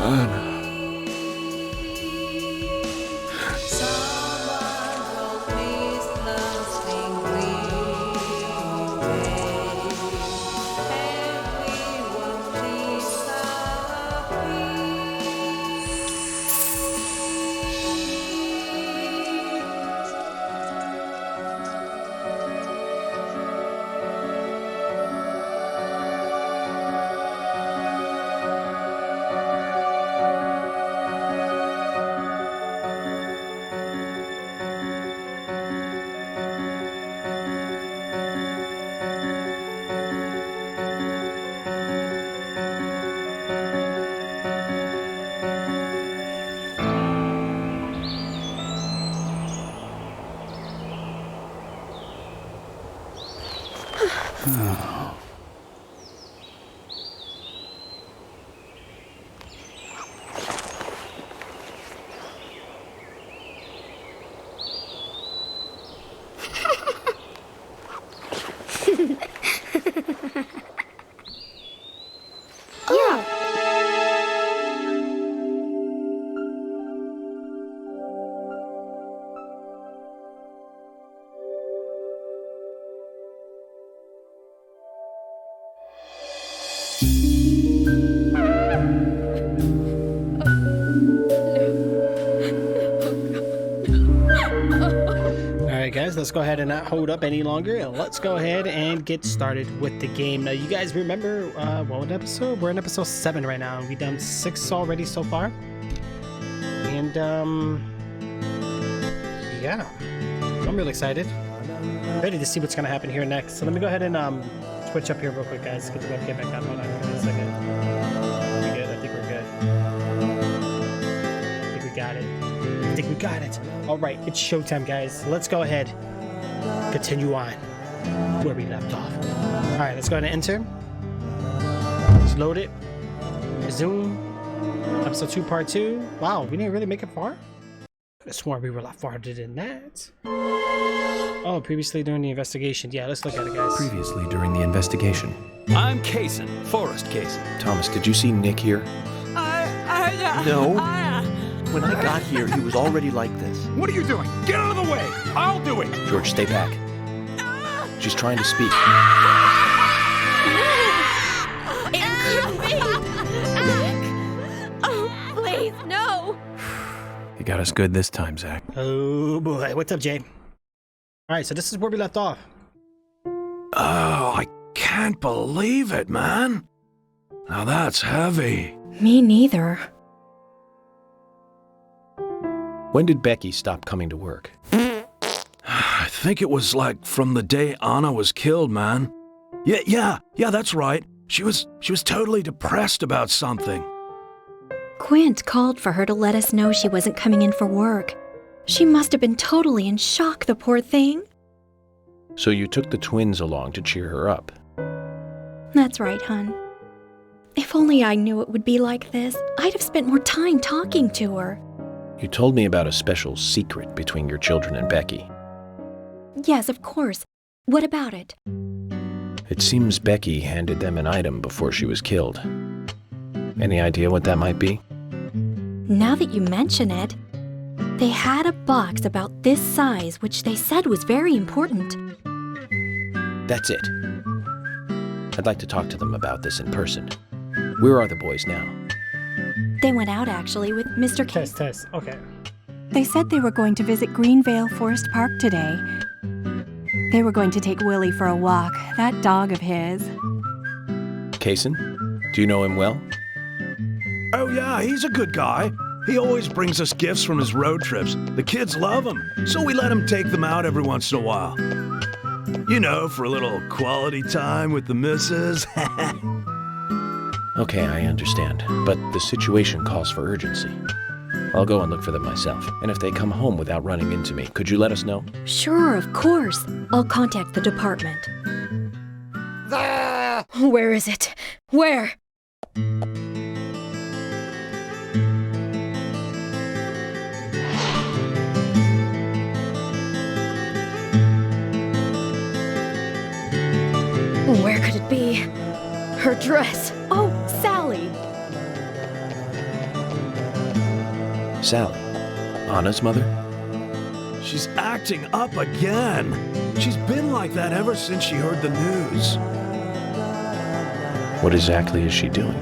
Anna. Guys, let's go ahead and not hold up any longer, and let's go ahead and get started with the game. Now, you guys remember what episode? We're in episode 7 right now. We've done 6 already so far, and yeah, I'm really excited, ready to see what's gonna happen here next. So let me go ahead and switch up here real quick, guys. Get the webcam back on. Hold on, give me a second. We good? I think we're good. I think we got it. All right, it's showtime, guys. Let's go ahead, continue on where we left off. All right, let's go ahead and enter. Let's load it. Resume. Episode 2, part 2. Wow, we didn't really make it far. I swore we were a lot farther than that. Oh, previously during the investigation. Yeah, let's look at it, guys. Previously during the investigation. I'm Kaysen, Forrest Kaysen. Thomas, did you see Nick here? No. When I got here, he was already like this. What are you doing? Get out of the way! I'll do it! George, stay back. She's trying to speak. It could be! Oh, please, no! You got us good this time, Zach. Oh boy, what's up, Jay? All right, so this is where we left off. Oh, I can't believe it, man. Now that's heavy. Me neither. When did Becky stop coming to work? I think it was like from the day Anna was killed, man. Yeah, that's right. She was totally depressed about something. Quint called for her to let us know she wasn't coming in for work. She must have been totally in shock, the poor thing. So you took the twins along to cheer her up. That's right, hon. If only I knew it would be like this, I'd have spent more time talking to her. You told me about a special secret between your children and Becky. Yes, of course. What about it? It seems Becky handed them an item before she was killed. Any idea what that might be? Now that you mention it, they had a box about this size which they said was very important. That's it. I'd like to talk to them about this in person. Where are the boys now? They went out, actually, with Mr. Case. Test. Okay. They said they were going to visit Greenvale Forest Park today. They were going to take Willie for a walk, that dog of his. Kaysen? Do you know him well? Oh yeah, he's a good guy. He always brings us gifts from his road trips. The kids love him, so we let him take them out every once in a while. You know, for a little quality time with the missus. Okay, I understand, but the situation calls for urgency. I'll go and look for them myself, and if they come home without running into me, could you let us know? Sure, of course. I'll contact the department. Where is it? Where? Where could it be? Her dress. Oh, Sally. Sally, Anna's mother? She's acting up again. She's been like that ever since she heard the news. What exactly is she doing?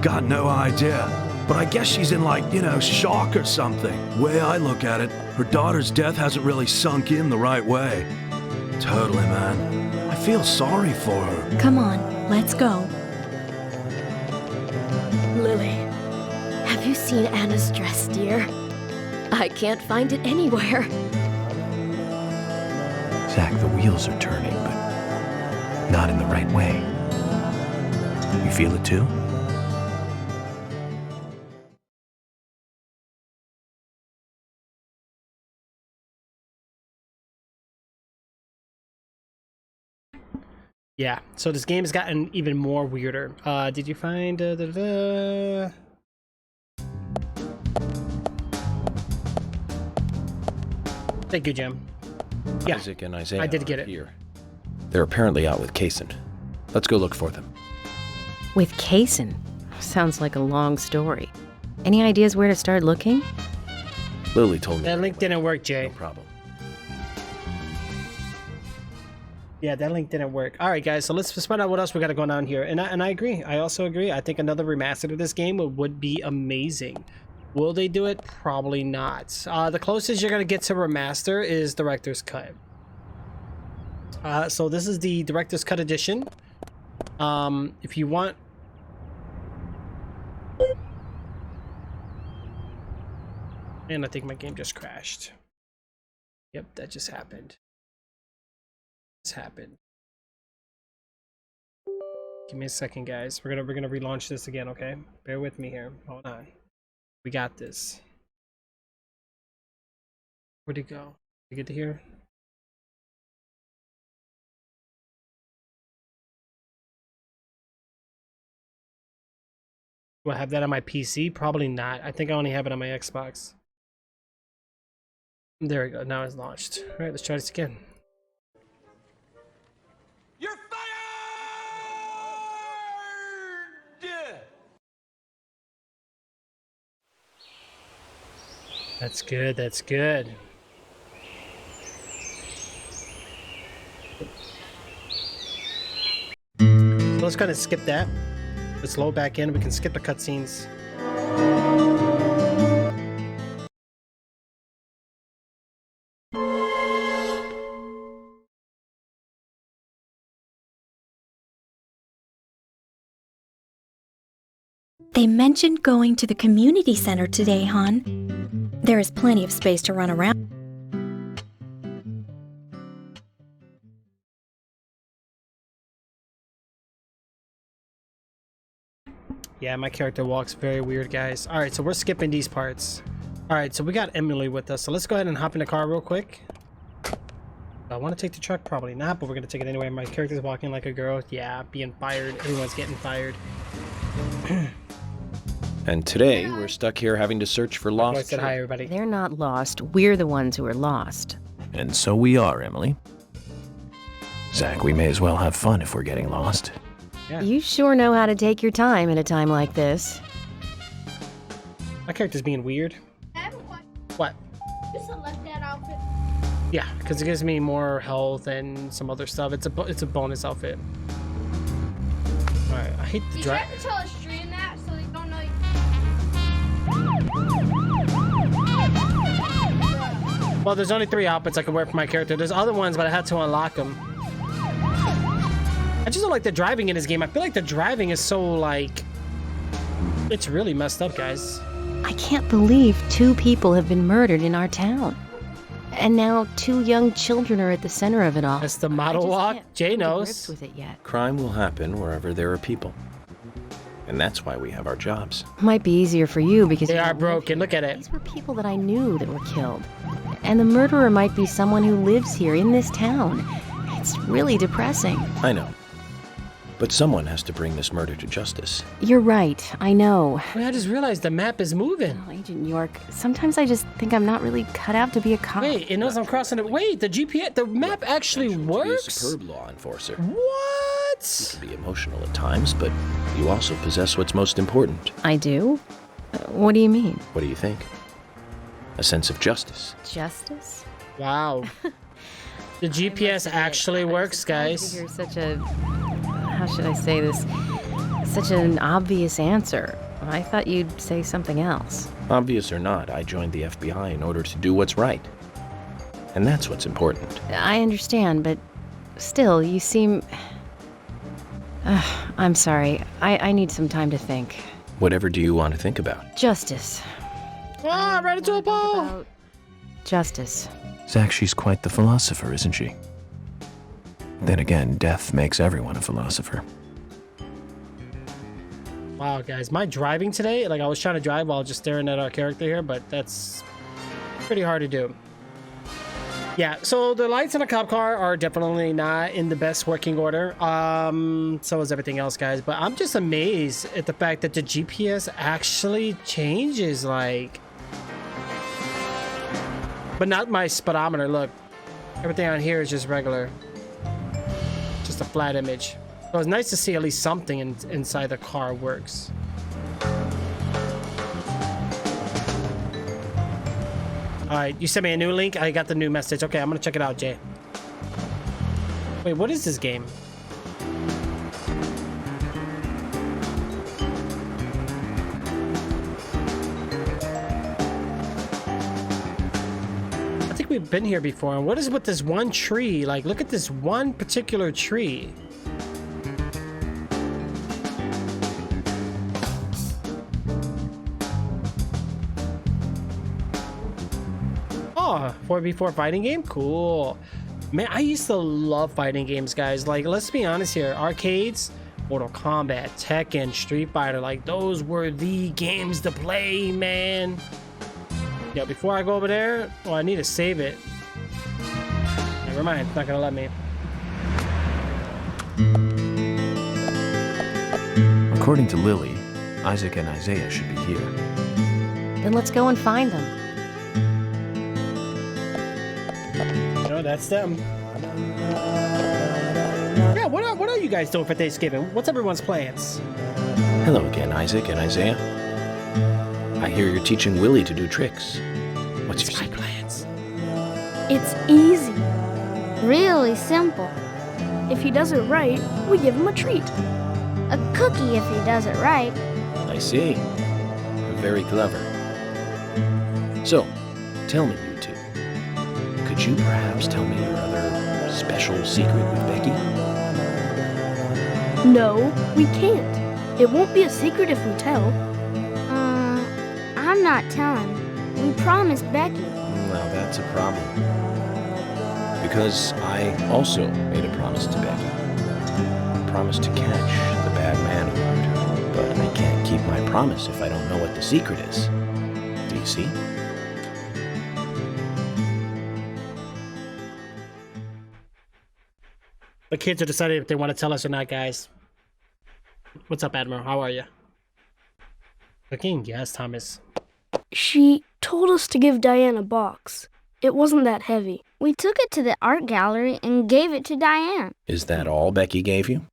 Got no idea. But I guess she's in shock or something. Way I look at it, her daughter's death hasn't really sunk in the right way. Totally, man. I feel sorry for her. Come on, let's go. Lily, have you seen Anna's dress, dear? I can't find it anywhere. Zach, the wheels are turning, but not in the right way. You feel it too? Yeah, so this game has gotten even more weirder. Did you find... Thank you, Jim. Yeah, Isaac and Isaiah I did get are it. here. They're apparently out with Kaysen. Let's go look for them. With Kaysen? Sounds like a long story. Any ideas where to start looking? Lily told me. That link didn't work, Jay. No problem. Yeah, that link didn't work. All right, guys, so let's find out what else we got going on here. And I agree. I also agree. I think another remaster of this game would be amazing. Will they do it? Probably not. The closest you're going to get to remaster is Director's Cut. So this is the Director's Cut edition. If you want... And I think my game just crashed. Yep, that just happened. Happened. Give me a second, guys. We're gonna relaunch this again, okay? Bear with me here. Hold on. We got this. Where'd it go? Did you get to here? Do I have that on my PC? Probably not. I think I only have it on my Xbox. There we go. Now it's launched. All right, let's try this again. You're fired! That's good, that's good. So let's kind of skip that. Let's load back in. We can skip the cutscenes. They mentioned going to the community center today, hon. There is plenty of space to run around. Yeah, my character walks very weird, guys. All right, so we're skipping these parts. All right, so we got Emily with us. So let's go ahead and hop in the car real quick. I want to take the truck, probably not, but we're going to take it anyway. My character's walking like a girl. Yeah, being fired. Everyone's getting fired. And today, we're stuck here having to search for I lost said hi, children. everybody. They're not lost. We're the ones who are lost. And so we are, Emily. Zach, we may as well have fun if we're getting lost. Yeah. You sure know how to take your time at a time like this. My character's being weird. I have a question. What? You select that outfit. Yeah, because it gives me more health and some other stuff. It's a bonus outfit. All right, I hate the Did you drive. have to tell a stream that so they don't know you? Well, there's only 3 outfits I can wear for my character. There's other ones, but I had to unlock them. I just don't like the driving in this game. I feel like the driving is so, like... It's really messed up, guys. I can't believe 2 people have been murdered in our town. And now 2 young children are at the center of it all. That's the I model just walk. can't Jay come to knows. grips with it yet. Crime will happen wherever there are people. And that's why we have our jobs. Might be easier for you because They you are don't live broken. here. Look at it. These were people that I knew that were killed. And the murderer might be someone who lives here in this town. It's really depressing. I know. But someone has to bring this murder to justice. You're right, I know. Wait, I just realized the map is moving. Oh, Agent York, sometimes I just think I'm not really cut out to be a cop. Wait, it knows I'm crossing it. Wait, the GPS, the map actually To be a works? superb law enforcer. You What? can be emotional at times, but you also possess what's most important. I do? What do you mean? What do you think? A sense of justice. Justice? Wow. The GPS actually works, guys. You're such a... How should I say this? Such an obvious answer. I thought you'd say something else. Obvious or not, I joined the FBI in order to do what's right. And that's what's important. I understand, but still, you seem... I'm sorry. I need some time to think. Whatever do you want to think about? Justice. Ah, right into a ball. About justice. Zach, she's quite the philosopher, isn't she? Then again, death makes everyone a philosopher. Wow, guys, my driving today, like I was trying to drive while just staring at our character here, but that's pretty hard to do. Yeah, so the lights in a cop car are definitely not in the best working order. So is everything else, guys. But I'm just amazed at the fact that the GPS actually changes, like... But not my speedometer, look. Everything on here is just regular. Just a flat image. So it's nice to see at least something inside the car works. Alright, you sent me a new link. I got the new message. Okay, I'm gonna check it out, Jay. Wait, what is this game? I think we've been here before. And what is with this one tree? Like, look at this one particular tree. Oh, 4v4 fighting game? Cool. Man, I used to love fighting games, guys. Like, let's be honest here. Arcades, Mortal Kombat, Tekken, Street Fighter, like, those were the games to play, man. Yeah, before I go over there, oh, I need to save it. Never mind, it's not gonna let me. According to Lily, Isaac and Isaiah should be here. Then let's go and find them. No, that's them. Yeah, what are you guys doing for Thanksgiving? What's everyone's plans? Hello again, Isaac and Isaiah. I hear you're teaching Willie to do tricks. What's your secret? Plans. It's easy. Really simple. If he does it right, we give him a treat. A cookie if he does it right. I see. Very clever. So, tell me, you two. Could you perhaps tell me your other special secret with Becky? No, we can't. It won't be a secret if we tell. I'm not telling. We promised Becky. Well, that's a problem. Because I also made a promise to Becky. I promised to catch the bad man who hurt her. But I can't keep my promise if I don't know what the secret is. Do you see? The kids are deciding if they want to tell us or not, guys. What's up, Admiral? How are you? Cooking? Yes, Thomas. She told us to give Diane a box. It wasn't that heavy. We took it to the art gallery and gave it to Diane. Is that all Becky gave you?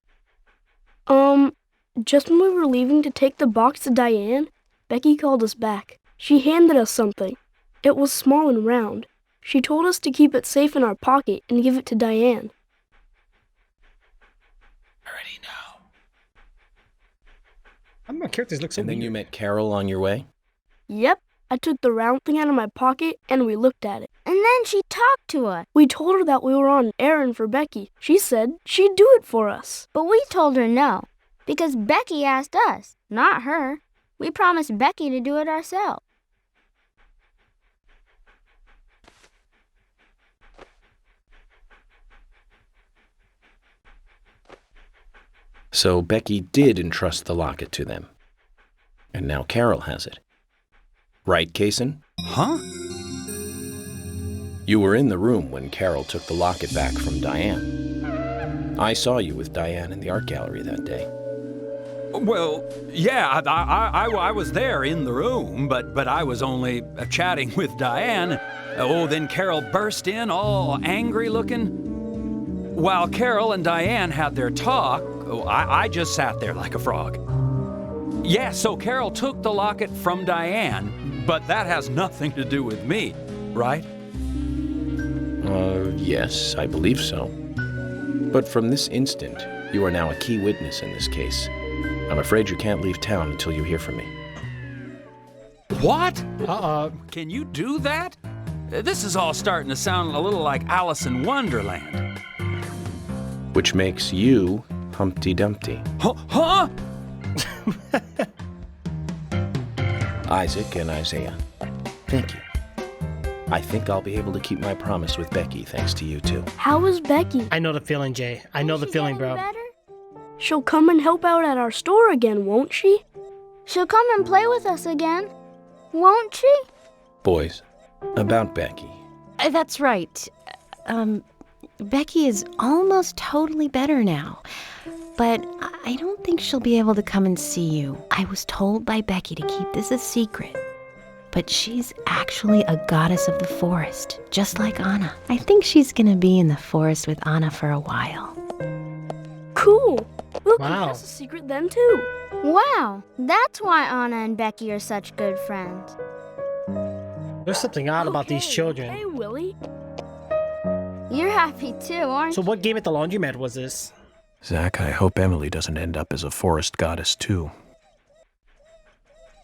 Just when we were leaving to take the box to Diane, Becky called us back. She handed us something. It was small and round. She told us to keep it safe in our pocket and give it to Diane. I already know. How do my characters look so And then weird? you met Carol on your way? Yep, I took the round thing out of my pocket and we looked at it. And then she talked to us. We told her that we were on an errand for Becky. She said she'd do it for us. But we told her no, because Becky asked us, not her. We promised Becky to do it ourselves. So Becky did entrust the locket to them. And now Carol has it. Right, Kaysen? Huh? You were in the room when Carol took the locket back from Diane. I saw you with Diane in the art gallery that day. Well, yeah, I was there in the room, but I was only chatting with Diane. Oh, then Carol burst in, all angry looking. While Carol and Diane had their talk, I just sat there like a frog. Yeah, so Carol took the locket from Diane, but that has nothing to do with me, right? Yes, I believe so. But from this instant, you are now a key witness in this case. I'm afraid you can't leave town until you hear from me. What? Can you do that? This is all starting to sound a little like Alice in Wonderland. Which makes you Humpty Dumpty. Huh? Isaac and Isaiah, thank you. I think I'll be able to keep my promise with Becky thanks to you two. How is Becky? I know the feeling, Jay. I know the feeling, bro. Better? She'll come and help out at our store again, won't she? She'll come and play with us again, won't she? Boys, about Becky. That's right. Becky is almost totally better now. But I don't think she'll be able to come and see you. I was told by Becky to keep this a secret. But she's actually a goddess of the forest, just like Anna. I think she's gonna be in the forest with Anna for a while. Cool. We'll keep Wow. this a secret then, too. Wow, that's why Anna and Becky are such good friends. There's something odd about these children. Hey, Willie. You're happy too, aren't So you? what game at the laundromat was this? Zach, I hope Emily doesn't end up as a forest goddess, too.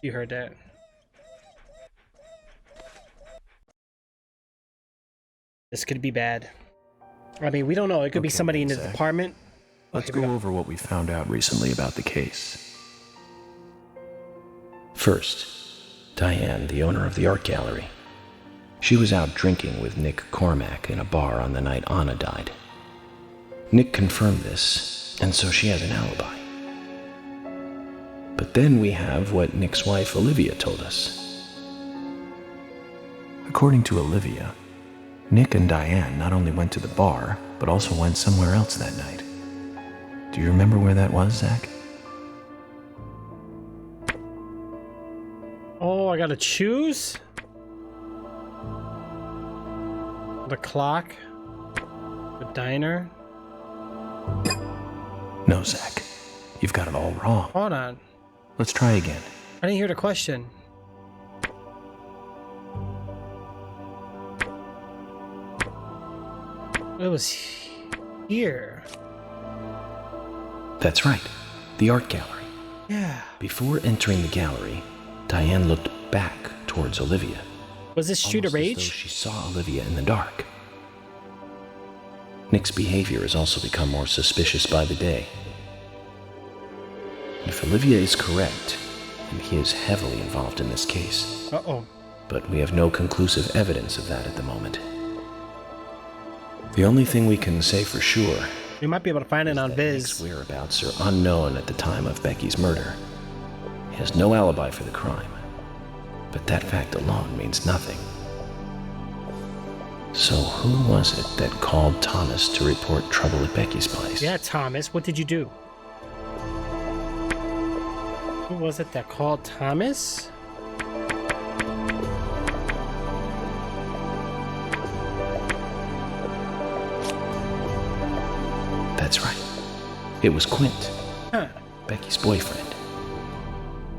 You heard that. This could be bad. I mean, we don't know. It could be Okay, somebody in his Zach. apartment. Let's Here we go go. over what we found out recently about the case. First, Diane, the owner of the art gallery. She was out drinking with Nick Cormack in a bar on the night Anna died. Nick confirmed this, and so she has an alibi. But then we have what Nick's wife Olivia told us. According to Olivia, Nick and Diane not only went to the bar, but also went somewhere else that night. Do you remember where that was, Zach? Oh, I gotta choose? The clock? The diner? No, Zach. You've got it all wrong. Hold on. Let's try again. I didn't hear the question. It was here. That's right, the art gallery. Yeah. Before entering the gallery, Diane looked back towards Olivia. Was this Street of almost as though Rage? she saw Olivia in the dark. Nick's behavior has also become more suspicious by the day. If Olivia is correct, then he is heavily involved in this case. Uh-oh. But we have no conclusive evidence of that at the moment. The only thing we can say for sure We might be able to find it on that Viz. Nick's whereabouts are unknown at the time of Becky's murder. He has no alibi for the crime, but that fact alone means nothing. So who was it that called Thomas to report trouble at Becky's place? Yeah, Thomas, what did you do? Who was it that called Thomas? That's right. It was Quint, Huh. Becky's boyfriend.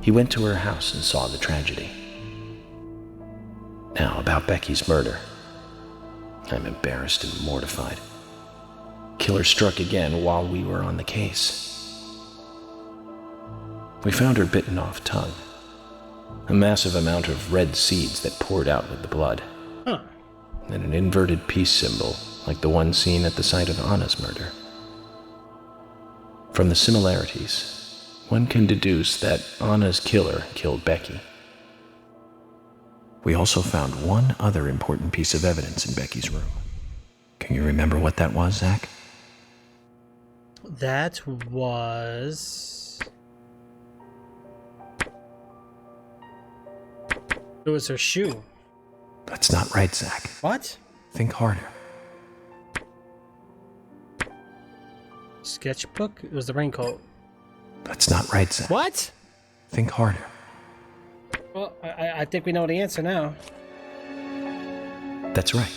He went to her house and saw the tragedy. Now, about Becky's murder. I'm embarrassed and mortified. Killer struck again while we were on the case. We found her bitten off tongue. A massive amount of red seeds that poured out with the blood. Huh. And an inverted peace symbol, like the one seen at the site of Anna's murder. From the similarities, one can deduce that Anna's killer killed Becky. We also found one other important piece of evidence in Becky's room. Can you remember what that was, Zach? That was... It was her shoe. That's not right, Zach. What? Think harder. Sketchbook? It was the raincoat. That's not right, Zach. What? Think harder. Well, I think we know the answer now. That's right.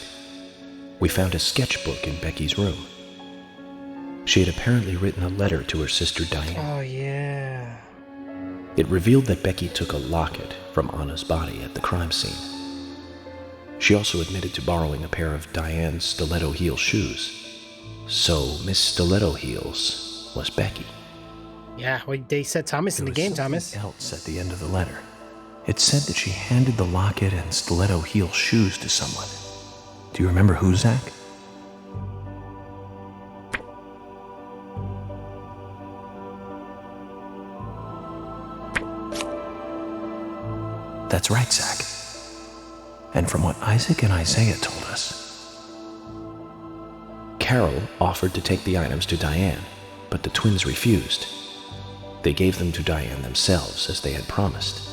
We found a sketchbook in Becky's room. She had apparently written a letter to her sister Diane. Oh, yeah. It revealed that Becky took a locket from Anna's body at the crime scene. She also admitted to borrowing a pair of Diane's stiletto heel shoes. So Miss Stiletto Heels was Becky. Yeah, well, they said Thomas in the game, Thomas. There was something else at the end of the letter. It said that she handed the locket and stiletto heel shoes to someone. Do you remember who, Zach? That's right, Zach. And from what Isaac and Isaiah told us, Carol offered to take the items to Diane, but the twins refused. They gave them to Diane themselves, as they had promised.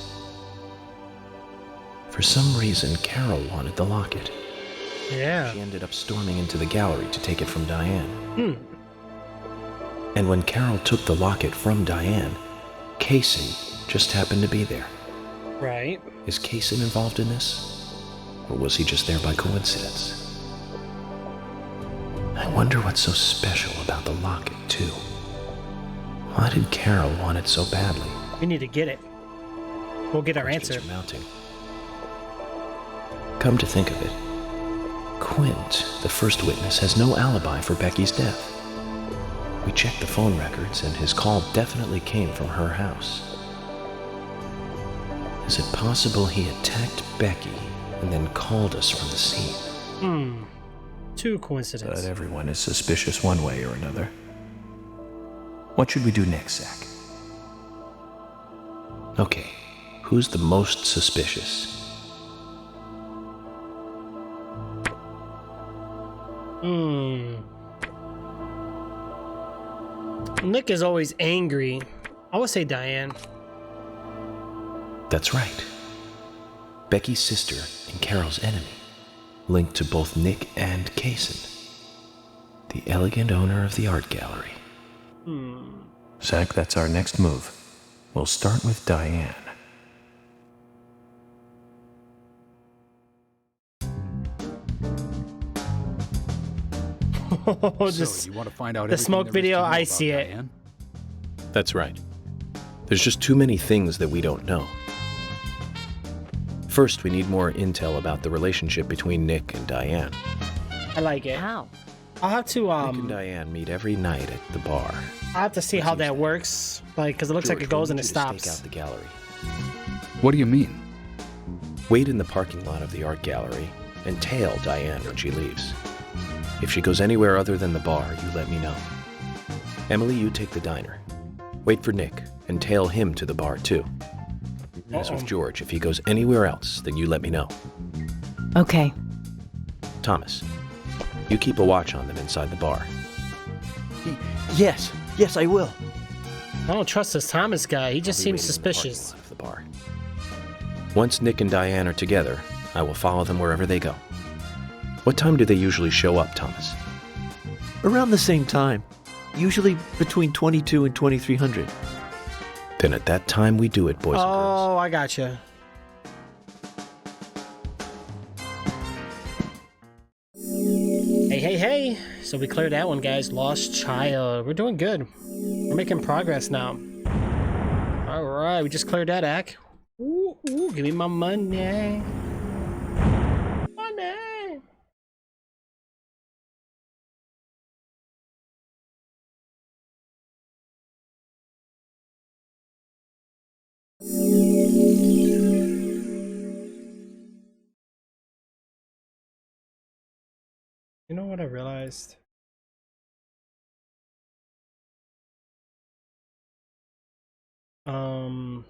For some reason, Carol wanted the locket. Yeah. She ended up storming into the gallery to take it from Diane. And when Carol took the locket from Diane, Kaysen just happened to be there. Right. Is Kaysen involved in this? Or was he just there by coincidence? I wonder what's so special about the locket, too. Why did Carol want it so badly? We need to get it. We'll get our answer. Questions are mounting. Come to think of it, Quint, the first witness, has no alibi for Becky's death. We checked the phone records, and his call definitely came from her house. Is it possible he attacked Becky and then called us from the scene? Two coincidences. but everyone is suspicious one way or another. What should we do next, Zach? Okay, who's the most suspicious? Nick is always angry. I would say Diane. That's right. Becky's sister and Carol's enemy, linked to both Nick and Kaysen, the elegant owner of the art gallery. Zach, that's our next move. We'll start with Diane. So, you want to find out the smoke video, I see it. Diane? That's right. There's just too many things that we don't know. First, we need more intel about the relationship between Nick and Diane. I like it. How? I'll have to Nick and Diane meet every night at the bar. I have to see how that works. Like, because it looks like it goes and it stops. Stake out the gallery. What do you mean? Wait in the parking lot of the art gallery and tail Diane when she leaves. If she goes anywhere other than the bar, you let me know. Emily, you take the diner. Wait for Nick and tail him to the bar too. As with George, if he goes anywhere else, then you let me know. Okay. Thomas, you keep a watch on them inside the bar. Yes, I will. I don't trust this Thomas guy. He just I'll be seems waiting in the suspicious. parking lot of the bar. Once Nick and Diane are together, I will follow them wherever they go. What time do they usually show up, Thomas? Around the same time. Usually between 22 and 2300. Then at that time we do it, boys and girls. Oh, I gotcha. Hey. So we cleared that one, guys. Lost child. We're doing good. We're making progress now. Alright, we just cleared that act. Ooh, give me my money. Money. You know what I realized? Um,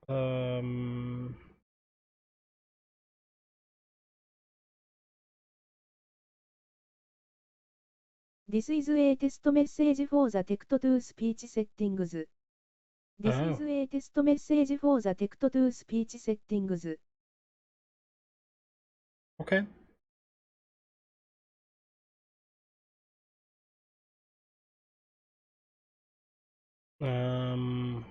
um, This is a test message for the text-to-speech settings. This is a test message for the text-to-speech settings. Okay. Um,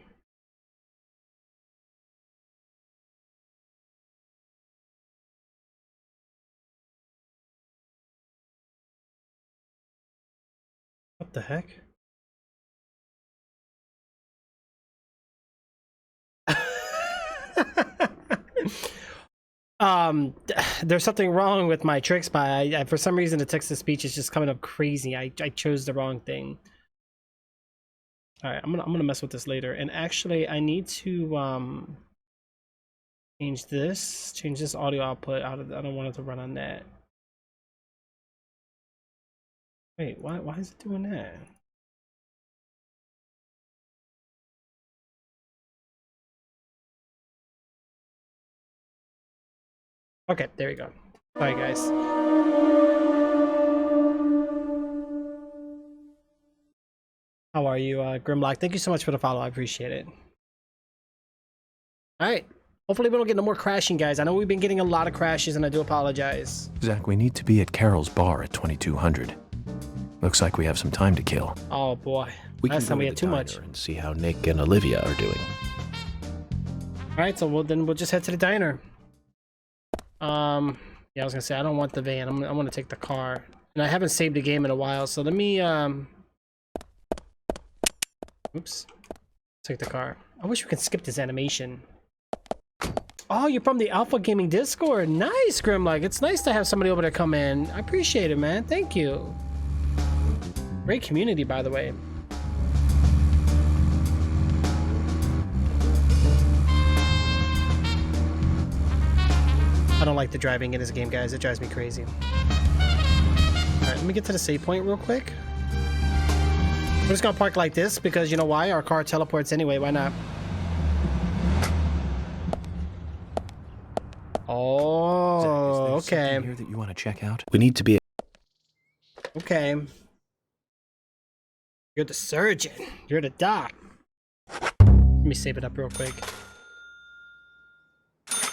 What the heck? There's something wrong with my trick spy. For some reason the text-to-speech is just coming up crazy. I chose the wrong thing. All right, I'm gonna mess with this later. And actually, I need to change this audio output out of. I don't want it to run on that. Wait, why is it doing that? Okay, there we go. Sorry, guys. How are you, Grimlock? Thank you so much for the follow. I appreciate it. All right. Hopefully we don't get no more crashing, guys. I know we've been getting a lot of crashes, and I do apologize. Zach, we need to be at Carol's bar at 2200. Looks like we have some time to kill. Oh, boy. We Last can time go we to had the too diner much. and see how Nick and Olivia are doing. All right, so we'll just head to the diner. Yeah, I was gonna say I don't want the van. I want to take the car, and I haven't saved the game in a while. So let me oops, take the car. I wish we could skip this animation. Oh, you're from the Alpha Gaming Discord. Nice, Grimlock. It's nice to have somebody over there come in. I appreciate it, man. Thank you. Great community, by the way. I don't like the driving in this game, guys. It drives me crazy. Alright, let me get to the save point real quick. We're just gonna park like this because you know why? Our car teleports anyway. Why not? Oh, Zach, is there okay. something here that you want to check out? We need to be. Okay. You're the surgeon. You're the doc. Let me save it up real quick.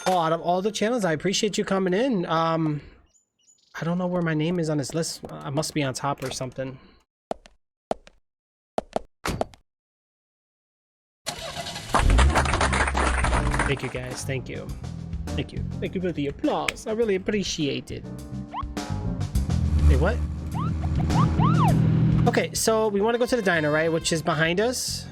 Oh, out of all the channels, I appreciate you coming in. I don't know where my name is on this list. I must be on top or something. Thank you, guys. Thank you. Thank you. Thank you for the applause. I really appreciate it. Wait, what? Okay, so we want to go to the diner, right? Which is behind us.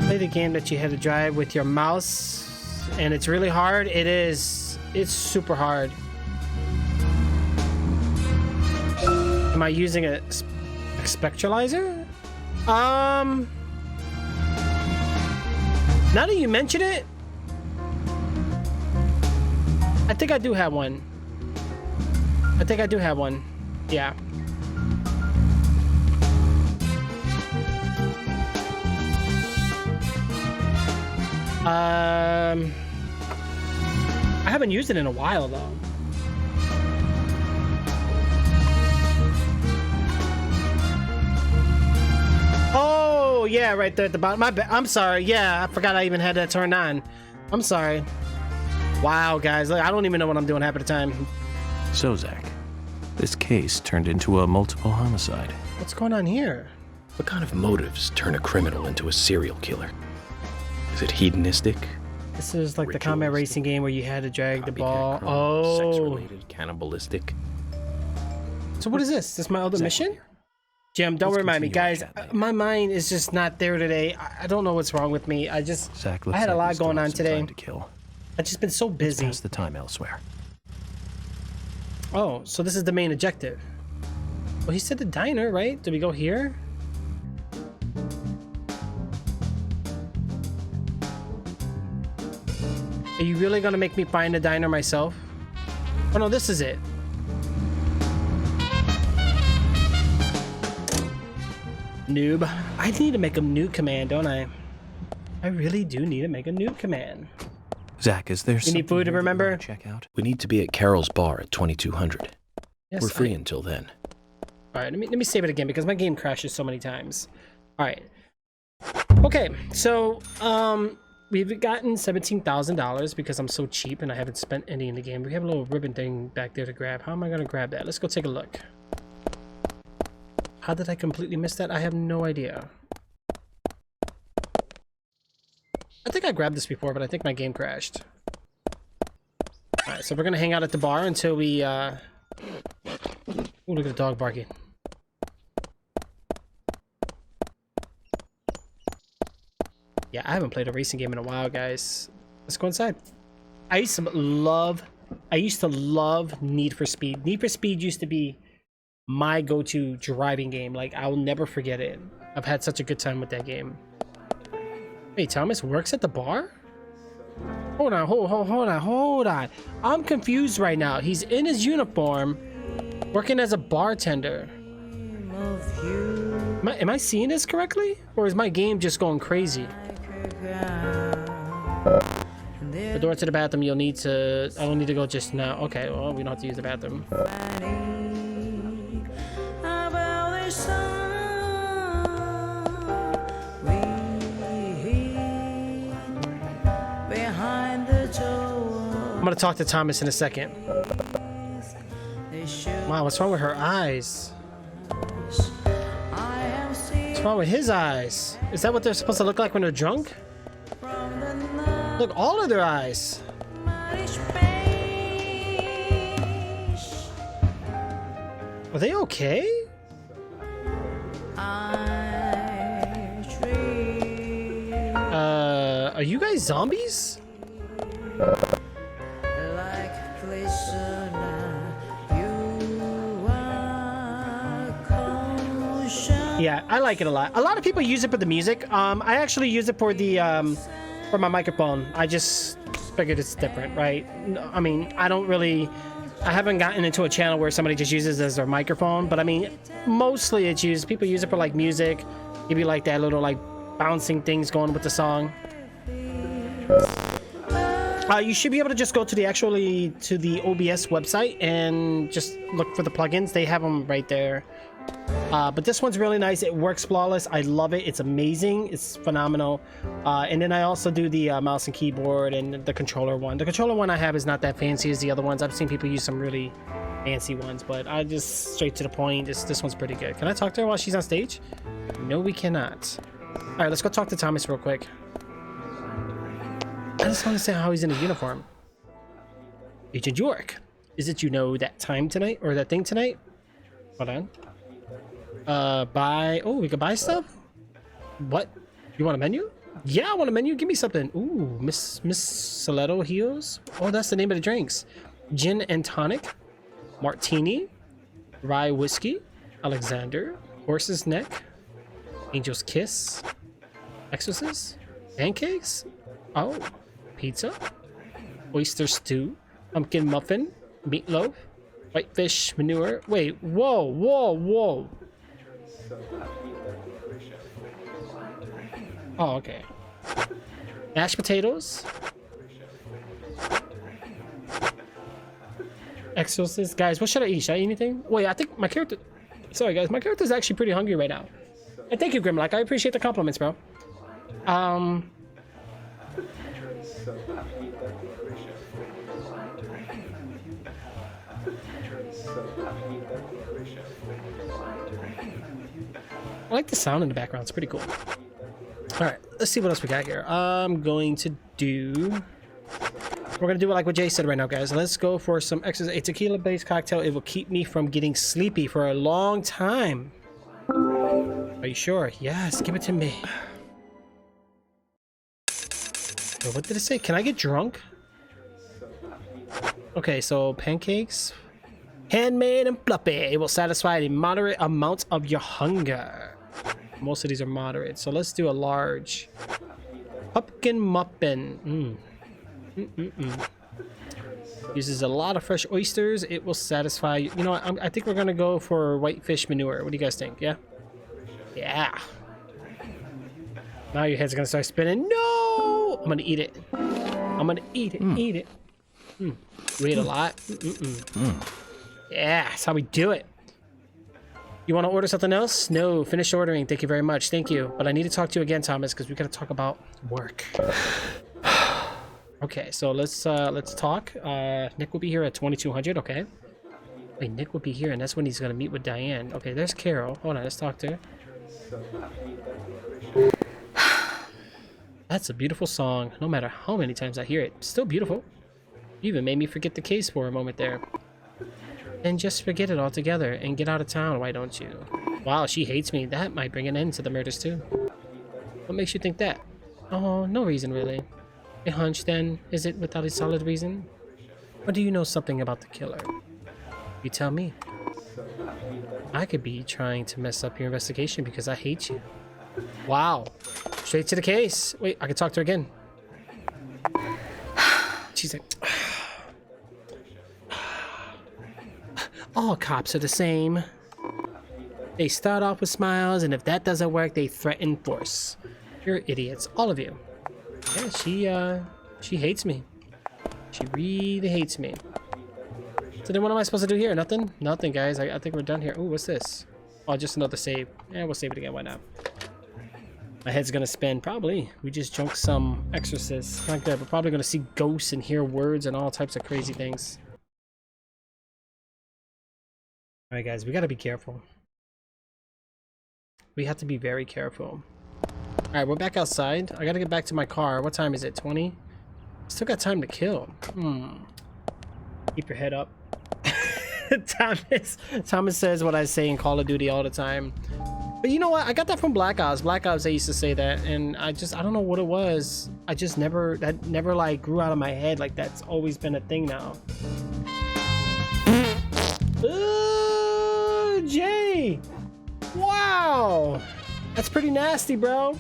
Play the game that you had to drive with your mouse, and it's really hard. It is. It's super hard. Am I using a spectralizer? Now that you mention it, I think I do have one. I think I do have one. Yeah. I haven't used it in a while though. Oh yeah, right there at the bottom. I'm sorry. Yeah, I forgot I even had that turned on. I'm sorry. Wow, guys, I don't even know what I'm doing half of the time. So, Zach, this case turned into a multiple homicide. What's going on here? What kind of motives turn a criminal into a serial killer? Is it hedonistic? This is like the combat racing game where you had to drag the ball. Crime, Oh. sex-related, cannibalistic. So what is this? This my other mission? Jim, don't remind me, guys. My mind is just not there today. I don't know what's wrong with me. I just Zach, I had a lot going on today. To kill. I've just been so busy. Let's pass the time elsewhere. Oh, so this is the main objective. Well, he said the diner, right? Did we go here? Are you really gonna make me find the diner myself? Oh no, this is it. Noob. I need to make a new command, don't I? I really do need to make a new command. Zach, is there You need food to remember? check out? We need to be at Carol's bar at 2200. Yes, We're free until then. All right, let me save it again because my game crashes so many times. All right. Okay, so we've gotten $17,000 because I'm so cheap and I haven't spent any in the game. We have a little ribbon thing back there to grab. How am I gonna grab that? Let's go take a look. How did I completely miss that? I have no idea. I think I grabbed this before, but I think my game crashed. Alright, so we're gonna hang out at the bar until we, Oh, look at the dog barking. Yeah, I haven't played a racing game in a while, guys. Let's go inside. I used to love Need for Speed. Need for Speed used to be my go-to driving game. Like, I will never forget it. I've had such a good time with that game. Hey, Thomas works at the bar? Hold on. I'm confused right now. He's in his uniform, working as a bartender. Am I seeing this correctly? Or is my game just going crazy? The door to the bathroom, you'll need to... I don't need to go just now. Okay, well, we don't have to use the bathroom. I'm gonna talk to Thomas in a second. Wow, what's wrong with her eyes? What's wrong with his eyes? Is that what they're supposed to look like when they're drunk? Look, all of their eyes. Are they okay? Are you guys zombies? Yeah, I like it a lot. A lot of people use it for the music. I actually use it for the for my microphone. I just figured it's different, right? I mean, I haven't gotten into a channel where somebody just uses it as their microphone, but I mean, mostly it's used. People use it for like music, maybe like that little like bouncing things going with the song. You should be able to just go to the OBS website and just look for the plugins. They have them right there. But this one's really nice. It works flawless. I love it. It's amazing. It's phenomenal. And then I also do the mouse and keyboard and the controller one. The controller one I have is not that fancy as the other ones. I've seen people use some really fancy ones, but I just straight to the point. This one's pretty good. Can I talk to her while she's on stage? No, we cannot. All right, let's go talk to Thomas real quick. I just want to say how he's in a uniform. Agent York, is it that time tonight or that thing tonight? Hold on. Buy. Oh, we can buy stuff. What? You want a menu? Yeah, I want a menu. Give me something. Ooh, Miss Soletto Heels. Oh, that's the name of the drinks. Gin and tonic, martini, rye whiskey, Alexander, horse's neck, angel's kiss, exorcist, pancakes. Oh, pizza, oyster stew, pumpkin muffin, meatloaf, whitefish manure. Wait, whoa. Oh, okay. Mashed potatoes. Exorcist. Guys, what should I eat? Should I eat anything? Wait, I think my character... Sorry, guys. My character's actually pretty hungry right now. And thank you, Grimlock. I appreciate the compliments, bro. I like the sound in the background. It's pretty cool. All right, let's see what else we got here. I'm going to do... We're going to do it like what Jay said right now, guys. Let's go for some exercise. A tequila-based cocktail. It will keep me from getting sleepy for a long time. Are you sure? Yes, give it to me. Oh, what did it say? Can I get drunk? Okay, so pancakes. Handmade and fluffy. It will satisfy the moderate amount of your hunger. Most of these are moderate. So let's do a large. Pumpkin muffin. Uses a lot of fresh oysters. It will satisfy you. You know what? I think we're going to go for whitefish manure. What do you guys think? Yeah? Yeah. Now your head's going to start spinning. No! I'm going to eat it. I'm going to eat it. Eat it. You ate a lot. Yeah, that's how we do it. You want to order something else? No, finished ordering. Thank you very much. Thank you. But I need to talk to you again, Thomas, because we got to talk about work. Okay, so let's talk. Nick will be here at 2200. Okay. Wait, Nick will be here, and that's when he's gonna meet with Diane. Okay, there's Carol. Hold on, let's talk to her. That's a beautiful song. No matter how many times I hear it, still beautiful. You even made me forget the case for a moment there. And just forget it altogether and get out of town, why don't you? Wow, she hates me. That might bring an end to the murders too. What makes you think that? Oh, no reason really. A hunch then, is it without a solid reason? Or do you know something about the killer? You tell me. I could be trying to mess up your investigation because I hate you. Wow. Straight to the case. Wait, I can talk to her again. She's like... All cops are the same. They start off with smiles, and if that doesn't work, they threaten force. You're idiots, all of you. Yeah, she hates me. She really hates me. So then what am I supposed to do here? Nothing? Nothing, guys. I think we're done here. Ooh, what's this? Oh, just another save. Yeah, we'll save it again. Why not? My head's gonna spin. Probably. We just junked some exorcists. Not good. We're probably gonna see ghosts and hear words and all types of crazy things. Alright, guys. We gotta be careful. We have to be very careful. Alright, we're back outside. I gotta get back to my car. What time is it? 20? Still got time to kill. Keep your head up. Thomas says what I say in Call of Duty all the time. But you know what? I got that from Black Ops. Black Ops, they used to say that, and I don't know what it was. I just never like grew out of my head. Like that's always been a thing now. Ooh, Jay! Wow! That's pretty nasty, bro.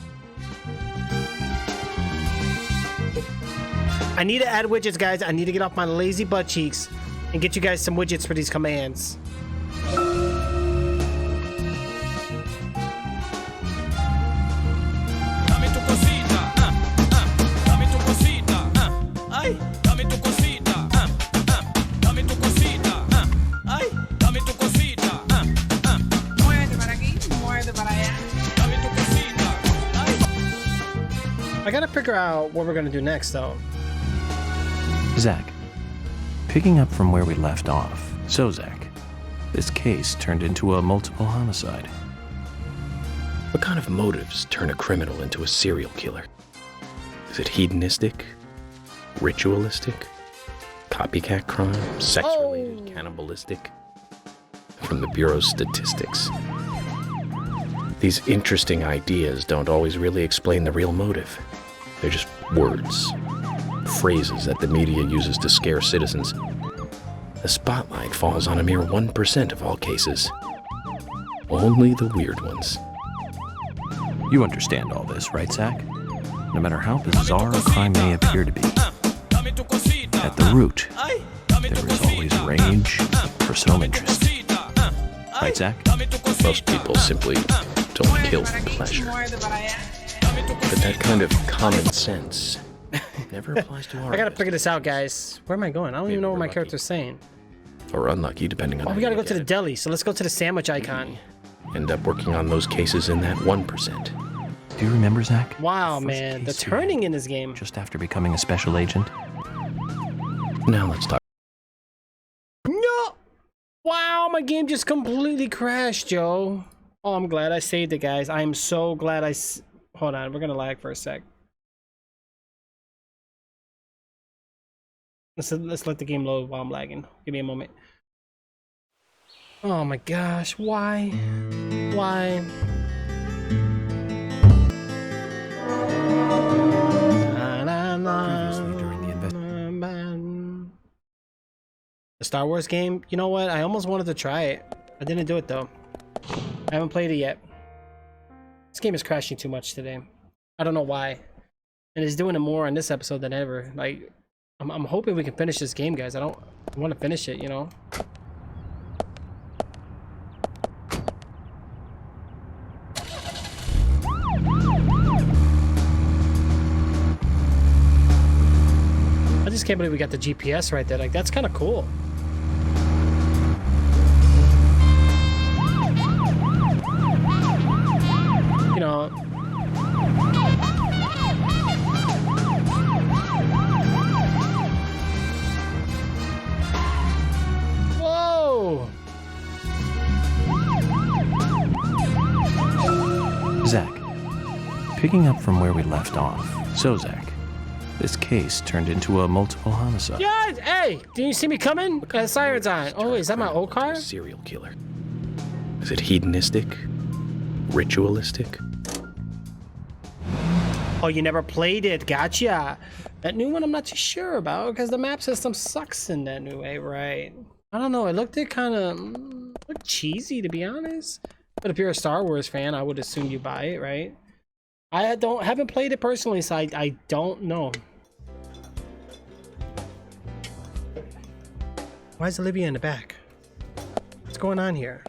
I need to add widgets, guys. I need to get off my lazy butt cheeks and get you guys some widgets for these commands. I gotta figure out what we're gonna do next, though. Zach, picking up from where we left off. So, Zach, this case turned into a multiple homicide. What kind of motives turn a criminal into a serial killer? Is it hedonistic? Ritualistic? Copycat crime? Sex-related? Cannibalistic? From the Bureau's statistics. These interesting ideas don't always really explain the real motive. They're just words. Phrases that the media uses to scare citizens. The spotlight falls on a mere 1% of all cases. Only the weird ones. You understand all this, right, Zach? No matter how bizarre a crime may appear to be, at the root, there is always rage for some interest. Right, Zach? Most people simply don't kill for pleasure. But that kind of common sense never applies to our I gotta figure this out, guys. Where am I going? I don't even know what my character's saying. Or unlucky, depending on Oh, we gotta go to the deli, so let's go to the sandwich icon. End up working on those cases in that 1%. Do you remember, Zach? Wow, man, the turning in this game. Just after becoming a special agent? Now let's talk. No! Wow, my game just completely crashed, Joe. Oh, I'm glad I saved it, guys. I am so glad Hold on, we're gonna lag for a sec. Let's let the game load while I'm lagging. Give me a moment. Oh my gosh, why? Why? The Star Wars game? You know what? I almost wanted to try it. I didn't do it though. I haven't played it yet. This game is crashing too much today. I don't know why. And it's doing it more on this episode than ever. Like, I'm hoping we can finish this game, guys. I want to finish it, you know? I just can't believe we got the GPS right there. Like, that's kind of cool. You know... Whoa! Zach, picking up from where we left off. So, Zach, This case turned into a multiple homicide. Yeah, hey, didn't you see me coming? Sirens on. Oh, is that my old car? Serial killer. Is it hedonistic? Ritualistic? Oh, you never played it. Gotcha. That new one I'm not too sure about because the map system sucks in that new way, right? I don't know. It looked kind of looked cheesy, to be honest. But if you're a Star Wars fan, I would assume you buy it, right? I haven't played it personally, so I don't know. Why is Olivia in the back? What's going on here?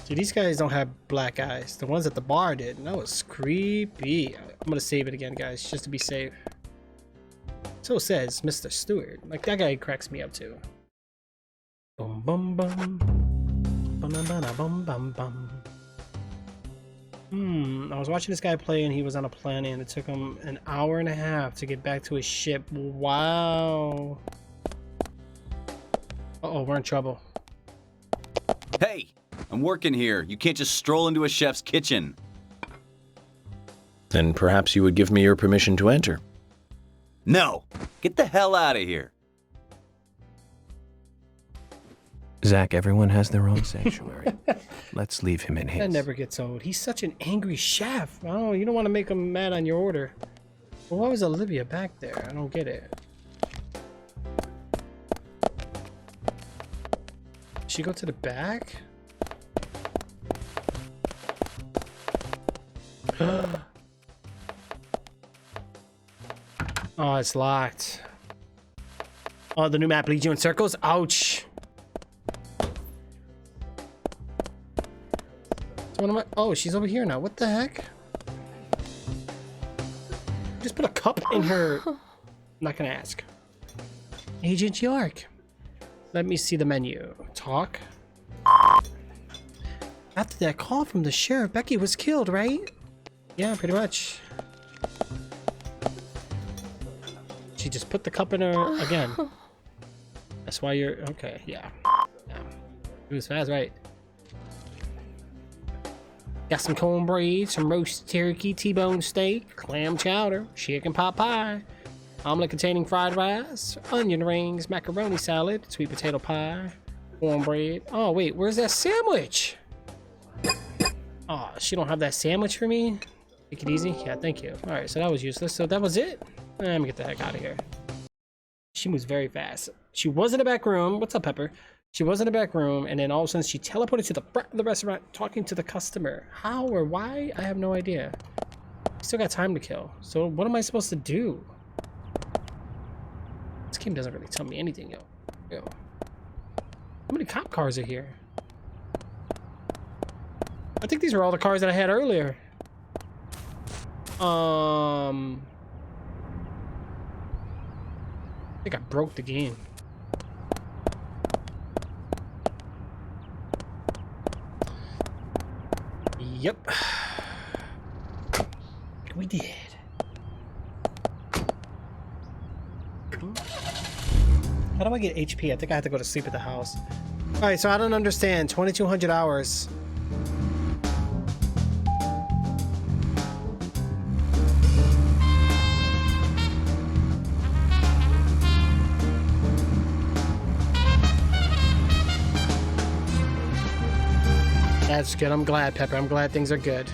See, these guys don't have black eyes. The ones at the bar did, and that was creepy. I'm gonna save it again, guys, just to be safe. So says Mr. Stewart. Like, that guy cracks me up too. Bum bum bum. Bum bum bum bum. I was watching this guy play and he was on a planet and it took him an hour and a half to get back to his ship. Wow. Uh-oh, we're in trouble. Hey, I'm working here. You can't just stroll into a chef's kitchen. Then perhaps you would give me your permission to enter. No, get the hell out of here. Zach, everyone has their own sanctuary. Let's leave him in his. That never gets old. He's such an angry chef. Oh, you don't want to make him mad on your order. Well, why was Olivia back there? I don't get it. Did she go to the back? Oh, it's locked. Oh, the new map leads you in circles? Ouch. Oh, she's over here now. What the heck? Just put a cup in her. I'm not gonna ask. Agent York. Let me see the menu. Talk. After that call from the sheriff, Becky was killed, right? Yeah, pretty much. She just put the cup in her again. That's why you're okay. Yeah. It was fast, right? Got some cornbread, some roast turkey, T-bone steak, clam chowder, chicken pot pie, omelet containing fried rice, onion rings, macaroni salad, sweet potato pie, cornbread. Oh wait, where's that sandwich? Oh, she don't have that sandwich for me? Take it easy. Yeah, thank you. All right, so that was useless. So that was it. Let me get the heck out of here. She moves very fast. She was in the back room. What's up, Pepper? She was in the back room, and then all of a sudden she teleported to the front of the restaurant talking to the customer. How or why? I have no idea. Still got time to kill. So what am I supposed to do? This game doesn't really tell me anything, yo. How many cop cars are here? I think these were all the cars that I had earlier. I think I broke the game. Yep. We did. How do I get HP? I think I have to go to sleep at the house. Alright, so I don't understand. 2,200 hours. That's good. I'm glad, Pepper. I'm glad things are good.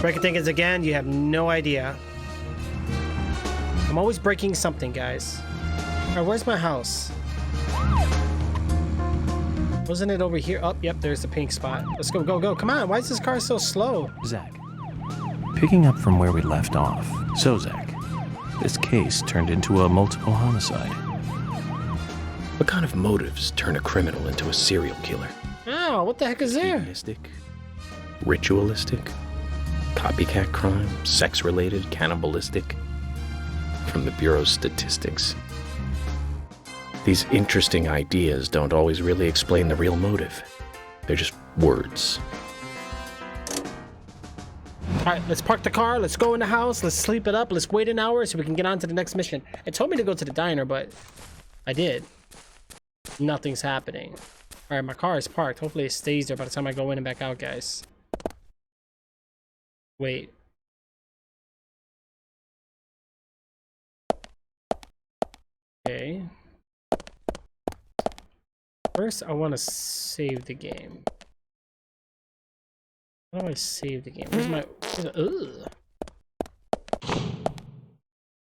Breaking things again, you have no idea. I'm always breaking something, guys. Alright, where's my house? Wasn't it over here? Oh, yep, there's the pink spot. Let's go, go, go. Come on, why is this car so slow? Zach, picking up from where we left off. So, Zach, this case turned into a multiple homicide. What kind of motives turn a criminal into a serial killer? Oh, what the heck is there? Hedonistic? Ritualistic? Copycat crime? Sex-related? Cannibalistic? From the Bureau's statistics. These interesting ideas don't always really explain the real motive. They're just words. Alright, let's park the car, let's go in the house, let's sleep it up, let's wait an hour so we can get on to the next mission. It told me to go to the diner, but I did. Nothing's happening. Alright, my car is parked. Hopefully it stays there by the time I go in and back out, guys. Wait. Okay. First, I want to save the game. How do I save the game? Where's my... Ugh.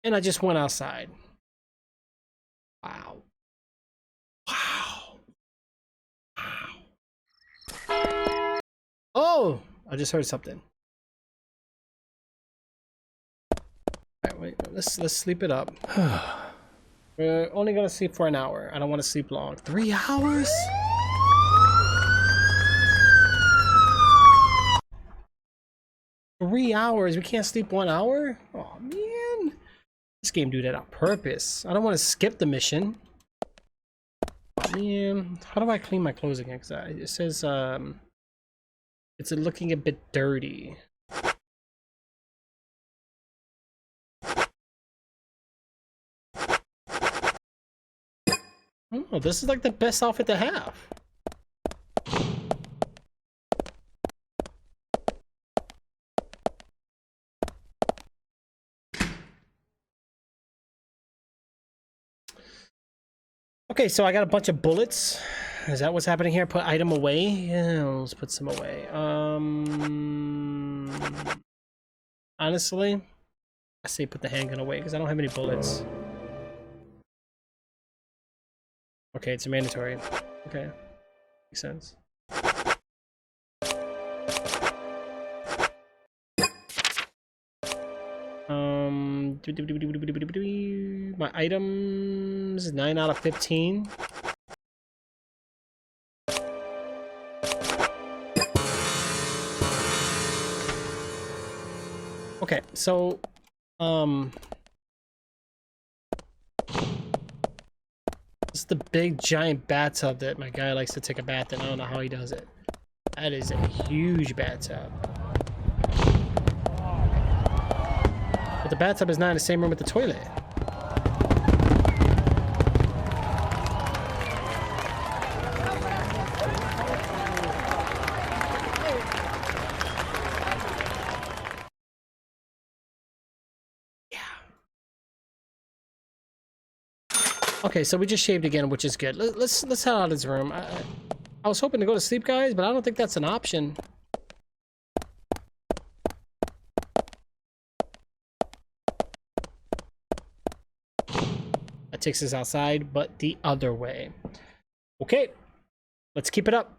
And I just went outside. Wow. Wow. Wow. Oh! I just heard something. Alright, wait. Let's sleep it up. We're only gonna sleep for an hour. I don't want to sleep long. 3 hours? Three hours? We can't sleep 1 hour? Oh man. This game do that on purpose. I don't want to skip the mission. Oh, man. How do I clean my clothes again? Cause it says it's looking a bit dirty. Oh, this is like the best outfit to have. Okay, so I got a bunch of bullets. Is that what's happening here? Put item away? Yeah, let's put some away. Honestly, I say put the handgun away because I don't have any bullets. Okay, it's mandatory. Okay, makes sense. My items 9 out of 15. Okay, so this is the big giant bathtub that my guy likes to take a bath in. I don't know how he does it. That is a huge bathtub. But the bathtub is not in the same room with the toilet. Okay, so we just shaved again, which is good. Let's head out of this room. I was hoping to go to sleep, guys, but I don't think that's an option. That takes us outside, but the other way. Okay, let's keep it up.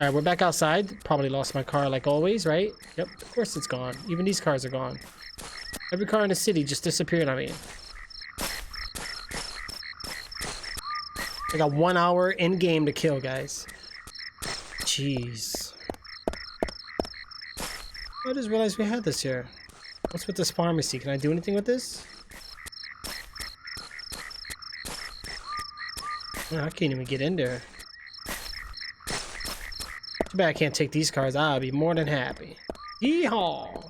All right, we're back outside. Probably lost my car like always, right? Yep, of course it's gone. Even these cars are gone. Every car in the city just disappeared on me. I got 1 hour in game to kill, guys. Jeez. I just realized we had this here. What's with this pharmacy? Can I do anything with this? Oh, I can't even get in there. Too bad I can't take these cars. I'll be more than happy. Yeehaw!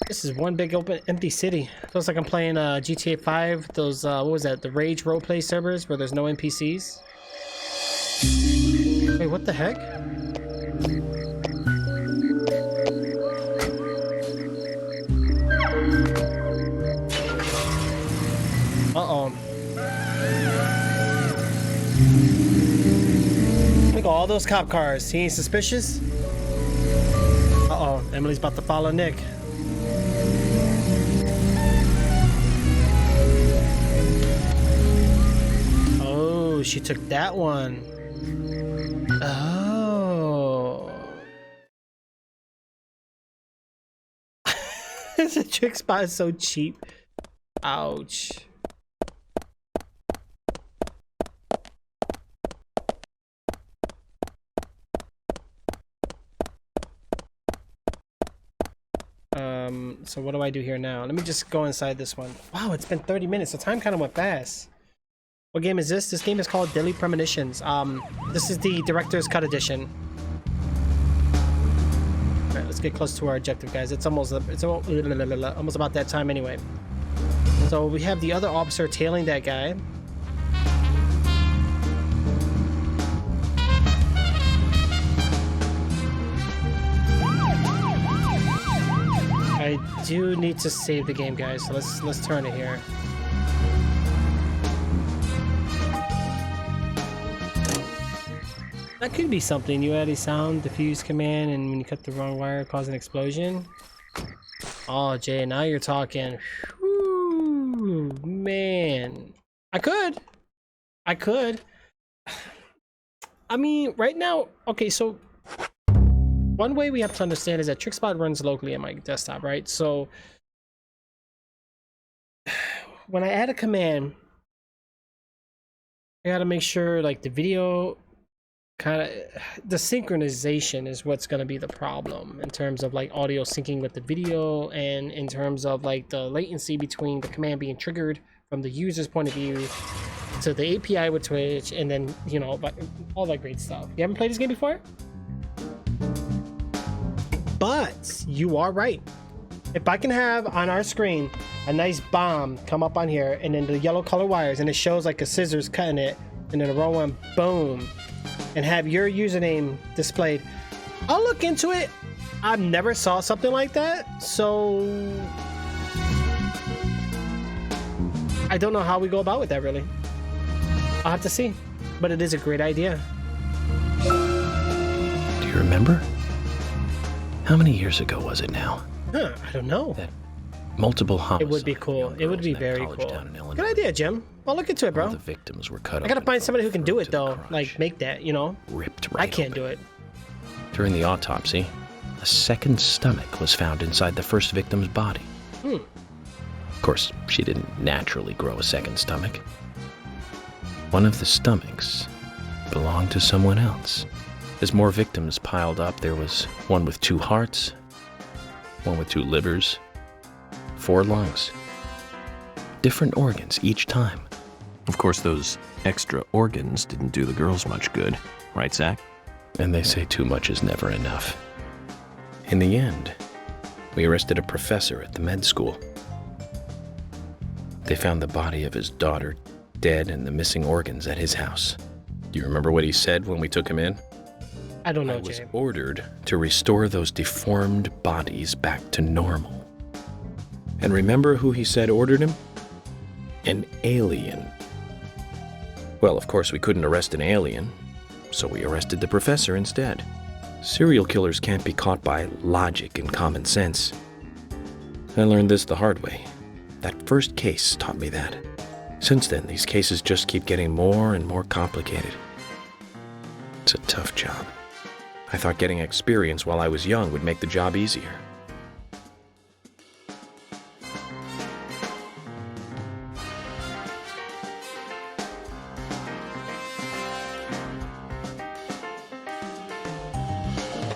This is one big open empty city. Feels like I'm playing GTA 5. Those what was that? The Rage roleplay servers where there's no NPCs. Wait, what the heck? Uh-oh. Look at all those cop cars. He ain't suspicious? Uh-oh. Emily's about to follow Nick. Oh, she took that one. Oh. The trick spot is so cheap. Ouch. So what do I do here now? Let me just go inside this one. Wow, it's been 30 minutes. The time kind of went fast. What game is this? This game is called Deadly Premonitions. This is the Director's Cut Edition. Alright, let's get close to our objective, guys. It's almost about that time anyway. So we have the other officer tailing that guy. I do need to save the game, guys. So let's turn it here. That could be something. You add a sound diffuse command, and when you cut the wrong wire, cause an explosion. Oh, Jay, now you're talking. Whew, man. I could. I mean, right now, okay, so one way we have to understand is that TrickSpot runs locally on my desktop, right? So when I add a command, I gotta make sure like the video the synchronization is what's going to be the problem in terms of like audio syncing with the video, and in terms of like the latency between the command being triggered from the user's point of view to the API with Twitch, and then, you know, all that great stuff. You haven't played this game before? But you are right. If I can have on our screen a nice bomb come up on here, and then the yellow color wires, and it shows like a scissors cutting it, and then a roll one, boom, and have your username displayed, I'll look into it. I've never saw something like that, so I don't know how we go about with that, really. I'll have to see, but it is a great idea. Do you remember? How many years ago was it now? Huh, I don't know. That multiple homicide. It would be cool. It would be very cool. Good idea, Jim. I'll look into it, bro. All the victims were cut. I gotta find somebody who can do it, though. Like, make that, you know? Ripped right I can't open. do it. During the autopsy, a second stomach was found inside the first victim's body. Of course, she didn't naturally grow a second stomach. One of the stomachs belonged to someone else. As more victims piled up, there was one with 2 hearts, one with 2 livers, 4 lungs. Different organs each time. Of course, those extra organs didn't do the girls much good, right, Zach? And they say too much is never enough. In the end, we arrested a professor at the med school. They found the body of his daughter dead and the missing organs at his house. Do you remember what he said when we took him in? I don't know, I was Jay. ordered to restore those deformed bodies back to normal. And remember who he said ordered him? An alien. Well, of course, we couldn't arrest an alien, so we arrested the professor instead. Serial killers can't be caught by logic and common sense. I learned this the hard way. That first case taught me that. Since then, these cases just keep getting more and more complicated. It's a tough job. I thought getting experience while I was young would make the job easier.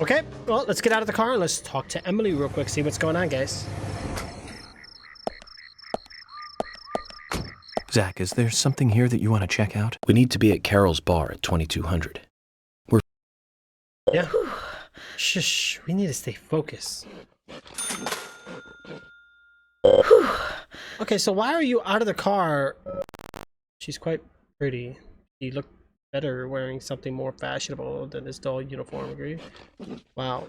Okay, well, let's get out of the car and let's talk to Emily real quick, see what's going on, guys. Zach, is there something here that you want to check out? We need to be at Carol's bar at 2200. Yeah. Shush, we need to stay focused. Okay, so why are you out of the car? She's quite pretty. You look better wearing something more fashionable than this dull uniform, agree? Wow.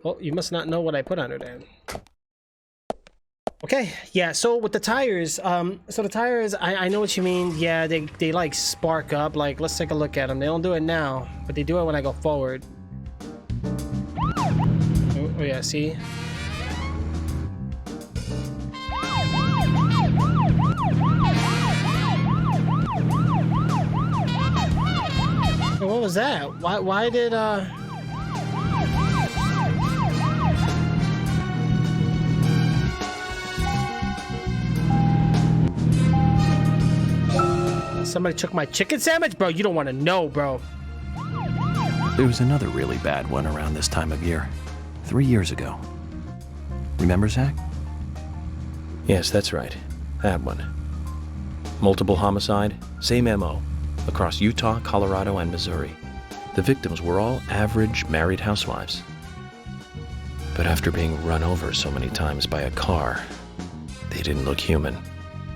Well, you must not know what I put on her then. Okay, yeah, so with the tires, I know what you mean. Yeah, they like spark up. Like, let's take a look at them. They don't do it now, but they do it when I go forward. Oh yeah, see? What was that? Why did somebody took my chicken sandwich? Bro, you don't want to know, bro. There was another really bad one around this time of year. 3 years ago. Remember, Zach? Yes, that's right. That one. Multiple homicide, same MO, across Utah, Colorado, and Missouri. The victims were all average married housewives. But after being run over so many times by a car, they didn't look human.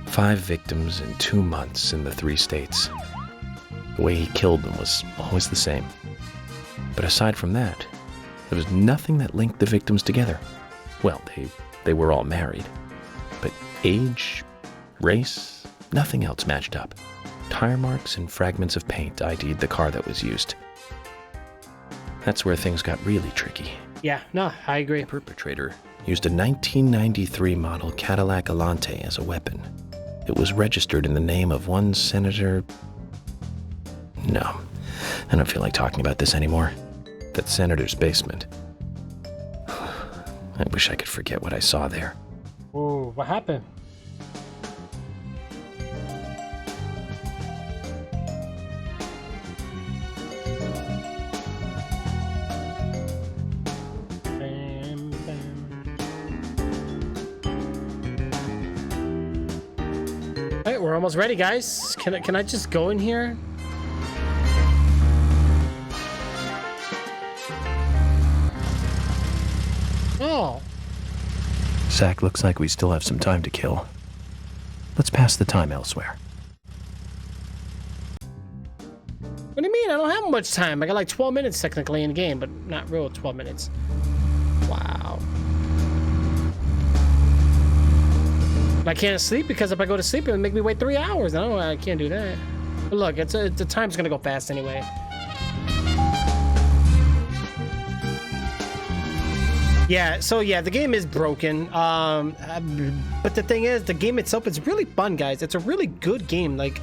5 victims in 2 months in the 3 states. The way he killed them was always the same. But aside from that, there was nothing that linked the victims together. Well, they were all married. But age, race, nothing else matched up. Tire marks and fragments of paint ID'd the car that was used. That's where things got really tricky. Yeah, no, I agree. The perpetrator used a 1993 model Cadillac Alante as a weapon. It was registered in the name of one Senator... No, I don't feel like talking about this anymore. That senator's basement. I wish I could forget what I saw there. Ooh, what happened? Alright, we're almost ready, guys. Can I just go in here? Oh. Zach, looks like we still have some time to kill. Let's pass the time elsewhere. What do you mean? I don't have much time. I got like 12 minutes technically in the game, but not real 12 minutes. Wow. I can't sleep because if I go to sleep, it would make me wait 3 hours. I can't do that. But look, the time's gonna go fast anyway. Yeah, so yeah, the game is broken. But the thing is, the game itself is really fun, guys. It's a really good game. Like,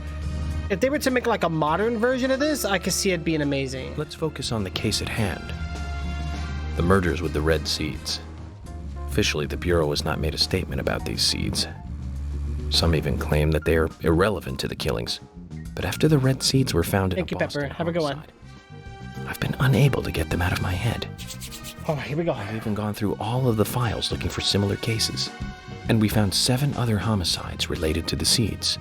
if they were to make like a modern version of this, I could see it being amazing. Let's focus on the case at hand. The murders with the red seeds. Officially, the Bureau has not made a statement about these seeds. Some even claim that they are irrelevant to the killings. But after the red seeds were found in a Boston Pepper. Have a good one. I've been unable to get them out of my head. All right, here we go. I've even gone through all of the files looking for similar cases. And we found 7 other homicides related to the seeds.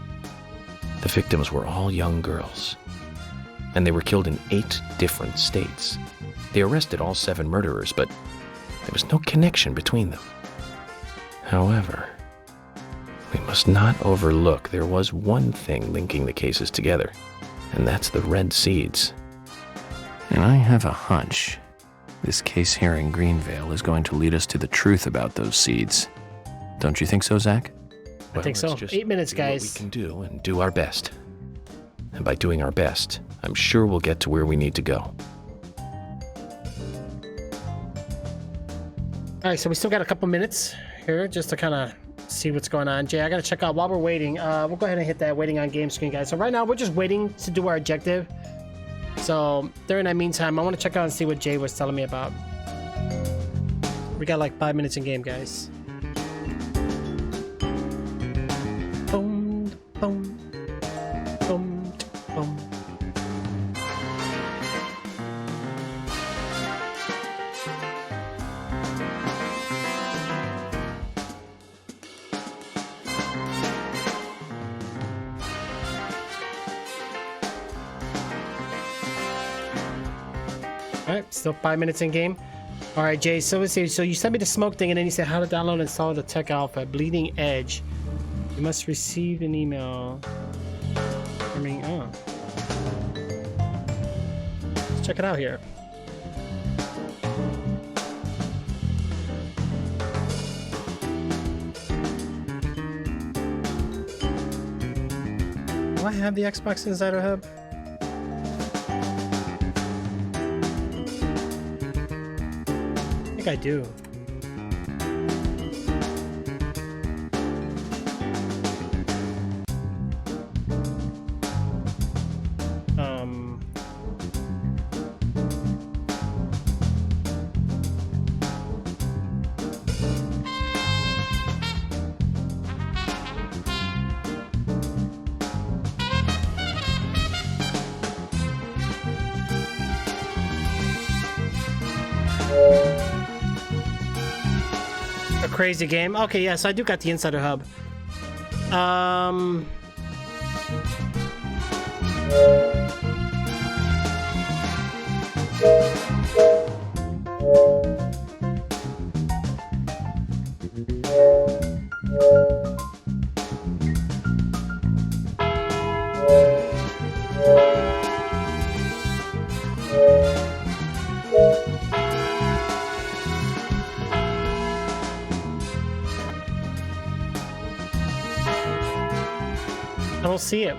The victims were all young girls. And they were killed in 8 different states. They arrested all 7 murderers, but there was no connection between them. However, we must not overlook there was one thing linking the cases together, and that's the red seeds. And I have a hunch this case here in Greenvale is going to lead us to the truth about those seeds. Don't you think so, Zach? I think so. 8 minutes, guys. What we can do and do our best. And by doing our best, I'm sure we'll get to where we need to go. All right, so we still got a couple minutes here just to kind of see what's going on. Jay, I got to check out while we're waiting. We'll go ahead and hit that waiting on game screen, guys. So right now, we're just waiting to do our objective. So during that meantime, I want to check out and see what Jay was telling me about. We got like 5 minutes in game, guys. Boom, boom, boom, boom. Alright, still 5 minutes in game. Alright, Jay, so let's see. So you sent me the smoke thing and then you said how to download and install the Tech Alpha, Bleeding Edge. You must receive an email. Let's check it out here. Do I have the Xbox Insider Hub? I think I do. Crazy game. Okay, yes, I do got the Insider Hub. I don't see it.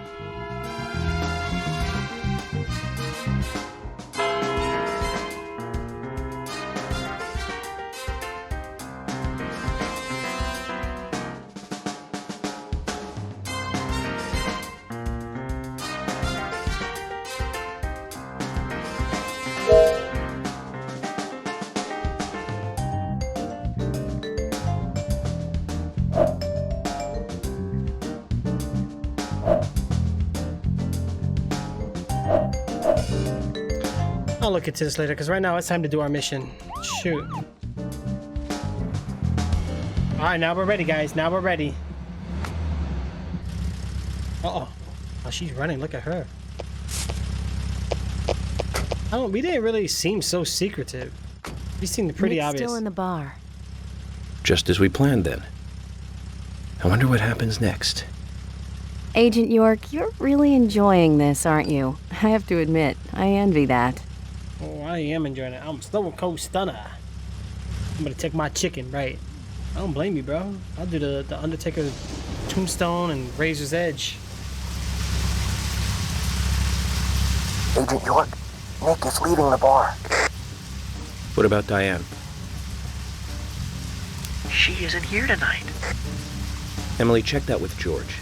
I'll look into this later, because right now it's time to do our mission. Shoot. Alright, now we're ready, guys. Now we're ready. Uh-oh. Oh, she's running. Look at her. We didn't really seem so secretive. We seemed pretty Nick's obvious. still in the bar. Just as we planned then. I wonder what happens next. Agent York, you're really enjoying this, aren't you? I have to admit, I envy that. Oh, I am enjoying it. I'm Stone Cold Stunner. I'm gonna take my chicken, right? I don't blame you, bro. I'll do the Undertaker Tombstone and Razor's Edge. Agent York, Nick is leaving the bar. What about Diane? She isn't here tonight. Emily, check that with George.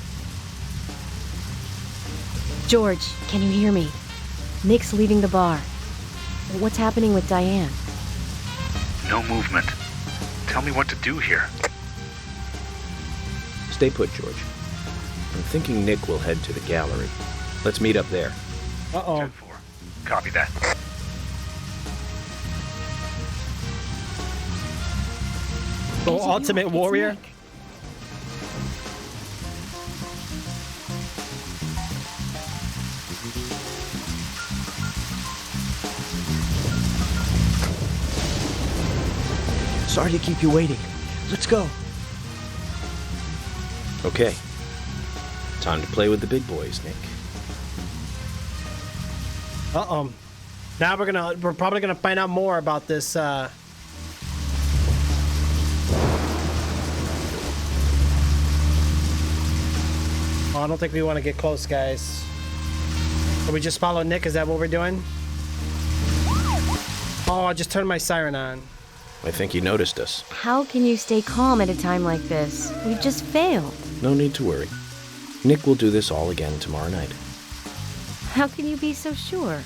George, can you hear me? Nick's leaving the bar. What's happening with Diane? No movement. Tell me what to do here. Stay put, George. I'm thinking Nick will head to the gallery. Let's meet up there. Uh-oh. Copy that. Oh, Ultimate Warrior. Sorry to keep you waiting. Let's go. Okay. Time to play with the big boys, Nick. Uh-oh. Now we're probably gonna find out more about this, Oh, I don't think we want to get close, guys. Or we just follow Nick? Is that what we're doing? Oh, I just turned my siren on. I think he noticed us. How can you stay calm at a time like this? We've just failed. No need to worry. Nick will do this all again tomorrow night. How can you be so sure?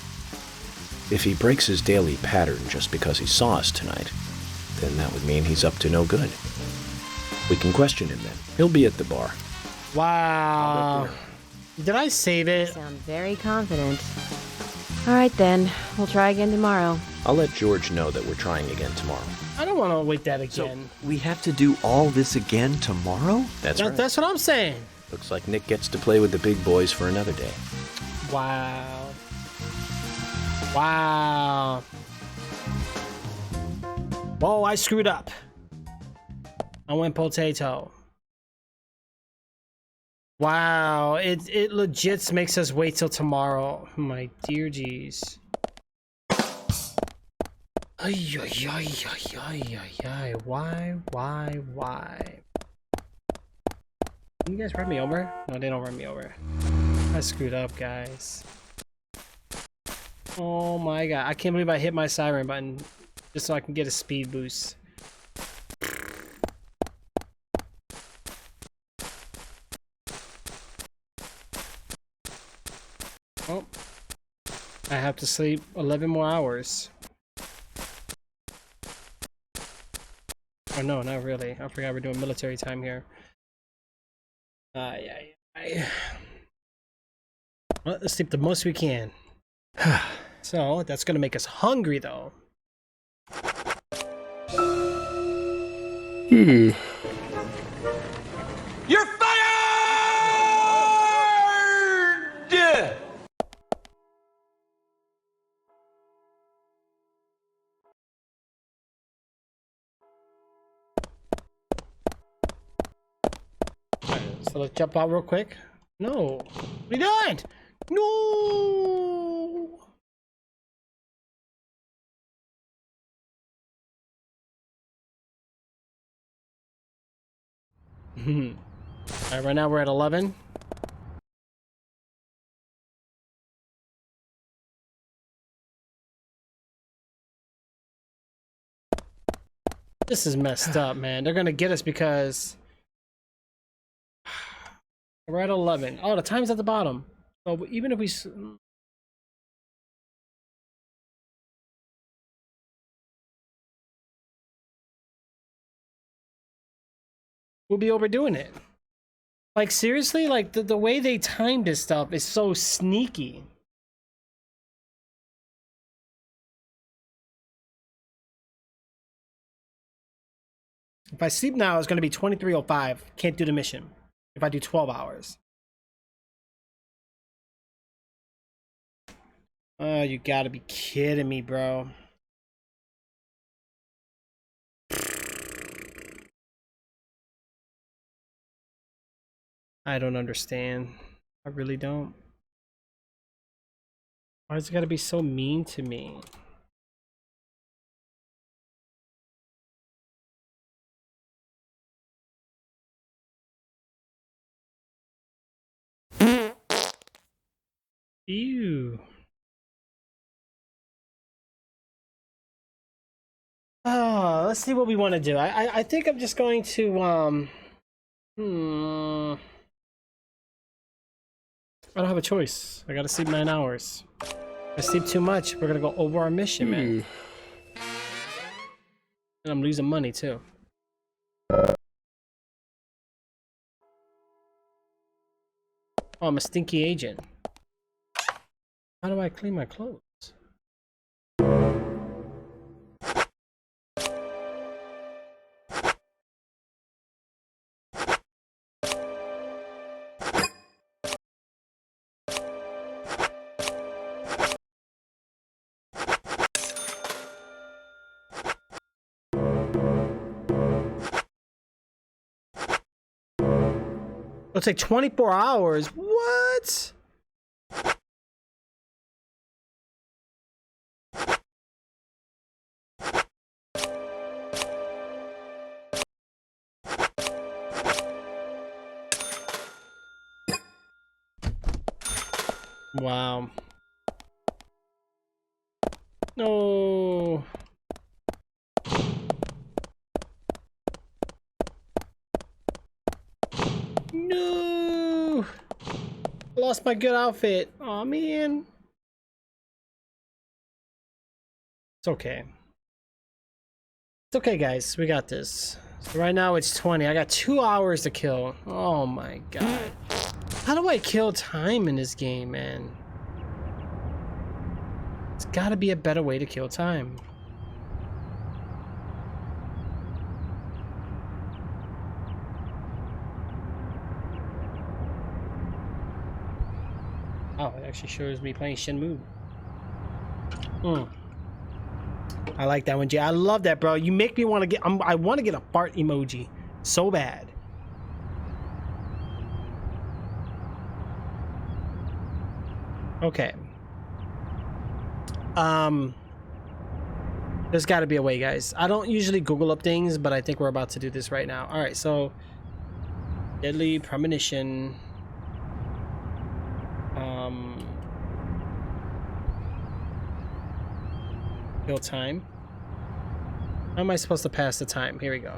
If he breaks his daily pattern just because he saw us tonight, then that would mean he's up to no good. We can question him then. He'll be at the bar. Wow. Did I save it? You sound very confident. All right then, we'll try again tomorrow. I'll let George know that we're trying again tomorrow. I don't want to wait that again. So we have to do all this again tomorrow? That's right. That's what I'm saying. Looks like Nick gets to play with the big boys for another day. Wow. Wow. Whoa, I screwed up. I went potato. Wow, it legit makes us wait till tomorrow. My dear jeez. Ay, ay, ay, ay, ay, ay, ay. Why? You guys run me over? No, they don't run me over. I screwed up, guys. Oh my god, I can't believe I hit my siren button just so I can get a speed boost. Oh, I have to sleep 11 more hours. Oh no, not really. I forgot we're doing military time here. Well, let's sleep the most we can. So, that's gonna make us hungry though. You're fired! So let's jump out real quick. No. What are you doing? No. Alright, right now we're at 11. This is messed up, man. They're gonna get us because we're at 11. Oh, the time's at the bottom. So even if we... we'll be overdoing it. Like, seriously? Like, the way they timed this stuff is so sneaky. If I sleep now, it's going to be 23:05. Can't do the mission. If I do 12 hours. Oh, you gotta be kidding me, bro. I don't understand. I really don't. Why is it gotta be so mean to me? Ew. Oh, let's see what we want to do. I think I'm just going to I don't have a choice. I gotta sleep 9 hours. If I sleep too much, we're gonna go over our mission, man. And I'm losing money too. Oh, I'm a stinky agent. How do I clean my clothes? It'll take 24 hours. What? Wow. No. No. Lost my good outfit. Aw, man. It's okay. It's okay, guys. We got this. So right now it's 20. I got 2 hours to kill. Oh my god. How do I kill time in this game, man? It's gotta be a better way to kill time. Oh, it actually shows me playing Shenmue. I like that one, Jay. I love that, bro. You make me want to get... I want to get a fart emoji so bad. Okay. There's got to be a way, guys. I don't usually Google up things, but I think we're about to do this right now. All right, so deadly premonition. Kill time. How am I supposed to pass the time? Here we go.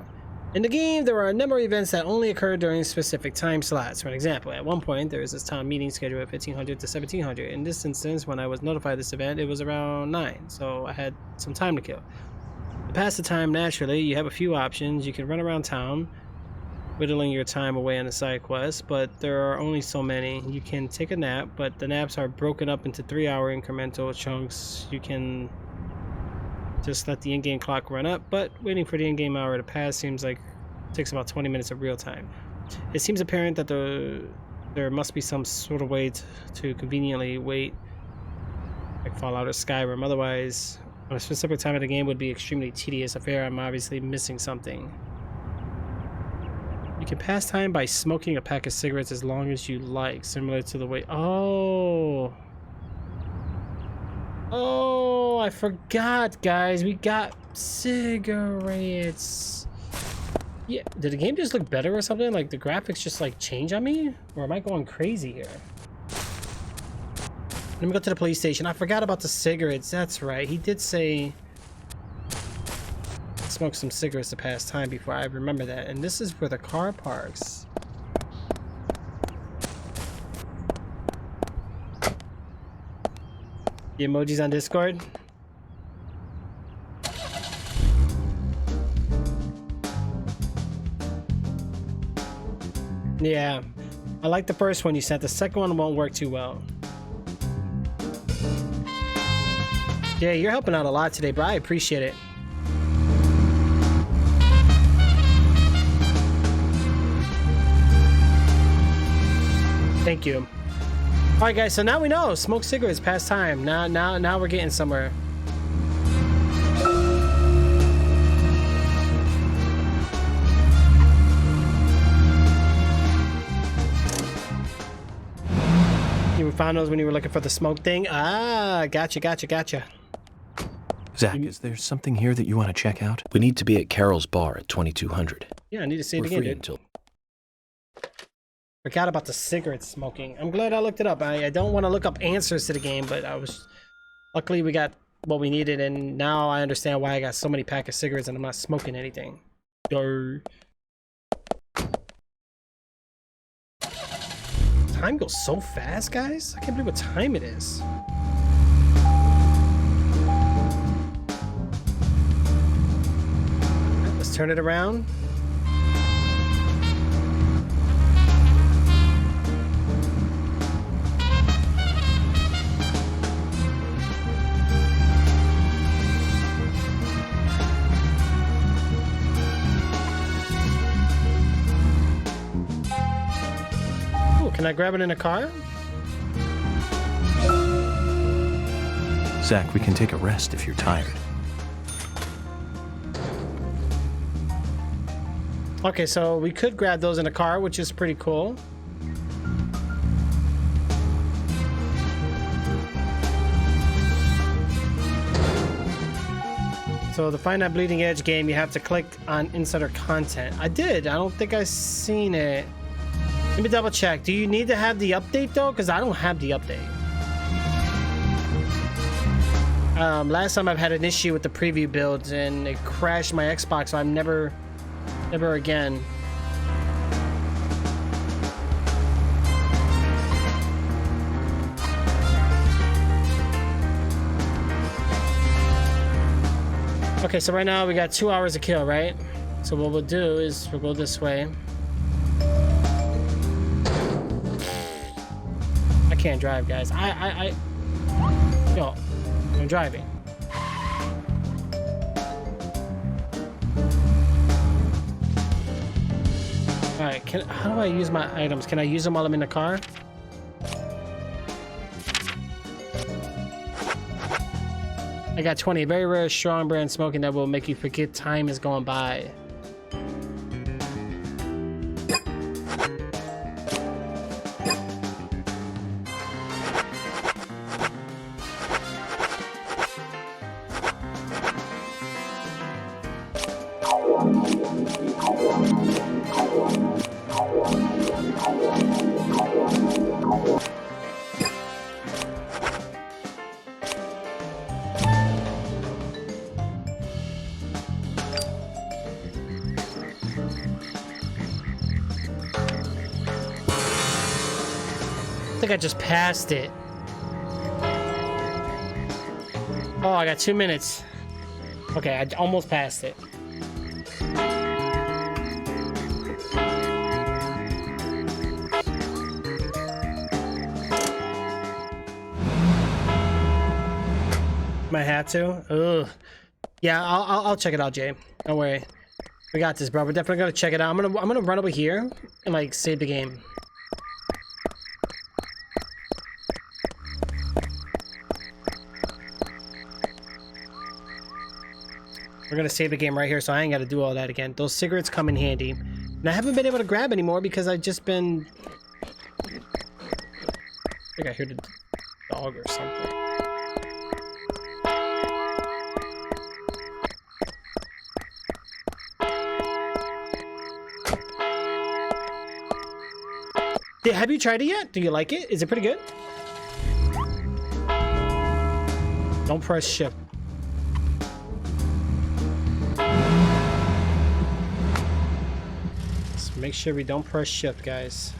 In the game, there are a number of events that only occur during specific time slots. For an example, at one point, there was this town meeting scheduled at 1500 to 1700. In this instance, when I was notified of this event, it was around 9, so I had some time to kill. To pass the time naturally, you have a few options. You can run around town, whittling your time away on the side quest, but there are only so many. You can take a nap, but the naps are broken up into 3-hour incremental chunks. You can just let the in-game clock run up, but waiting for the in-game hour to pass seems like it takes about 20 minutes of real time. It seems apparent that there must be some sort of way to conveniently wait, like Fallout or Skyrim. Otherwise, a specific time of the game would be extremely tedious affair. I'm obviously missing something. You can pass time by smoking a pack of cigarettes as long as you like, similar to the way... Oh, I forgot, guys. We got cigarettes. Yeah, did the game just look better or something? Like the graphics just like change on me? Or am I going crazy here? Let me go to the police station. I forgot about the cigarettes. That's right. He did say smoke some cigarettes to pass time before. I remember that. And this is where the car parks. The emojis on Discord. Yeah, I like the first one you sent. The second one won't work too well. Yeah, you're helping out a lot today, bro. I appreciate it. Thank you. All right, guys. So now we know smoke cigarettes past time. Now we're getting somewhere. You found those when you were looking for the smoke thing. Ah, gotcha. Zach, is there something here that you want to check out? We need to be at Carol's bar at 2200. Yeah, I need to see it We're again, free dude. until... Forgot about the cigarette smoking. I'm glad I looked it up. I don't want to look up answers to the game, but I was... Luckily, we got what we needed, and now I understand why I got so many pack of cigarettes and I'm not smoking anything. Durr. Time goes so fast, guys. I can't believe what time it is. Right, let's turn it around. Can I grab it in a car? Zach, we can take a rest if you're tired. Okay, so we could grab those in a car, which is pretty cool. So to find that Bleeding Edge game, you have to click on Insider Content. I did. I don't think I've seen it. Let me double check. Do you need to have the update though? Because I don't have the update. Last time I've had an issue with the preview builds and it crashed my Xbox, so I'm never again. Okay, so right now we got 2 hours to kill, right? So what we'll do is we'll go this way. I can't drive, guys. Yo, I'm driving. All right, how do I use my items? Can I use them while I'm in the car? I got 20, very rare strong brand smoking that will make you forget time is going by. I think I just passed it. Oh, I got 2 minutes. Okay, I almost passed it. Might have to. Ugh. Yeah, I'll check it out, Jay. Don't worry. We got this, bro. We're definitely gonna check it out. I'm gonna run over here and like save the game. We're gonna save the game right here, so I ain't gotta do all that again. Those cigarettes come in handy. And I haven't been able to grab anymore because I've just been... I think I heard a dog or something. Have you tried it yet? Do you like it? Is it pretty good? Don't press shift. Let's make sure we don't press shift, guys.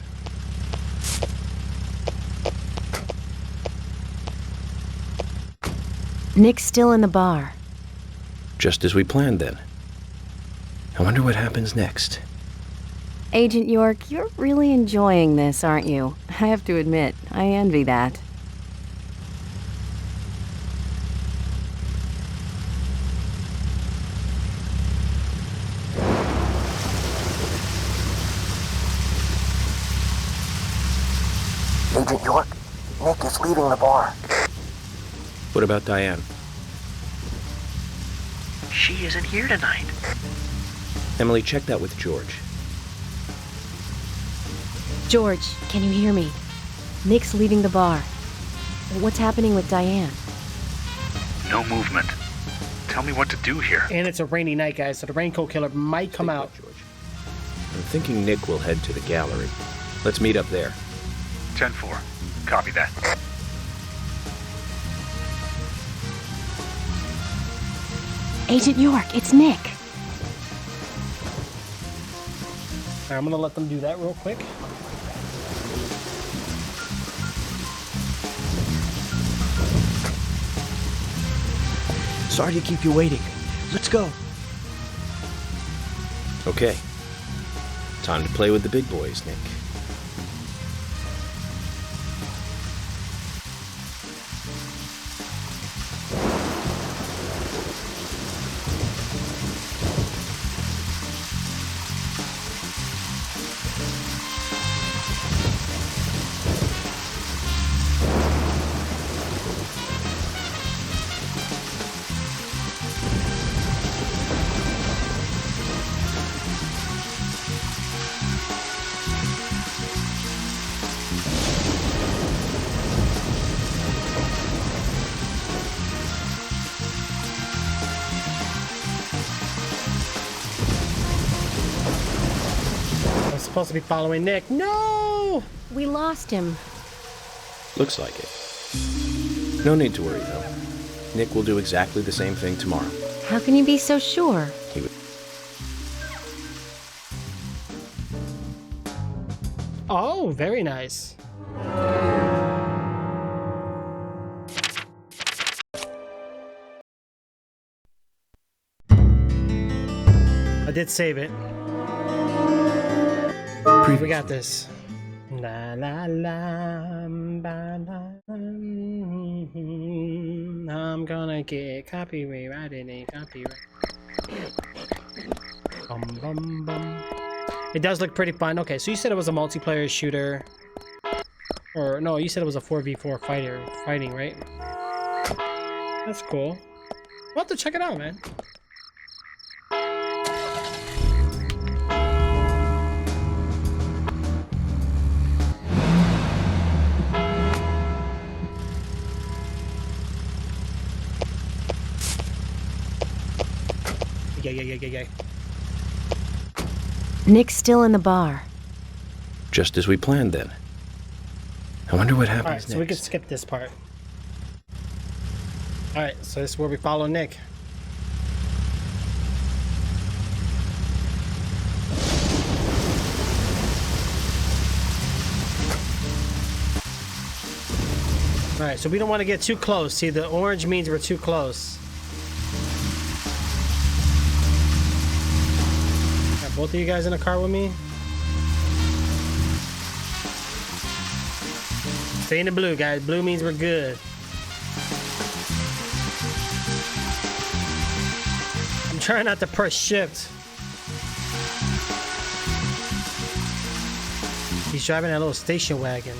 Nick's still in the bar. Just as we planned then. I wonder what happens next. Agent York, you're really enjoying this, aren't you? I have to admit, I envy that. Agent York, Nick is leaving the bar. What about Diane? She isn't here tonight. Emily, check that with George. George, can you hear me? Nick's leaving the bar. What's happening with Diane? No movement. Tell me what to do here. And it's a rainy night, guys, so the raincoat killer might come out. George. I'm thinking Nick will head to the gallery. Let's meet up there. 10-4. Copy that. Agent York, it's Nick. Right, I'm gonna let them do that real quick. Sorry to keep you waiting. Let's go. Okay. Time to play with the big boys, Nick. Supposed to be following Nick. No! We lost him. Looks like it. No need to worry, though. Nick will do exactly the same thing tomorrow. How can you be so sure? He would. Oh, very nice. I did save it. We got this. La la la, ba, la, I'm gonna get copyrighted and copyright. Bum bum bum. It does look pretty fun. Okay, so you said it was a multiplayer shooter, or no? You said it was a 4v4 fighting, right? That's cool. We'll have to check it out, man. Yeah. Nick's still in the bar. Just as we planned then. I wonder what happens next. Alright, so we can skip this part. Alright, so this is where we follow Nick. Alright, so we don't want to get too close. See, the orange means we're too close. Got both of you guys in the car with me? Stay in the blue, guys. Blue means we're good. I'm trying not to press shift. He's driving that little station wagon.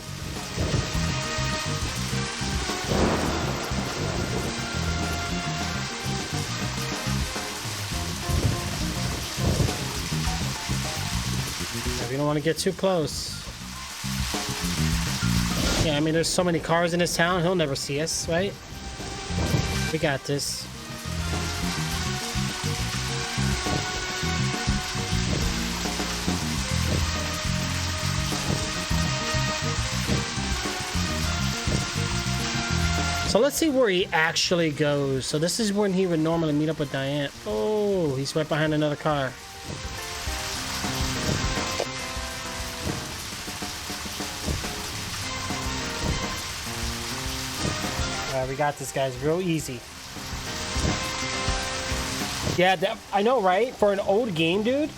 want to get too close. Yeah, I mean, there's so many cars in this town, he'll never see us, right? We got this. So let's see where he actually goes. So this is when he would normally meet up with Diane. Oh, he's right behind another car. Alright, we got this, guys. Real easy. Yeah, I know, right? For an old game, dude.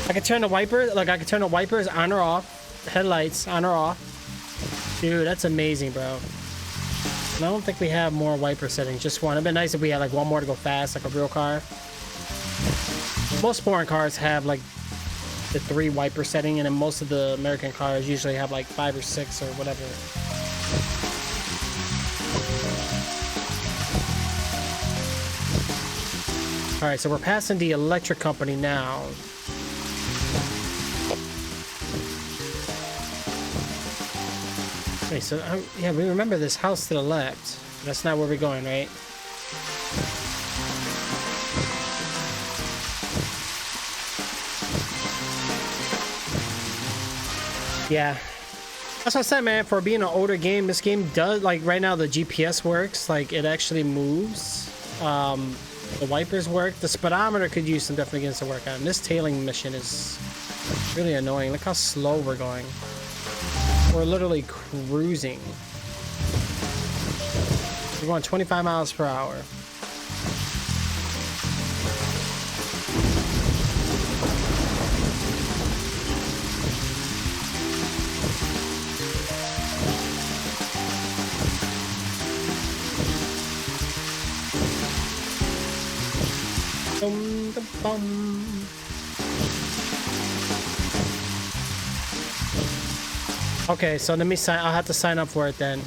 I could turn the wipers, like I could turn the wipers on or off. Headlights on or off. Dude, that's amazing, bro. And I don't think we have more wiper settings, just one. It'd be nice if we had like one more to go fast, like a real car. Most foreign cars have like the 3 wiper setting, and then most of the American cars usually have like 5 or 6 or whatever. All right, so we're passing the electric company now. Okay, so yeah, we remember this house to the left. That's not where we're going, right? Yeah, that's what I said, man. For being an older game, this game does, like, right now the GPS works, like it actually moves. The wipers work. The speedometer could use some definitely getting some work on. This tailing mission is really annoying. Look how slow we're going. We're literally cruising. We're going 25 miles per hour. Dum, dum, bum. Okay, so let me sign. I'll have to sign up for it then.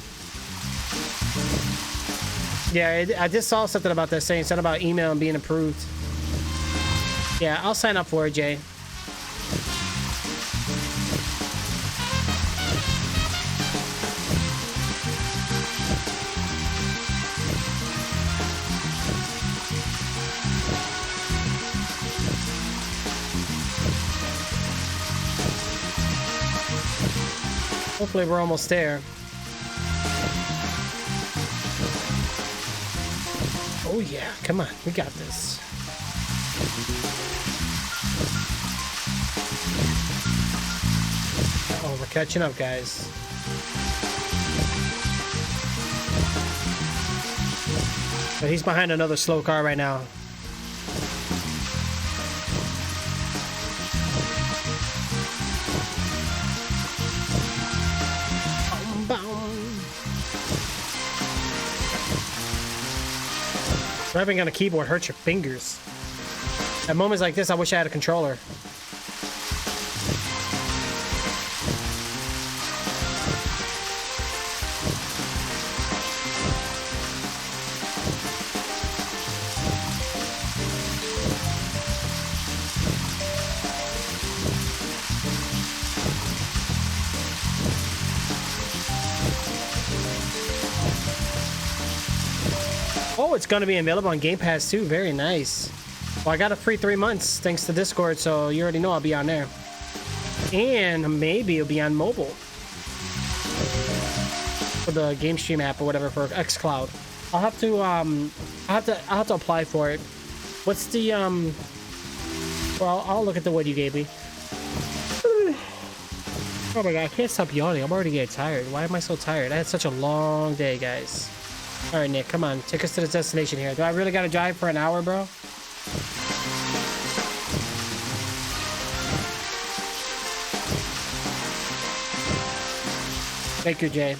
Yeah, I just saw something about that saying something about email and being approved. Yeah, I'll sign up for it, Jay. Hopefully we're almost there. Oh yeah, come on, we got this. Oh, we're catching up, guys. But he's behind another slow car right now. Driving on a keyboard hurts your fingers. At moments like this, I wish I had a controller. Oh, it's going to be available on Game Pass too. Very nice. Well, I got a free 3 months thanks to Discord, so you already know I'll be on there. And maybe it'll be on mobile. For the Game Stream app or whatever for xCloud. I'll have to apply for it. What's the well, I'll look at the what you gave me. Oh my god, I can't stop yawning. I'm already getting tired. Why am I so tired? I had such a long day, guys. All right, Nick, come on. Take us to the destination here. Do I really got to drive for an hour, bro? Thank you, Jay.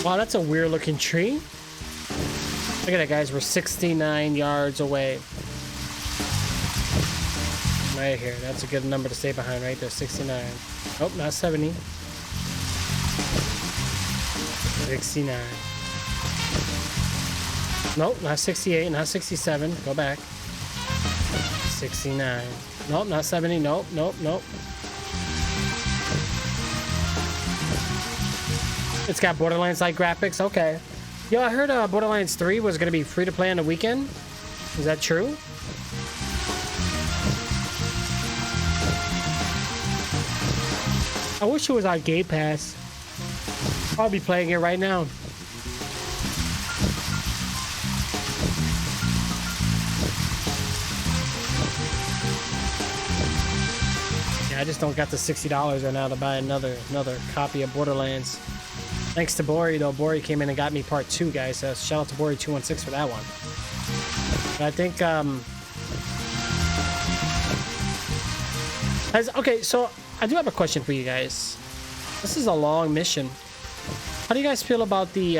Wow, that's a weird looking tree. Look at that, guys. We're 69 yards away. Right here. That's a good number to stay behind right there. 69. Nope, not 70. 69. Nope, not 68, not 67. Go back. 69. Nope, not 70. Nope, nope, nope. It's got Borderlands-like graphics. Okay. Yo, I heard Borderlands 3 was going to be free to play on the weekend. Is that true? I wish it was on Game Pass. I'll be playing it right now. Yeah, I just don't got the $60 right now to buy another copy of Borderlands. Thanks to Bori, though. Bori came in and got me part 2, guys. So shout out to Bori216 for that one. But I think, okay, so I do have a question for you guys. This is a long mission. How do you guys feel about the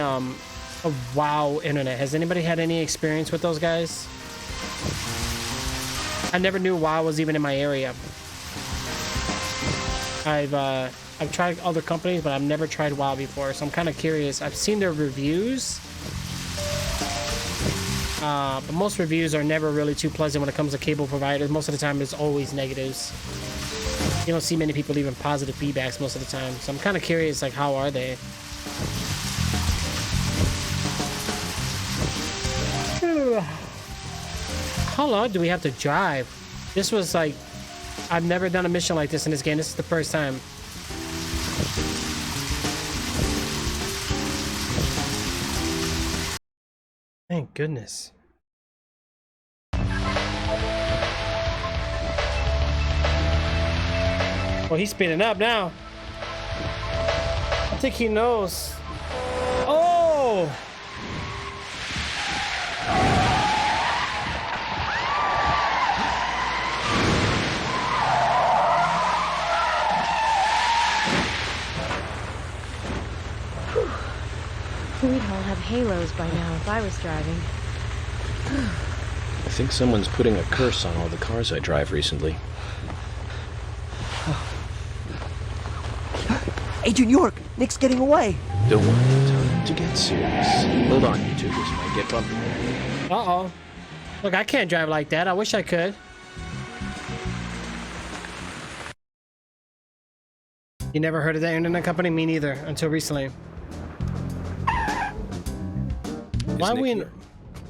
WoW internet? Has anybody had any experience with those guys? I never knew WoW was even in my area. I've tried other companies, but I've never tried WoW before, so I'm kind of curious. I've seen their reviews, but most reviews are never really too pleasant when it comes to cable providers. Most of the time, it's always negatives. You don't see many people leaving positive feedbacks most of the time, so I'm kind of curious, like, how are they? How long do we have to drive? This was like, I've never done a mission like this in this game. This is the first time. Thank goodness. Well, he's speeding up now. I think he knows. Oh! We'd all have halos by now if I was driving. I think someone's putting a curse on all the cars I drive recently. Agent York, Nick's getting away. Don't worry, time to get serious. Hold on, you two. This might get bumpy. Uh-oh. Look, I can't drive like that. I wish I could. You never heard of that internet company? Me neither, until recently. Why are we in...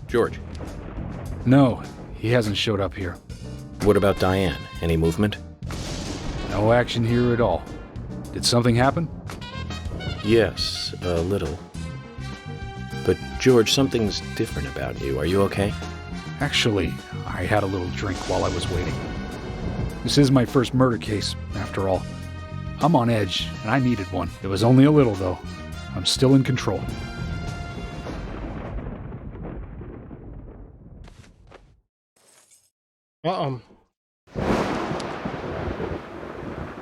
George. No, he hasn't showed up here. What about Diane? Any movement? No action here at all. Did something happen? Yes, a little. But George, something's different about you. Are you okay? Actually, I had a little drink while I was waiting. This is my first murder case, after all. I'm on edge, and I needed one. It was only a little, though. I'm still in control.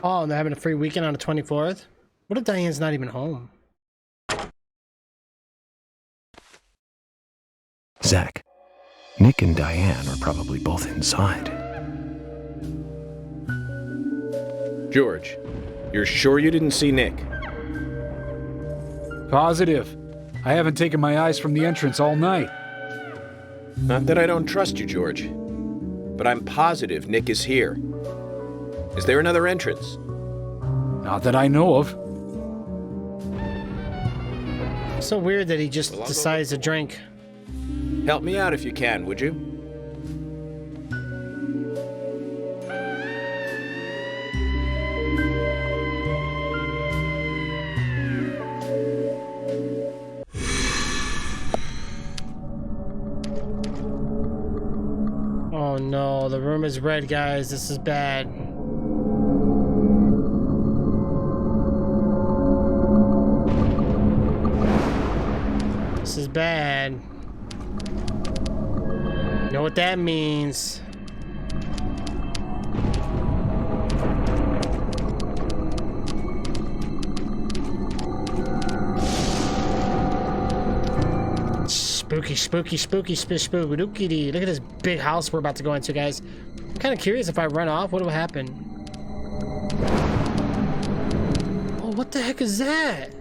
Oh, and they're having a free weekend on the 24th? What if Diane's not even home? Zach, Nick and Diane are probably both inside. George, you're sure you didn't see Nick? Positive. I haven't taken my eyes from the entrance all night. Not that I don't trust you, George. But I'm positive Nick is here. Is there another entrance? Not that I know of. So weird that he just decides to drink. Help me out if you can, would you? Oh no, the room is red, guys. This is bad. This is bad. You know what that means? Spooky, spooky, spooky, spooky. Look at this big house we're about to go into, guys. I'm kind of curious if I run off, what will happen? Oh, what the heck is that?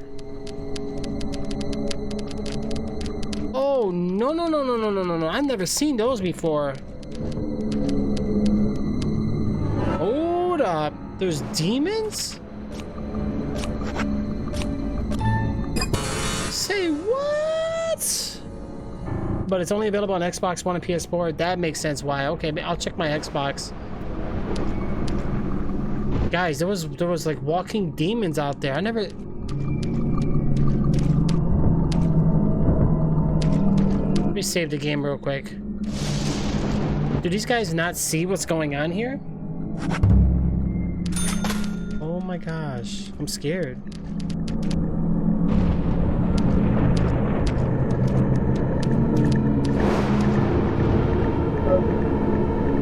Oh, no. I've never seen those before. Hold up. There's demons? Say what? But it's only available on Xbox One and PS4. That makes sense why. Okay, I'll check my Xbox. Guys, there was like walking demons out there. I never... Let me save the game real quick. Do these guys not see what's going on here? Oh my gosh, I'm scared.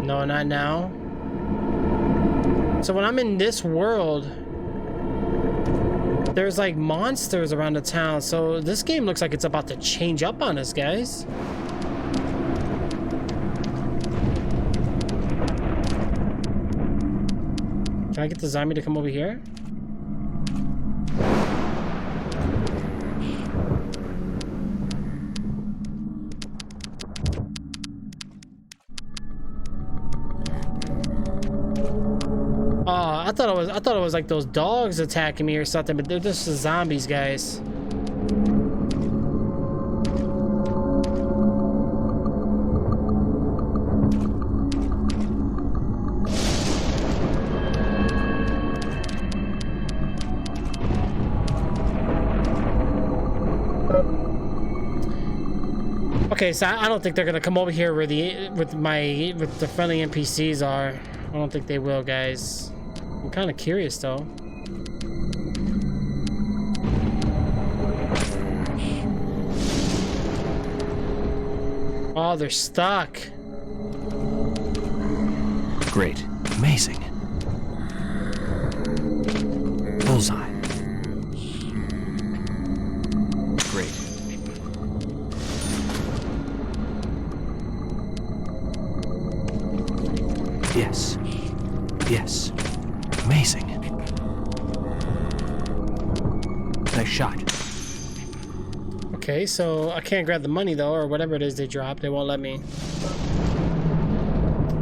No, not now. So when I'm in this world, there's like monsters around the town. So this game looks like it's about to change up on us, guys. Can I get the zombie to come over here? I thought it was like those dogs attacking me or something, but they're just the zombies, guys. Okay, so I don't think they're gonna come over here where with the friendly NPCs are. I don't think they will, guys. I'm kind of curious though. Oh, they're stuck. Great. Amazing. Bullseye. Great. Yes. Yes. Amazing. Nice shot. Okay, so I can't grab the money though, or whatever it is they dropped. They won't let me.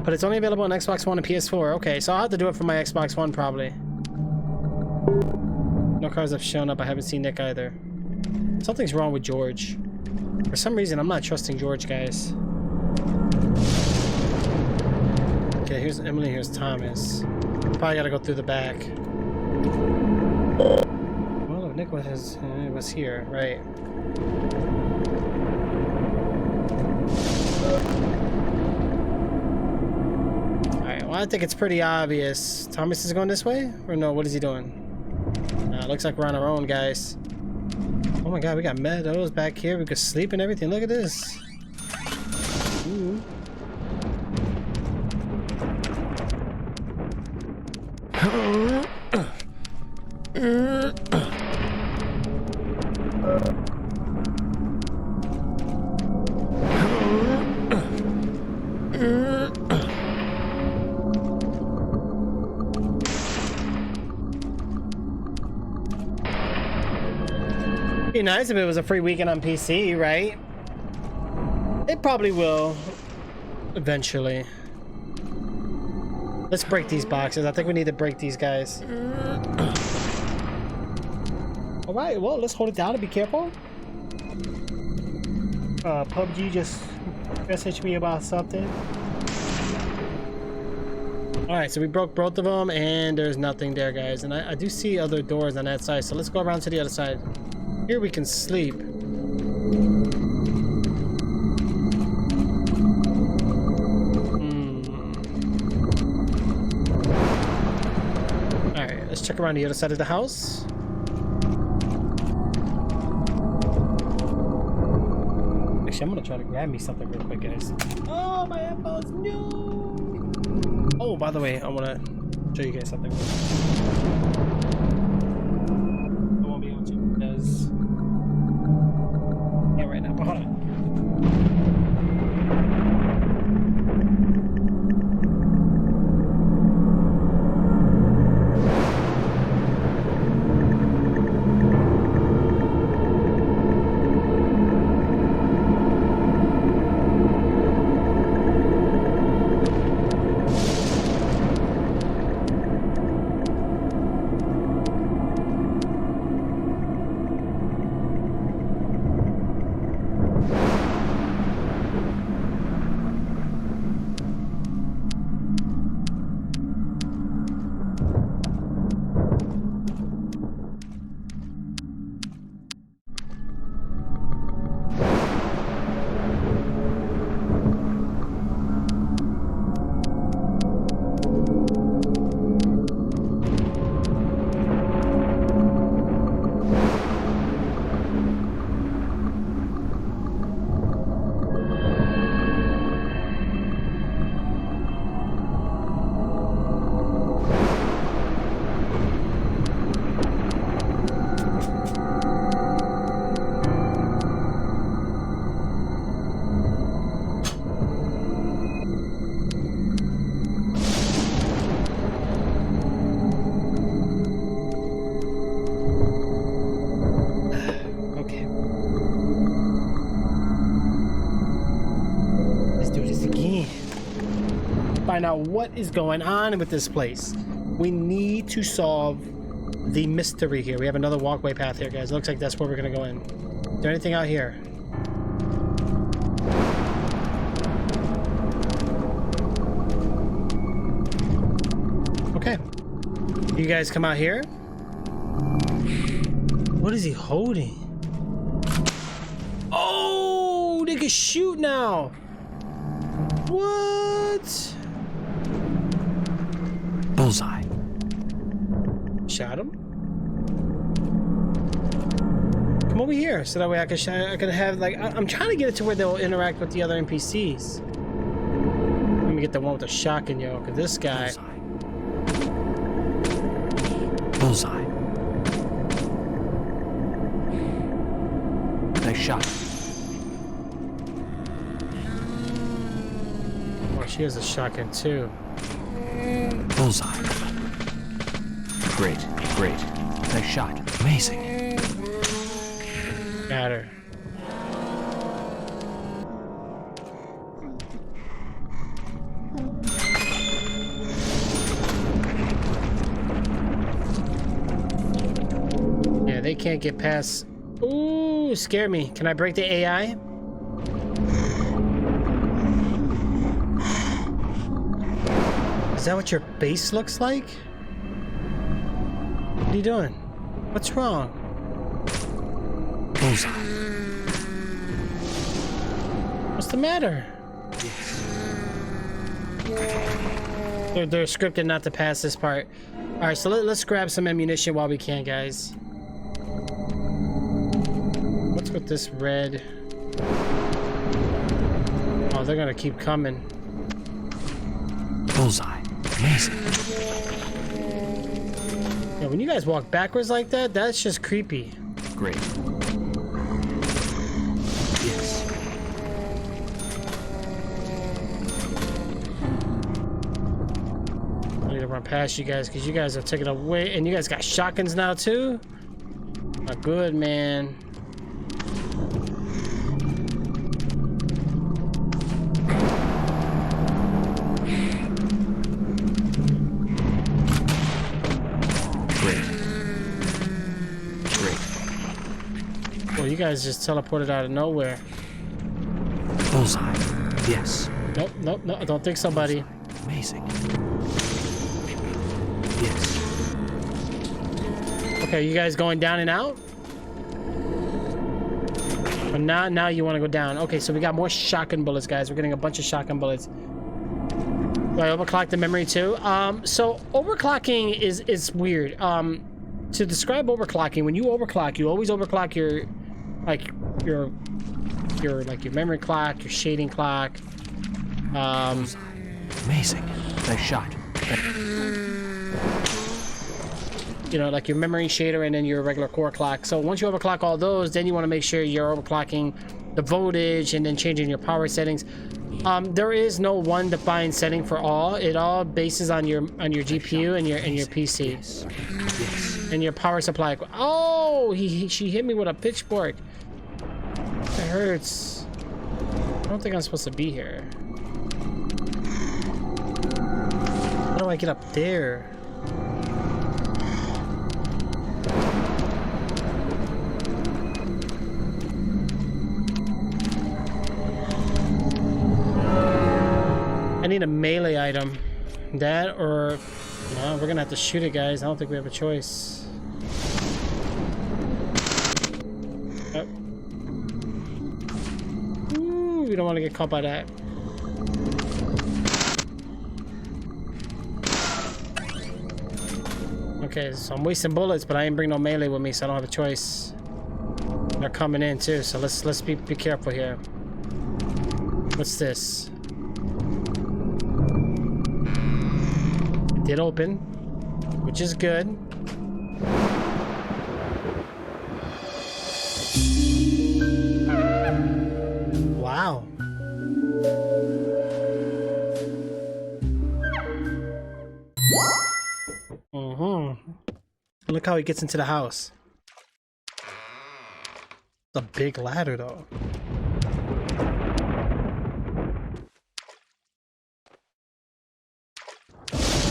But it's only available on Xbox One and PS4. Okay, so I'll have to do it for my Xbox One probably. No cars have shown up. I haven't seen Nick either. Something's wrong with George. For some reason, I'm not trusting George, guys. Okay, here's Emily, here's Thomas. Probably gotta go through the back. Well, if Nick was here, right. Alright, well, I think it's pretty obvious. Thomas is going this way? Or no, what is he doing? Looks like we're on our own, guys. Oh my god, we got meadows back here. We could sleep and everything. Look at this. Ooh. Be nice if it was a free weekend on PC, right? It probably will eventually. Let's break these boxes. I think we need to break these guys. All right, well, let's hold it down and be careful. PUBG just messaged me about something. All right, so we broke both of them and there's nothing there, guys. And I do see other doors on that side. So let's go around to the other side. Here we can sleep. Alright, let's check around the other side of the house. Actually, I'm gonna try to grab me something real quick, guys. Oh, my headphones, no! Oh, by the way, I wanna show you guys something. I won't be able to because... yeah, right now, but hold on. out what is going on with this place. We need to solve the mystery here. We have another walkway path here, guys. It looks like that's where we're gonna go in. Is there anything out here? Okay. You guys come out here. What is he holding? Oh, they can shoot now. What? Bullseye. Shot him? Come over here so that way I can have like I'm trying to get it to where they'll interact with the other NPCs. Let me get the one with the shotgun, yo, because this guy. Bullseye. Nice shot. Oh, she has a shotgun too. Bullseye. Great, great. Nice shot. Amazing. Got her. Yeah, they can't get past. Ooh, scare me. Can I break the AI? Is that what your base looks like? What are you doing? What's wrong? Bullseye. What's the matter? They're scripted not to pass this part. Alright, so let's grab some ammunition while we can, guys. What's with this red? Oh, they're gonna keep coming. Bullseye. Amazing. Yeah, when you guys walk backwards like that, that's just creepy. Great. Yes. I need to run past you guys because you guys are taking away, and you guys got shotguns now too. Not good, man. You guys just teleported out of nowhere. Bullseye. Yes. Nope, nope, no, I don't think so, buddy. Amazing. Yes. Okay, you guys going down and out? But now you want to go down. Okay, so we got more shotgun bullets, guys. We're getting a bunch of shotgun bullets. Do I overclock the memory too? So overclocking is weird. To describe overclocking, when you overclock, you always overclock your your memory clock, your shading clock. Amazing. Nice shot. You know, like your memory shader and then your regular core clock. So once you overclock all those, then you want to make sure you're overclocking the voltage and then changing your power settings. There is no one defined setting for all. It all bases on your GPU and your PC. Yes. And your power supply. Oh, she hit me with a pitchfork. It hurts. I don't think I'm supposed to be here. How do I get up there? I need a melee item. That or... No, we're gonna have to shoot it, guys. I don't think we have a choice. Oh. Ooh, we don't want to get caught by that. Okay, so I'm wasting bullets, but I ain't bring no melee with me, so I don't have a choice. They're coming in too, so let's be careful here. What's this? It did open, which is good. Wow. Look how he gets into the house. It's a big ladder, though.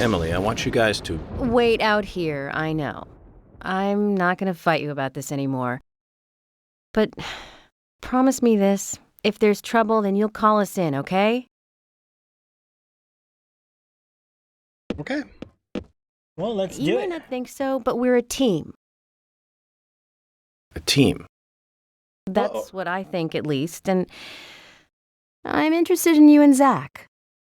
Emily, I want you guys to... Wait out here, I know. I'm not gonna fight you about this anymore. But promise me this. If there's trouble, then you'll call us in, okay? Okay. Well, let's do You it. might not think so, but we're a team. A team? That's what I think, at least. And I'm interested in you and Zach.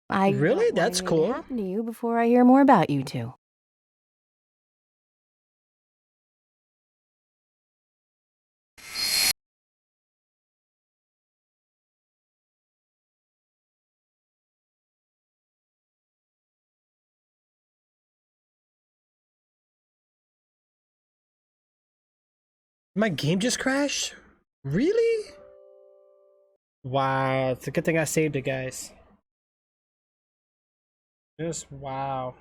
I Really? don't want That's anything cool. to happen to you before I hear more about you two. My game just crashed? Really? Wow, it's a good thing I saved it, guys. Just wow.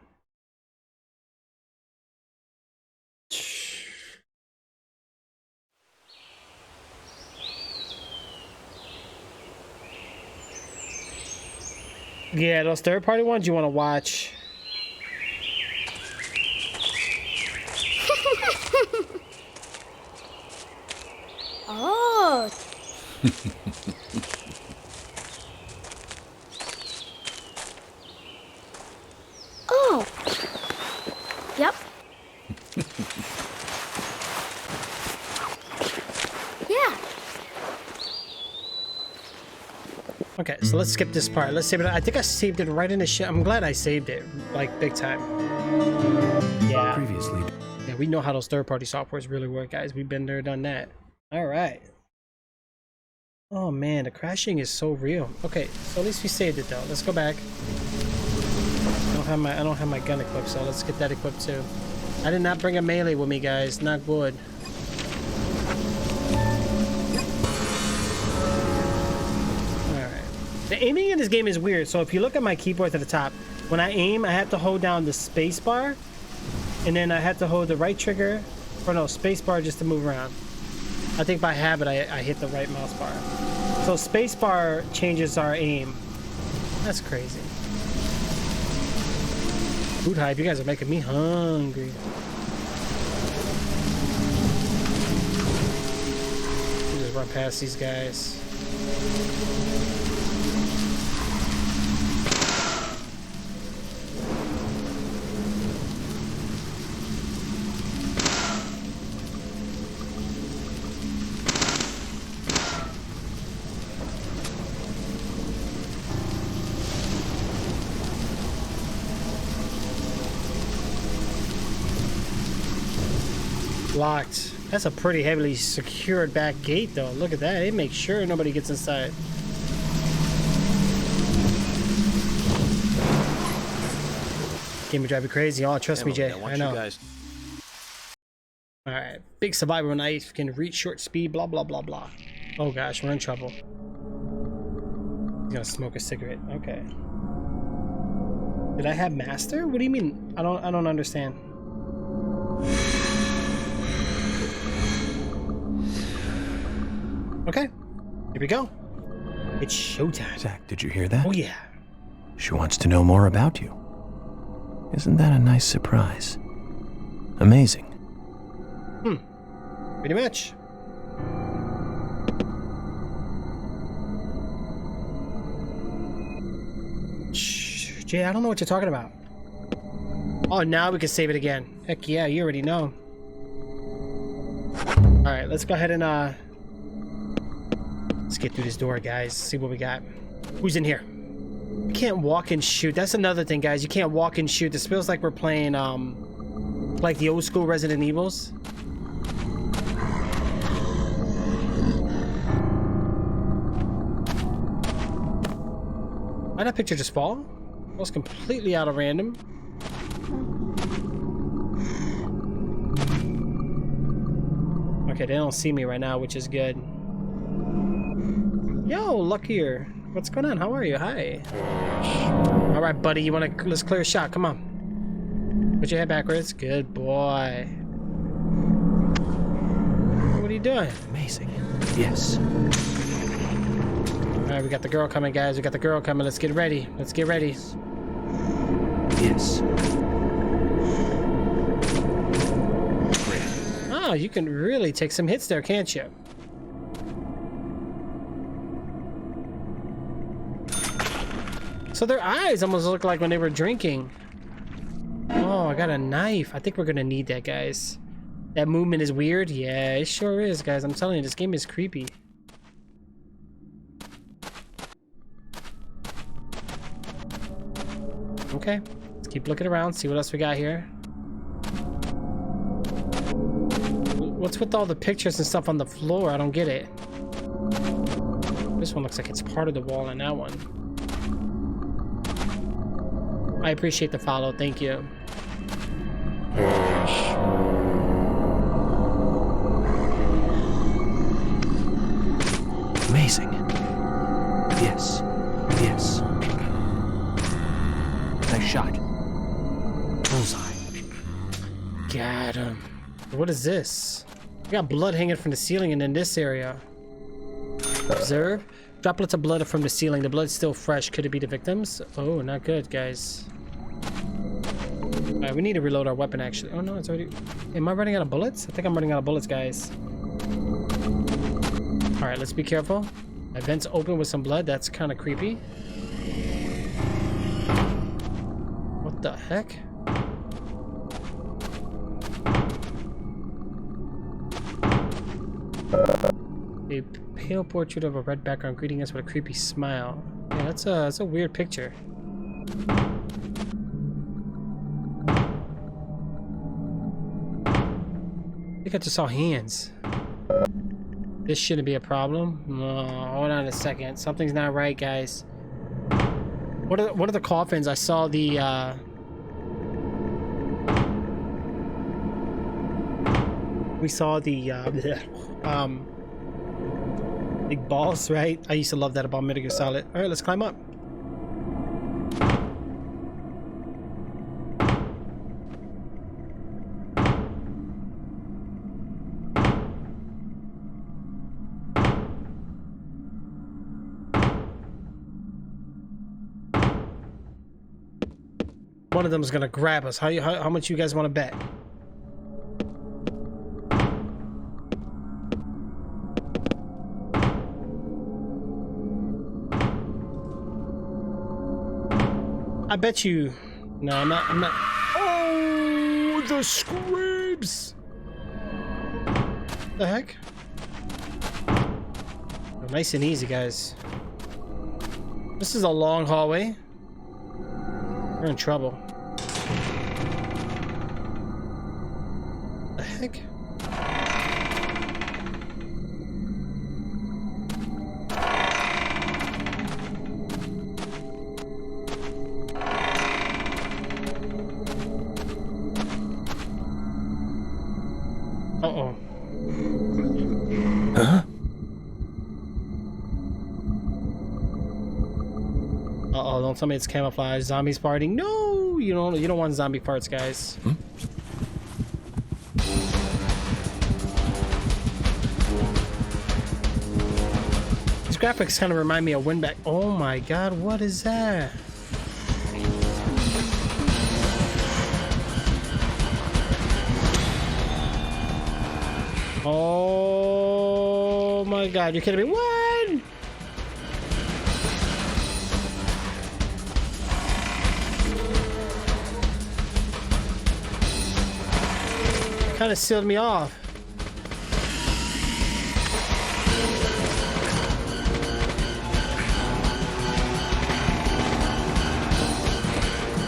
Yeah, those third-party ones you want to watch. Oh. Oh. Yep. Yeah. Okay, so let's skip this part. Let's save it. I think I saved it right in the shit. I'm glad I saved it, like, big time. Yeah. Previously. Yeah, we know how those third-party softwares really work, guys. We've been there, done that. All right. Oh man, the crashing is so real. Okay, so at least we saved it though. Let's go back. I don't have my gun equipped, so let's get that equipped too. I did not bring a melee with me, guys. Not good. Alright. The aiming in this game is weird. So if you look at my keyboard to the top, when I aim, I have to hold down the space bar, and then I have to hold the right trigger, or no, space bar just to move around. I think by habit I hit the right mouse bar. So space bar changes our aim. That's crazy. Food hype, you guys are making me hungry. We'll just run past these guys. Locked. That's a pretty heavily secured back gate though. Look at that. It makes sure nobody gets inside. Game will drive you crazy. Oh, trust me, Jay. I know. Alright. Big survival knife. Can reach short speed. Blah, blah, blah, blah. Oh gosh, we're in trouble. He's gonna smoke a cigarette. Okay. Did I have master? What do you mean? I don't understand. Okay, here we go. It's showtime. Zach, did you hear that? Oh yeah. She wants to know more about you. Isn't that a nice surprise? Amazing. Pretty much. Shh, Jay, I don't know what you're talking about. Oh, now we can save it again. Heck yeah, you already know. Alright, let's go ahead and let's get through this door, guys. See what we got. Who's in here? You can't walk and shoot. That's another thing, guys. You can't walk and shoot. This feels like we're playing, like the old school Resident Evils. Why'd that picture just fall? It was completely out of random. Okay, they don't see me right now, which is good. Yo, Luckier. What's going on? How are you? Hi. Alright, buddy, you wanna let's clear a shot. Come on. Put your head backwards. Good boy. What are you doing? Amazing. Yes. Alright, we got the girl coming, guys. We got the girl coming. Let's get ready. Let's get ready. Yes. Oh, you can really take some hits there, can't you? So their eyes almost look like when they were drinking. Oh, I got a knife. I think we're gonna need that, guys. That movement is weird. Yeah, it sure is, guys. I'm telling you, this game is creepy. Okay, let's keep looking around, see what else we got here. What's with all the pictures and stuff on the floor? I don't get it. This one looks like it's part of the wall in that one. I appreciate the follow, thank you. Amazing. Yes. Yes. Nice shot. Bullseye. Got him. What is this? We got blood hanging from the ceiling and in this area. Observe. Droplets of blood from the ceiling. The blood's still fresh. Could it be the victims? Oh, not good, guys. Alright, we need to reload our weapon, actually. Oh, no, it's already... Am I running out of bullets? I think I'm running out of bullets, guys. Alright, let's be careful. My vent's open with some blood. That's kind of creepy. What the heck? A pale portrait of a red background greeting us with a creepy smile. Yeah, that's a weird picture. I think I just saw hands. This shouldn't be a problem. Hold on a second. Something's not right, guys. What are the coffins? I saw the we saw the big balls, right? I used to love that about Metal Gear Solid. All right, let's climb up. One of them is gonna grab us. How much you guys want to bet? I bet you. No, I'm not. Oh, the squibs! The heck? Oh, nice and easy, guys. This is a long hallway. We're in trouble. The heck? Uh-oh. Huh? Uh-oh, don't tell me it's camouflage. Zombies farting. No! You don't want zombie farts, guys. Hmm? These graphics kind of remind me of Windback. Oh my god, what is that? Oh my god, you're kidding me. What? Kind of sealed me off.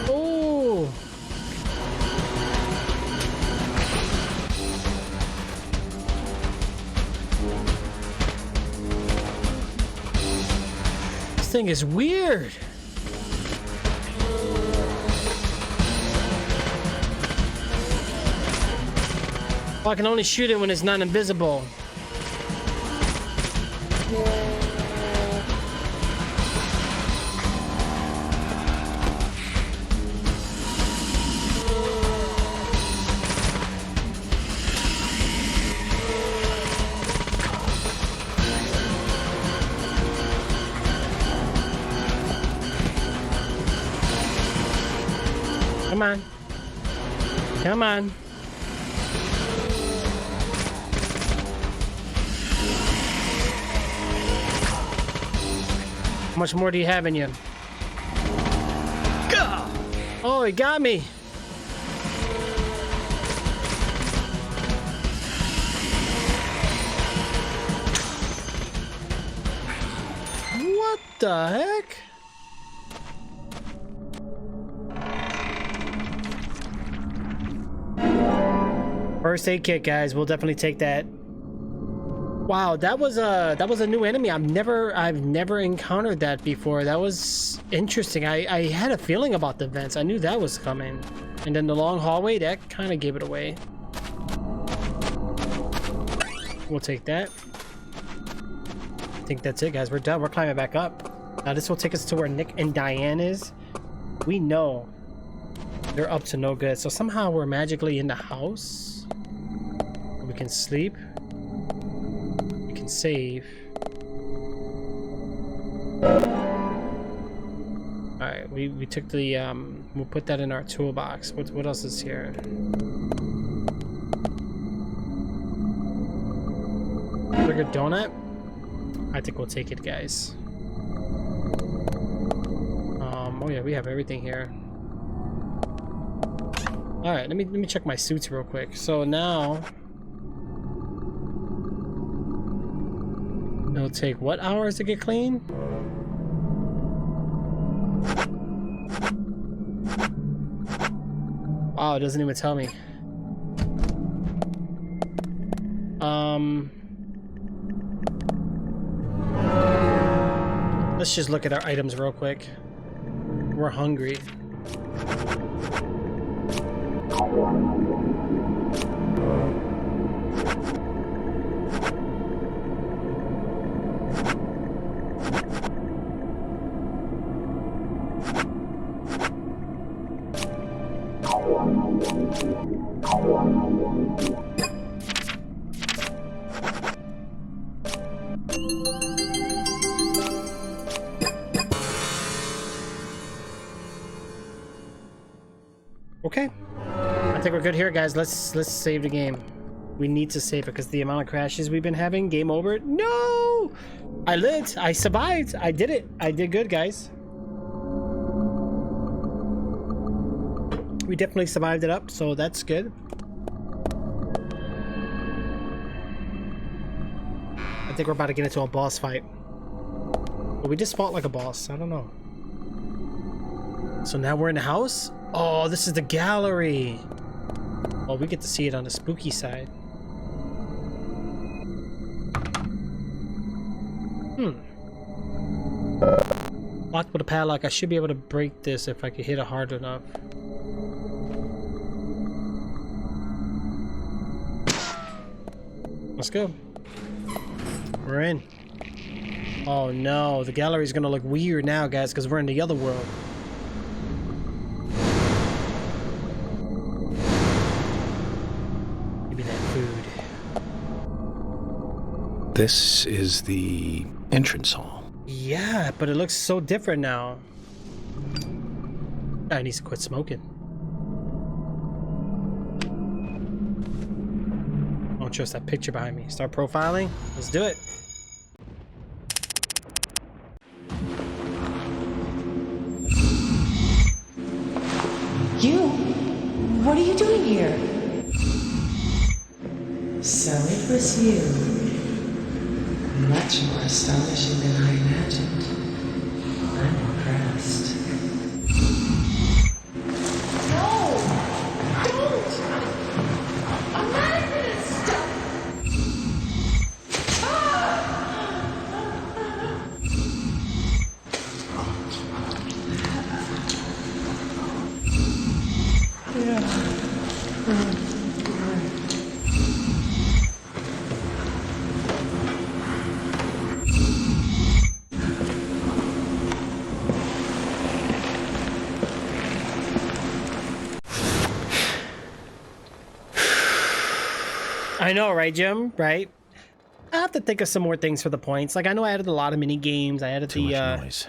Oh. This thing is weird. Oh, I can only shoot it when it's not invisible. on. Come on. How much more do you have in you? Gah! Oh, he got me. What the heck? First aid kit, guys. We'll definitely take that. Wow, that was a new enemy. I've never encountered that before. That was interesting. I had a feeling about the vents. I knew that was coming. And then the long hallway, that kind of gave it away. We'll take that. I think that's it, guys. We're done. We're climbing back up. Now this will take us to where Nick and Diane is. We know they're up to no good. So somehow we're magically in the house. We can sleep. We can save. Alright, we took the we'll put that in our toolbox. What else is here? Burger donut? I think we'll take it, guys. Oh yeah, we have everything here. Alright, let me check my suits real quick. So now it'll take what hours to get clean? Wow, it doesn't even tell me. Let's just look at our items real quick. We're hungry. Okay, I think we're good here, guys. Let's save the game. We need to save it because the amount of crashes we've been having. Game over. No, I lived. I survived. I did it. I did good, guys. We definitely survived it up, so that's good. I think we're about to get into a boss fight. But we just fought like a boss. I don't know. So now we're in the house. Oh, this is the gallery. Oh, we get to see it on the spooky side. Locked with a padlock. I should be able to break this if I could hit it hard enough. Let's go. We're in. Oh no, the gallery's gonna look weird now, guys, because we're in the other world. This is the entrance hall. Yeah, but it looks so different now. I need to quit smoking. Don't trust that picture behind me. Start profiling. Let's do it. You? What are you doing here? So it was you. Much more astonishing than I imagined. I'm impressed. No! Don't! I'm not gonna stop! I know, right, Jim? Right? I have to think of some more things for the points. Like, I know I added a lot of mini games. I added Too much noise.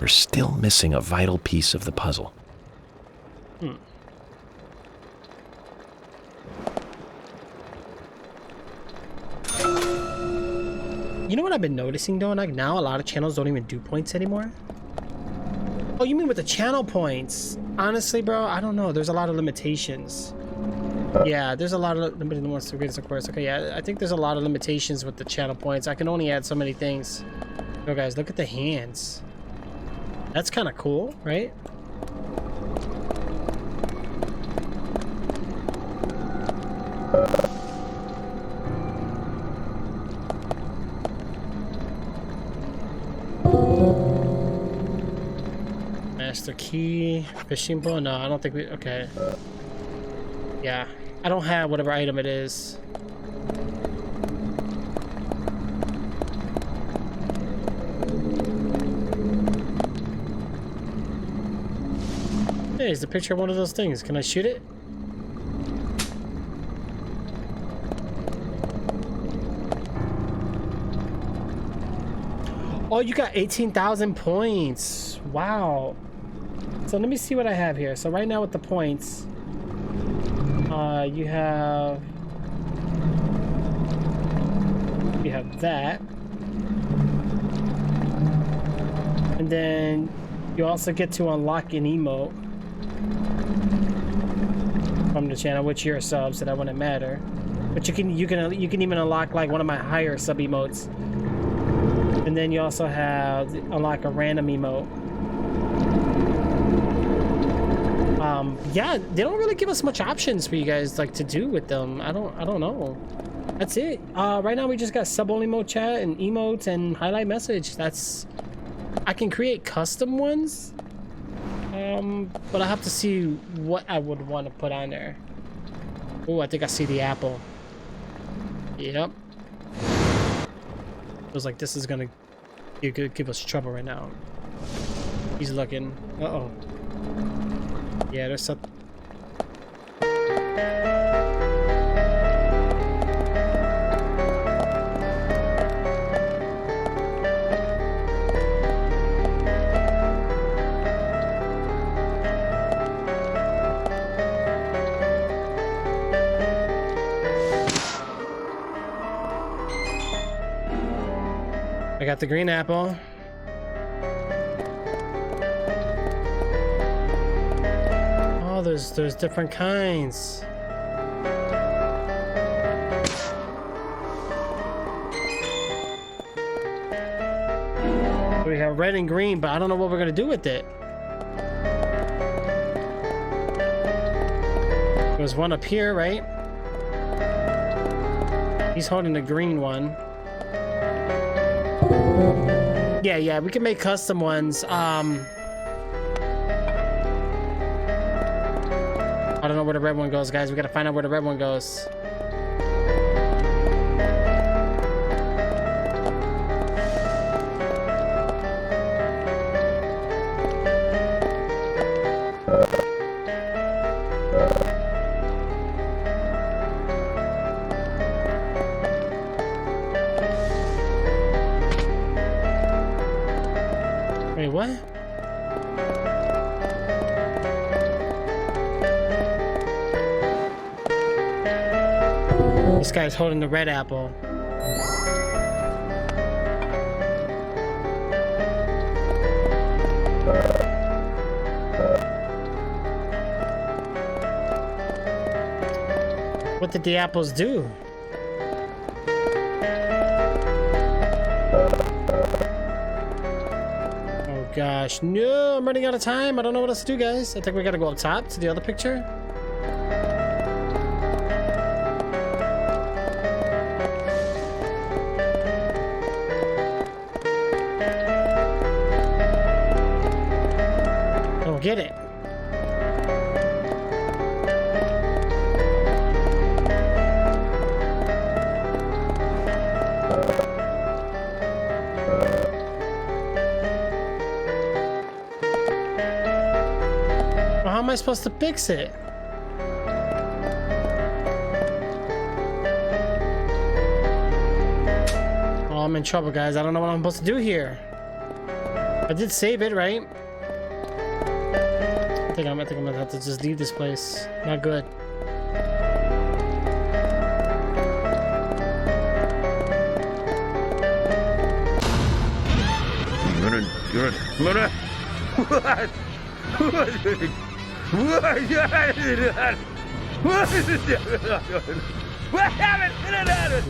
We're still missing a vital piece of the puzzle. You know what I've been noticing though? Like now a lot of channels don't even do points anymore. Oh, you mean with the channel points? Honestly, bro, I don't know. There's a lot of limitations. Yeah, there's a lot of limited ones to greatest, of course. Okay, yeah, I think there's a lot of limitations with the channel points. I can only add so many things. Yo, guys, look at the hands. That's kind of cool, right? Master key, fishing pole. No, I don't think we. Okay. Yeah, I don't have whatever item it is. Hey, it's the picture of one of those things. Can I shoot it? Oh, you got 18,000 points. Wow. So let me see what I have here. So right now with the points, you have that, and then you also get to unlock an emote from the channel, which you're a sub, so that wouldn't matter. But you can even unlock like one of my higher sub emotes, and then you also have unlock a random emote. Yeah, they don't really give us much options for you guys like to do with them. I don't know. That's it. Right now we just got sub only mode chat and emotes and highlight message. I can create custom ones. But I have to see what I would want to put on there. Oh, I think I see the apple. Yep. Feels like this is gonna give us trouble right now. He's looking. Uh-oh. Yeah, there's something. I got the green apple. Oh, there's different kinds. We have red and green, but I don't know what we're gonna do with it. There's one up here, right? He's holding the green one. Yeah, we can make custom ones. I don't know where the red one goes, guys. We gotta find out where the red one goes. Wait, what? This guy's holding the red apple. What did the apples do? Oh gosh, no, I'm running out of time. I don't know what else to do, guys. I think we gotta go up top to the other picture. Get it. Well, how am I supposed to fix it? Oh, I'm in trouble, guys. I don't know what I'm supposed to do here. I did save it, right? I think I'm gonna have to just leave this place. Not good.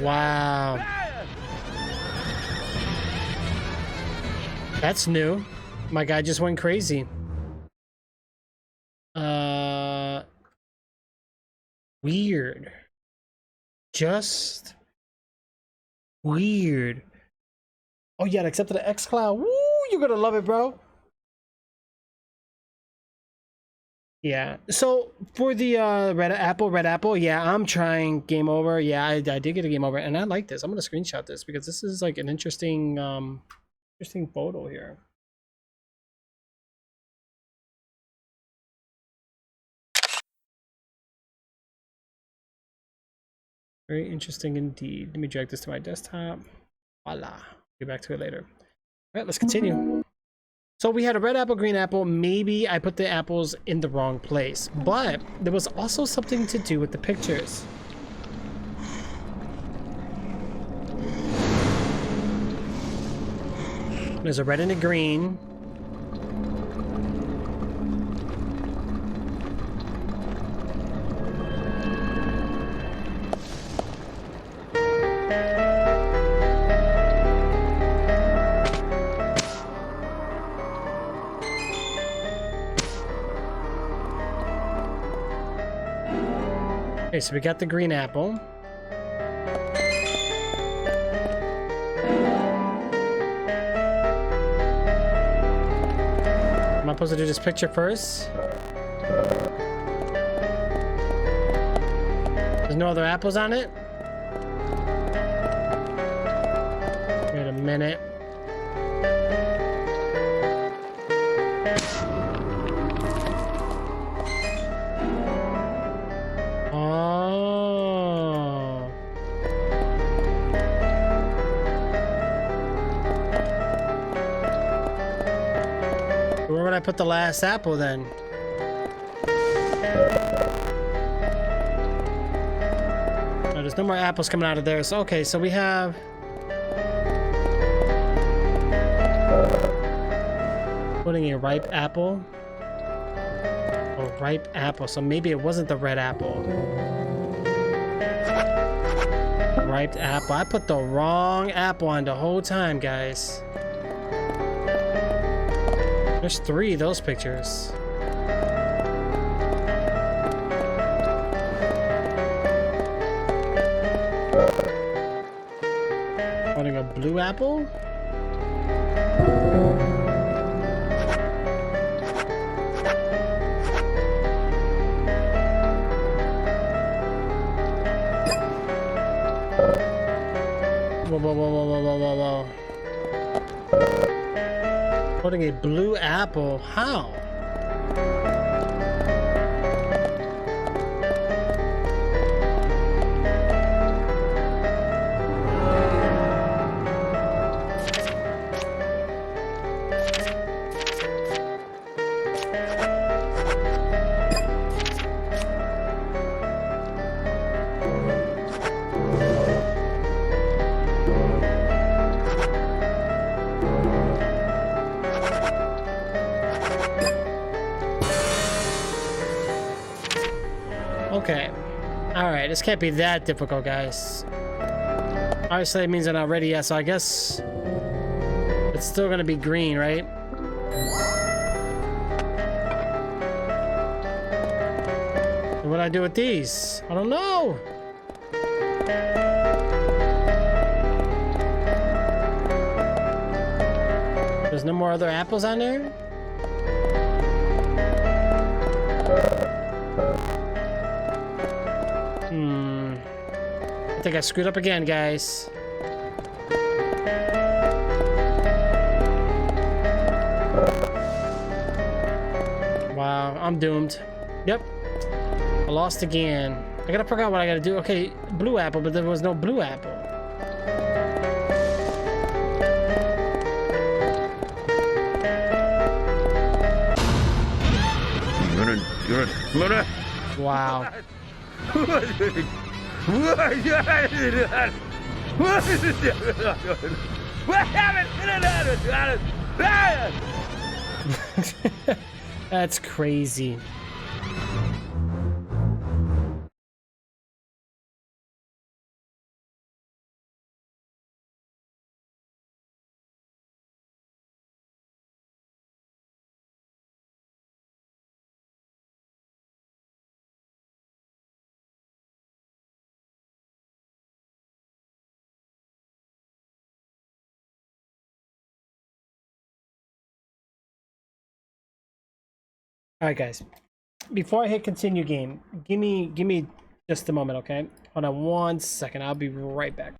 Wow. That's new. My guy just went crazy. Weird. Just weird. Oh yeah, accepted the xCloud. Woo, you're gonna love it, bro. Yeah. So for the red apple, yeah, I'm trying game over. Yeah, I did get a game over, and I like this. I'm gonna screenshot this because this is like an interesting interesting photo here. Very interesting indeed. Let me drag this to my desktop. Voila. Get back to it later. All right, let's continue. So we had a red apple, green apple. Maybe I put the apples in the wrong place, but there was also something to do with the pictures. There's a red and a green. Okay, so we got the green apple. Am I supposed to do this picture first? There's no other apples on it? Wait a minute. Where would I put the last apple then? Oh, there's no more apples coming out of there. So okay, so we have putting a ripe apple. A ripe apple. So maybe it wasn't the red apple. Ripe apple. I put the wrong apple on the whole time, guys. There's 3 of those pictures. Wanting a blue apple? Whoa, whoa, whoa, whoa, whoa, whoa, whoa. Putting a blue apple? How? Okay. Alright, this can't be that difficult, guys. Obviously, it means they're not ready yet, so I guess it's still gonna be green, right? What do I do with these? I don't know! There's no more other apples on there? I think I screwed up again, guys. Wow, I'm doomed. Yep. I lost again. I gotta figure out what I gotta do. Okay, blue apple, but there was no blue apple. Wow. That's crazy. All right, guys. Before I hit continue game, give me just a moment, okay? Hold on 1 second. I'll be right back.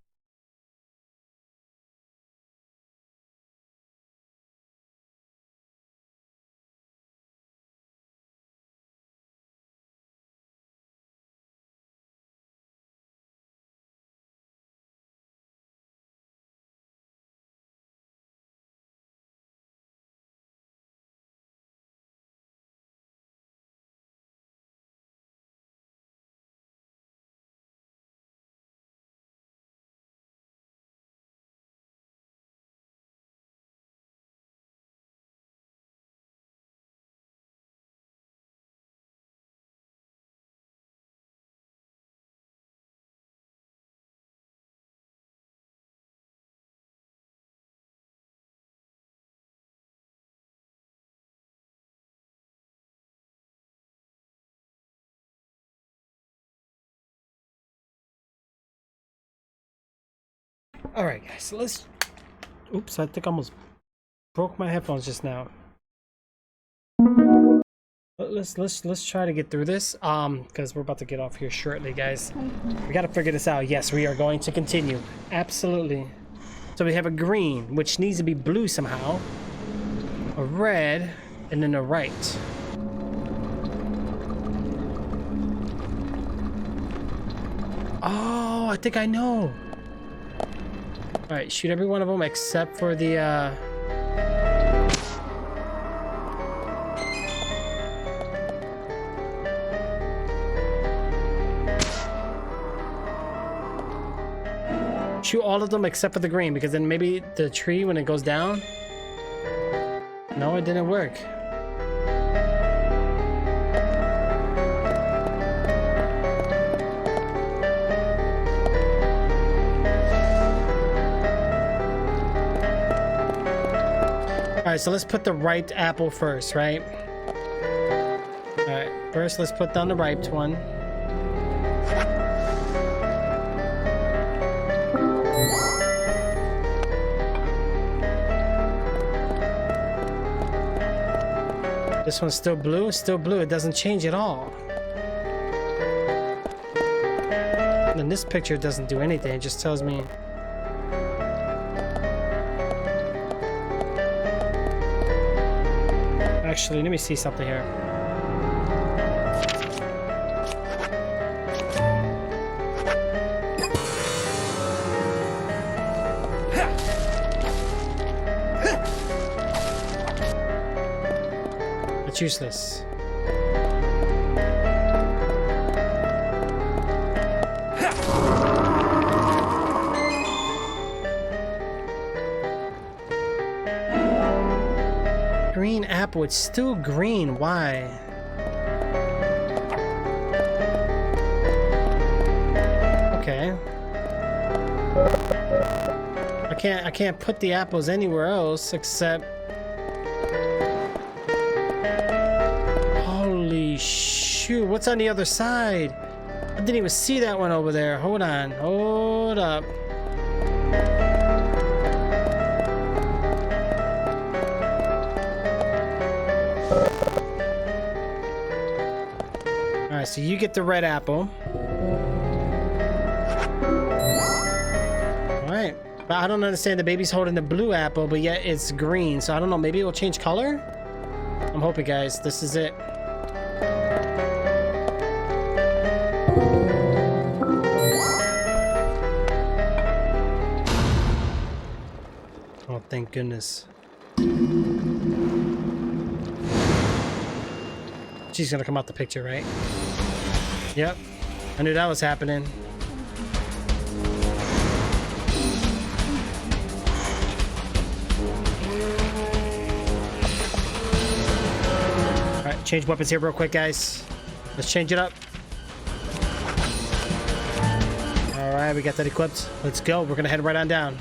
All right, guys. So let's. Oops! I think I almost broke my headphones just now. But let's try to get through this. Because we're about to get off here shortly, guys. We got to figure this out. Yes, we are going to continue. Absolutely. So we have a green, which needs to be blue somehow. A red, and then a right. Oh, I think I know. All right, shoot every one of them except for the shoot all of them except for the green, because then maybe the tree when it goes down. No, it didn't work. All right, so let's put the ripe apple first, right? All right, first let's put down the ripe one. This one's still blue, still blue. It doesn't change at all. And this picture doesn't do anything. It just tells me. Actually, let me see something here. It's useless. Green apple, it's still green. Why? Okay. I can't put the apples anywhere else except. Holy shoot, what's on the other side? I didn't even see that one over there. Hold on, hold up. Alright, so you get the red apple. Alright, but I don't understand. The baby's holding the blue apple, but yet it's green. So I don't know, maybe it will change color? I'm hoping, guys, this is it. Oh, thank goodness. She's gonna come out the picture, right? Yep. I knew that was happening. Alright, change weapons here real quick, guys. Let's change it up. Alright, we got that equipped. Let's go. We're gonna head right on down.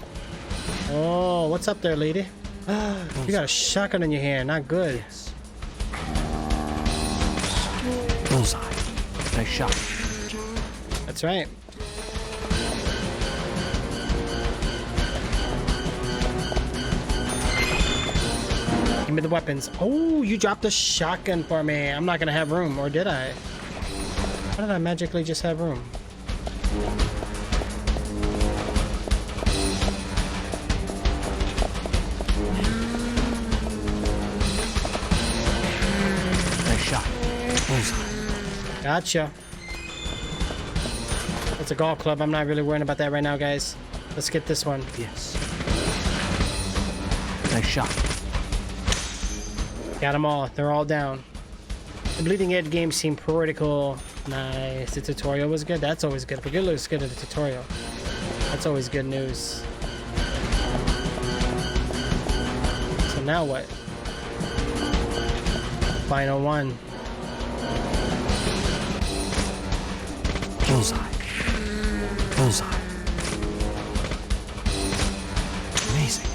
Oh, what's up there, lady? You got a shotgun in your hand. Not good. Bullseye. Nice shot. That's right. Give me the weapons. Oh, you dropped a shotgun for me. I'm not gonna have room, or did I? How did I magically just have room? Nice shot. Bullseye. Gotcha. That's a golf club. I'm not really worrying about that right now, guys. Let's get this one. Yes. Nice shot. Got them all. They're all down. The Bleeding Edge game seemed pretty cool. Nice. The tutorial was good. That's always good. If a good looks good at the tutorial, that's always good news. So now what? Final one. Bullseye. Bullseye. Amazing.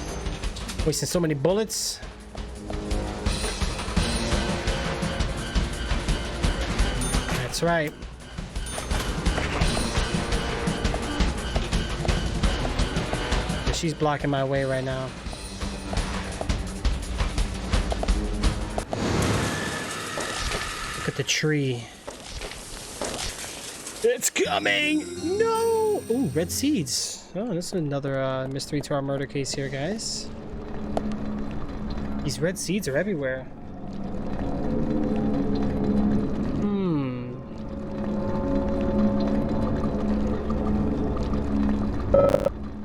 Wasting so many bullets. That's right. She's blocking my way right now. Look at the tree. It's coming! No! Ooh, red seeds. Oh, this is another mystery to our murder case here, guys. These red seeds are everywhere.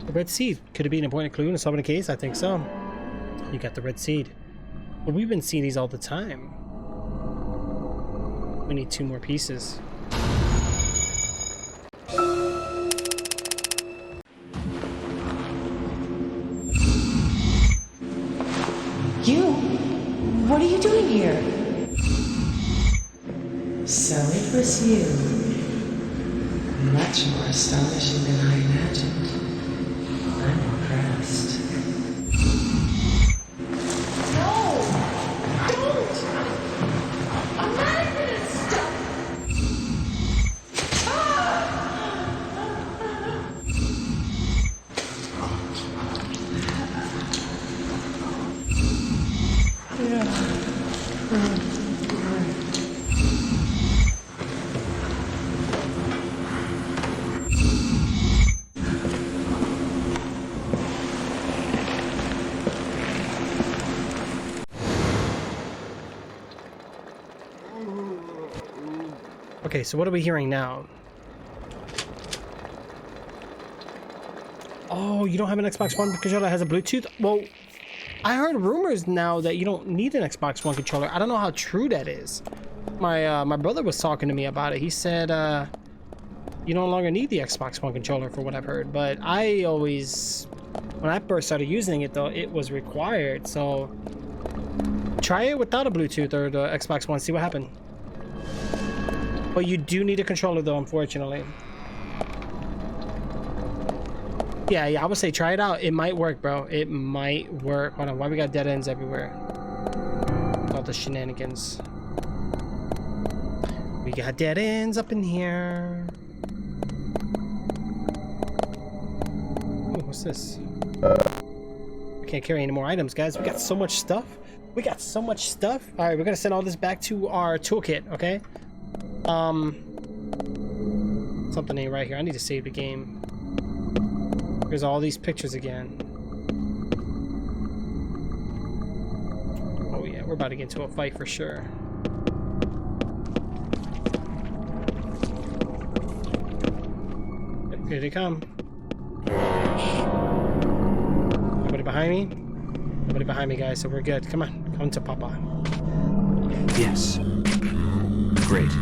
The red seed. Could it be an important clue in a solving case? I think so. You got the red seed. Well, we've been seeing these all the time. We need 2 more pieces. You? What are you doing here? So it was you. Much more astonishing than I imagined. I'm impressed. No! Don't! I'm not gonna stop! Okay, so what are we hearing now? Oh, you don't have an Xbox One controller that has a Bluetooth? Well, I heard rumors now that you don't need an Xbox One controller. I don't know how true that is. My brother was talking to me about it. He said you no longer need the Xbox One controller for what I've heard. But I always, when I first started using it though, it was required. So try it without a Bluetooth or the Xbox One, see what happens. But you do need a controller though, unfortunately. Yeah, I would say try it out. It might work, bro. It might work. Hold on, why we got dead ends everywhere? All the shenanigans. We got dead ends up in here. Ooh, what's this? I can't carry any more items, guys. We got so much stuff. We got so much stuff. All right, we're gonna send all this back to our toolkit, okay? Something ain't right here. I need to save the game. There's all these pictures again. Oh yeah, we're about to get into a fight for sure. Yep, here they come. Nobody behind me? Nobody behind me, guys, so we're good. Come on, come to Papa. Yes. Great.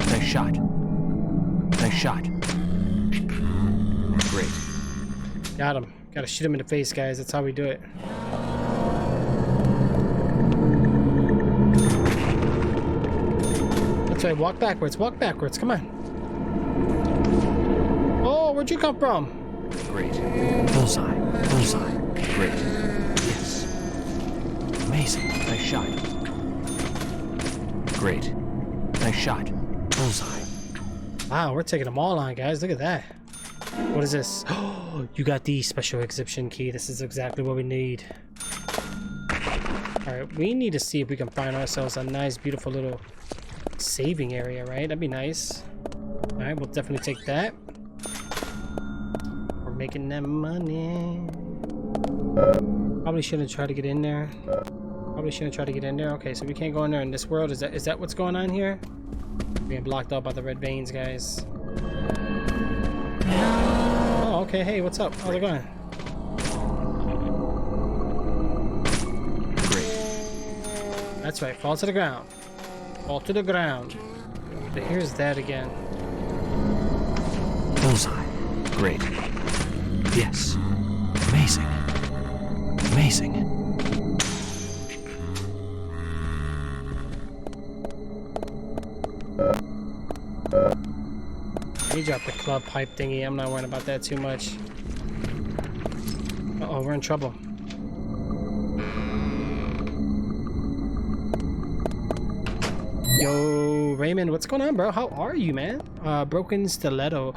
Nice shot. Nice shot. Great. Got him. Gotta shoot him in the face, guys. That's how we do it. That's right. Walk backwards. Walk backwards. Come on. Oh, where'd you come from? Great. Bullseye. Bullseye. Great. Yes. Amazing. Nice shot. Great. Nice shot. Bullseye. Wow, we're taking them all on, guys. Look at that. What is this? Oh, you got the special exhibition key. This is exactly what we need. Alright, we need to see if we can find ourselves a nice, beautiful little saving area, right? That'd be nice. Alright, we'll definitely take that. We're making that money. Probably shouldn't try to get in there. Probably shouldn't try to get in there. Okay, so we can't go in there in this world. Is that what's going on here? Being blocked up by the red veins, guys. Oh, okay. Hey, what's up? How's it going? Great. That's right. Fall to the ground. Fall to the ground. But here's that again. Bullseye. Great. Yes. Amazing. Amazing. He dropped the club pipe thingy. I'm not worrying about that too much. Uh-oh, we're in trouble. Yo, Raymond, what's going on, bro? How are you, man? Broken stiletto.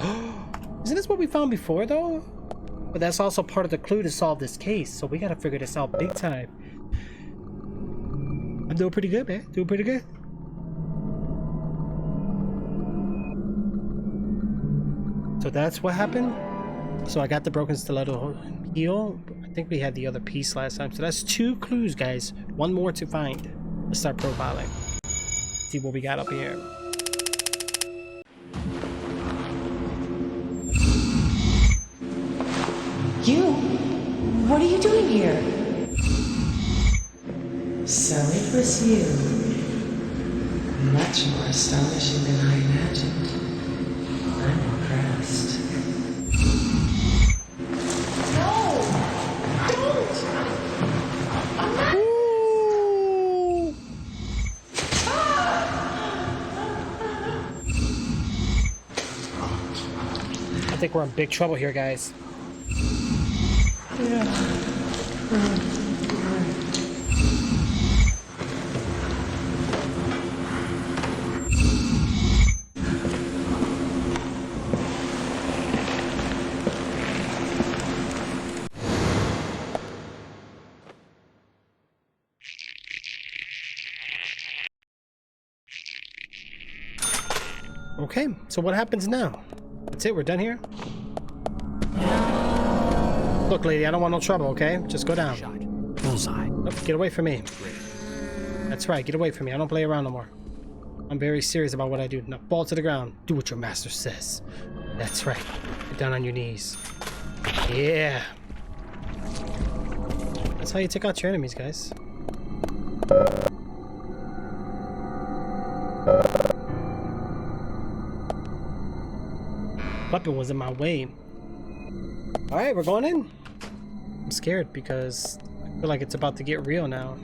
Isn't this what we found before, though? But that's also part of the clue to solve this case, so we gotta figure this out big time. I'm doing pretty good, man. Doing pretty good. So that's what happened. So I got the broken stiletto heel. I think we had the other piece last time. So that's 2 clues, guys. 1 more to find. Let's start profiling. See what we got up here. You? What are you doing here? So it was you. Much more astonishing than I imagined. I'm impressed. No! Don't! I'm not... I think we're in big trouble here, guys. Okay, so what happens now? That's it, we're done here? Look, lady, I don't want no trouble, okay? Just go down. Bullseye. Nope, get away from me. That's right, get away from me. I don't play around no more. I'm very serious about what I do. Now fall to the ground. Do what your master says. That's right. Get down on your knees. Yeah. That's how you take out your enemies, guys. Weapon was in my way. Alright, we're going in. I'm scared because I feel like it's about to get real now.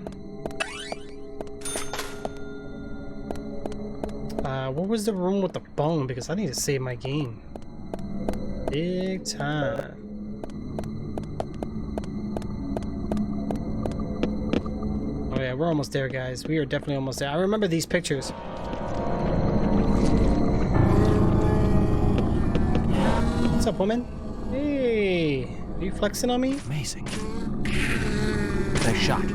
What was the room with the bone? Because I need to save my game. Big time. Oh yeah, we're almost there, guys. We are definitely almost there. I remember these pictures. What's up, woman? Hey, are you flexing on me? Amazing. Nice shot.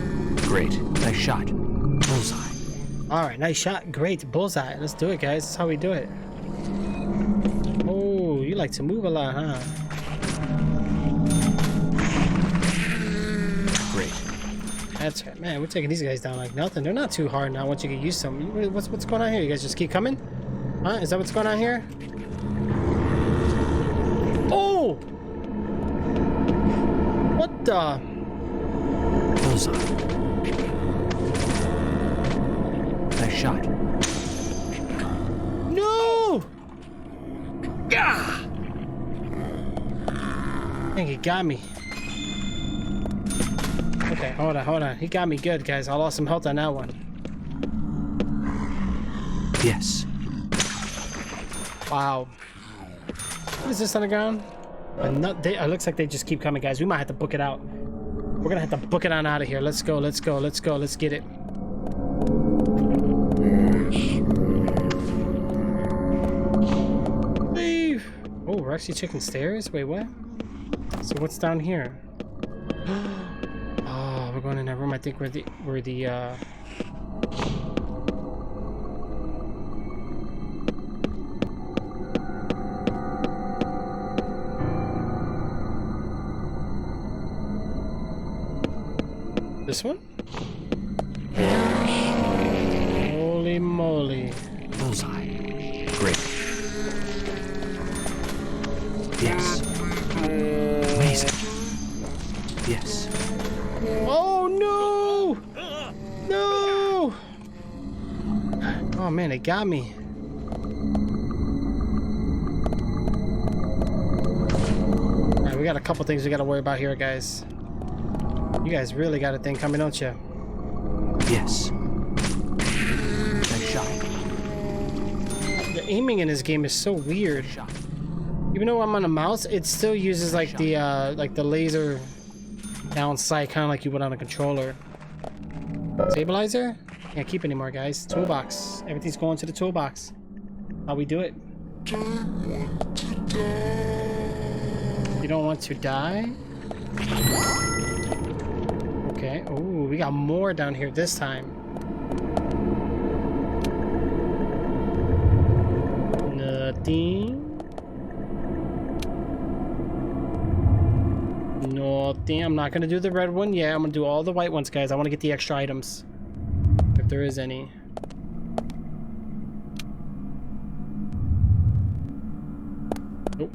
Great. Nice shot. Bullseye. Alright, nice shot. Great. Bullseye. Let's do it, guys. That's how we do it. Oh, you like to move a lot, huh? Great. That's right. Man, we're taking these guys down like nothing. They're not too hard now once you get used to them. What's going on here? You guys just keep coming? Huh? Is that what's going on here? Oh! What the? Bullseye. Nice shot. No! Gah! Dang, he got me. Okay, hold on. He got me good, guys. I lost some health on that one. Yes. Wow. What is this on the ground? It looks like they just keep coming, guys. We might have to book it out. We're gonna have to book it on out of here. Let's go. Let's get it. Leave. Oh, we're actually checking stairs? Wait, what? So what's down here? Oh, we're going in that room. I think we're the this one? Holy moly. Bullseye. Great. Yes. Amazing. Yes. Oh no! No! Oh man, it got me. Alright, we got a couple things we gotta worry about here, guys. You guys really got a thing coming, don't you? Yes. Nice shot. The aiming in this game is so weird. Even though I'm on a mouse, it still uses like the laser down sight, kind of like you would on a controller. Stabilizer? Can't keep anymore, guys. Toolbox. Everything's going to the toolbox. How we do it? You don't want to die? Okay. Oh, we got more down here this time. Nothing. Nothing. I'm not gonna do the red one. Yeah, I'm gonna do all the white ones, guys. I want to get the extra items, if there is any. Nope.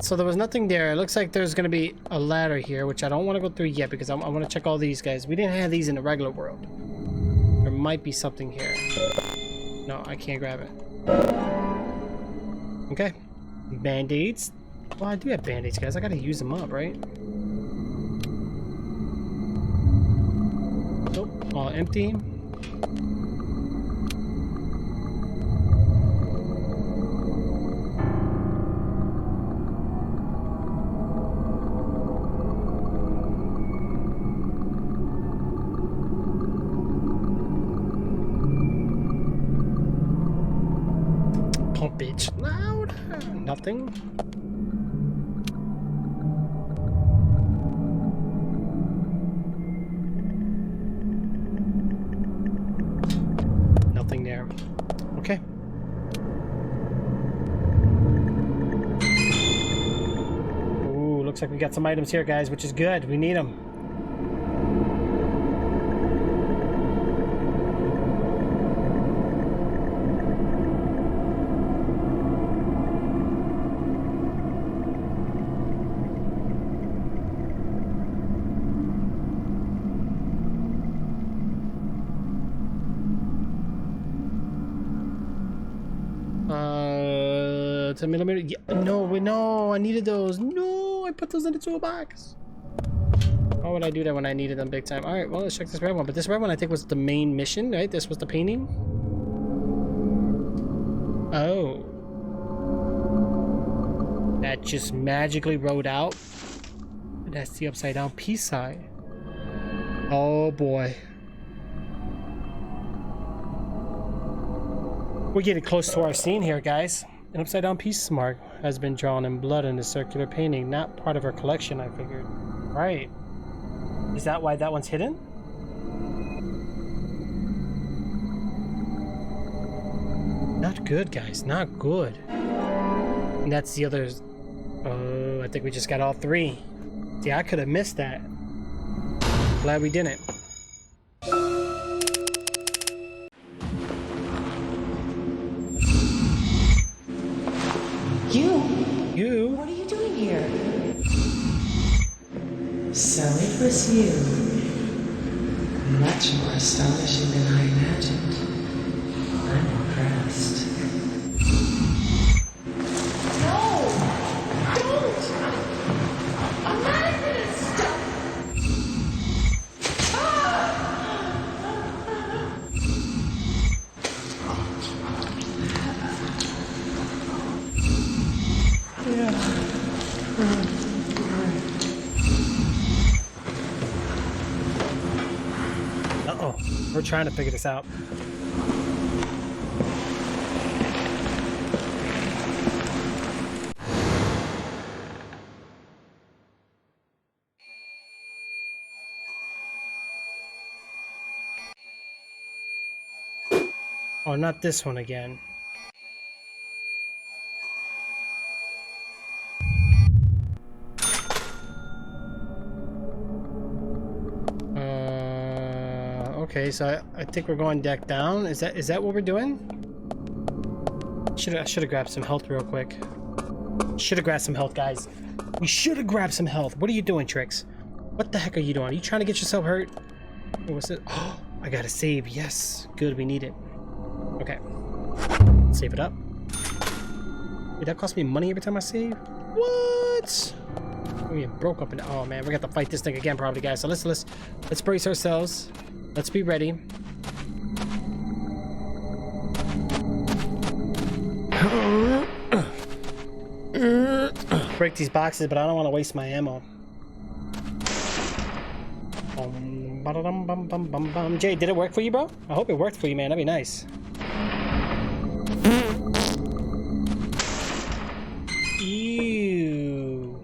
So there was nothing there. It looks like there's gonna be a ladder here, which I don't want to go through yet because I want to check all these, guys. We didn't have these in the regular world. There might be something here. No, I can't grab it. Okay. Band-aids. Well, I do have band-aids, guys. I gotta use them up, right? Nope. All empty. Bitch loud. Nothing. Nothing there. Okay. Ooh, looks like we got some items here, guys, which is good. We need them. A millimeter. Yeah, no, I needed those. No, I put those in the toolbox. Why would I do that when I needed them big time? All right, well, let's check this red one. But this red one, I think, was the main mission, right? This was the painting. Oh, that just magically wrote out. That's the upside down peace sign. Oh boy. We're getting close to our scene here, guys. An upside down peace mark. has been drawn in blood in a circular painting, not part of her collection, I figured. Right. Is that why that one's hidden? Not good, guys. Not good. And that's the others. Oh, I think we just got all three. See, I could have missed that. Glad we didn't. You? What are you doing here? So it was you. Much more astonishing than I imagined. I'm impressed. No! Don't! I'm not gonna stop! Uh-oh. We're trying to figure this out. Oh, not this one again. Okay, so I think we're going deck down. Is that what we're doing? I should have grabbed some health real quick. Should have grabbed some health, guys. We should have grabbed some health. What are you doing, Trix? What the heck are you doing? Are you trying to get yourself hurt? What's it? Oh, I gotta save. Yes, good. We need it. Okay, save it up. Wait, that cost me money every time I save. What? We broke up and oh man, we got to fight this thing again probably, guys. So let's brace ourselves. Let's be ready. Break these boxes, but I don't want to waste my ammo. Jay, did it work for you, bro? I hope it worked for you, man. That'd be nice. Ew.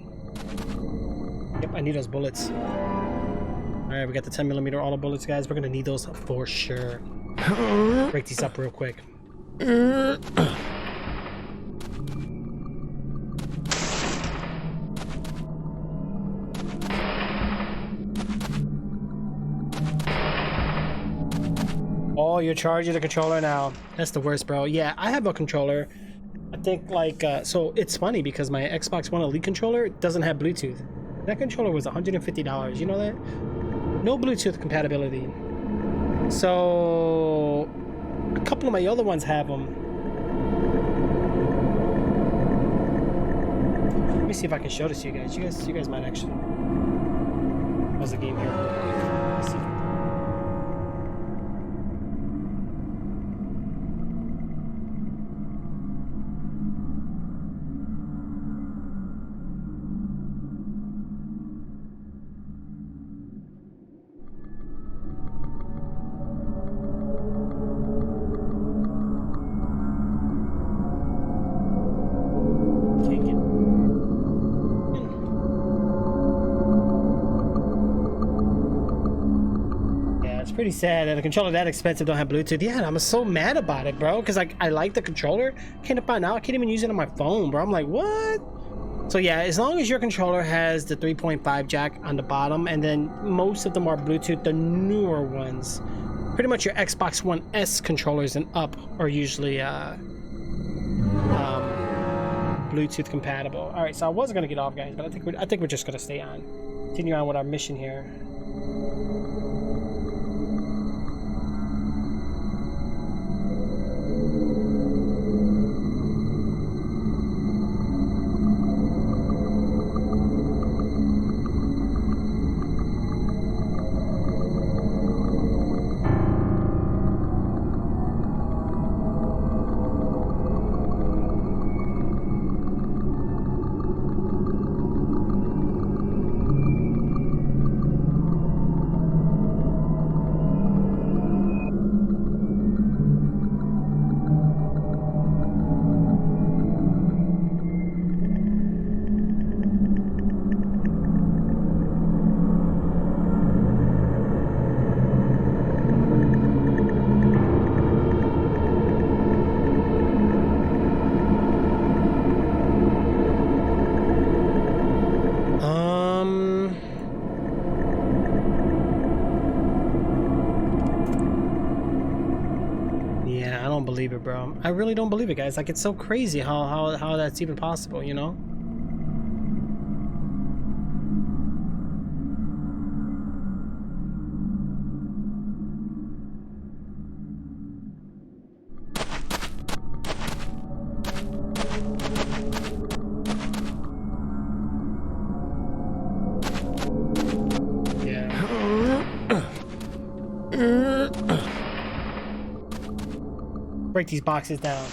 Yep, I need those bullets. Alright, we got the 10mm auto bullets, guys. We're gonna need those for sure. Break these up real quick. Oh, you're charging the controller now. That's the worst, bro. Yeah, I have a controller. I think, like, so it's funny because my Xbox One Elite controller doesn't have Bluetooth. That controller was $150. You know that? No Bluetooth compatibility. So a couple of my other ones have them. Let me see if I can show this to you guys. You guys might actually. How's the game here? Let's see. Pretty sad that a controller that expensive don't have Bluetooth. Yeah, I'm so mad about it, bro, because I like the controller. Can't find out. I can't even use it on my phone, bro. I'm like, what? So yeah, as long as your controller has the 3.5 jack on the bottom, and then most of them are Bluetooth, the newer ones, pretty much your Xbox One S controllers and up are usually Bluetooth compatible. All right, so I was gonna get off, guys, but I think we're just gonna stay on. Continue on with our mission here. don't believe it, bro. I really don't believe it, guys. Like, it's so crazy how that's even possible, you know? Break these boxes down.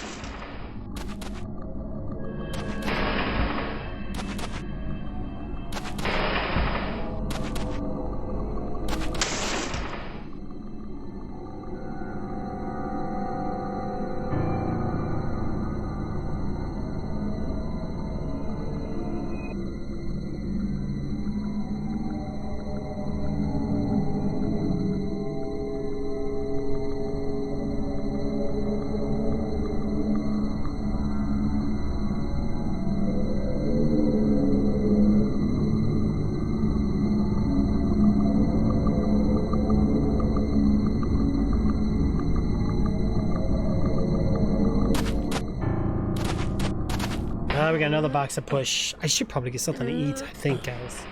We got another box to push. I should probably get something to eat, I think, guys.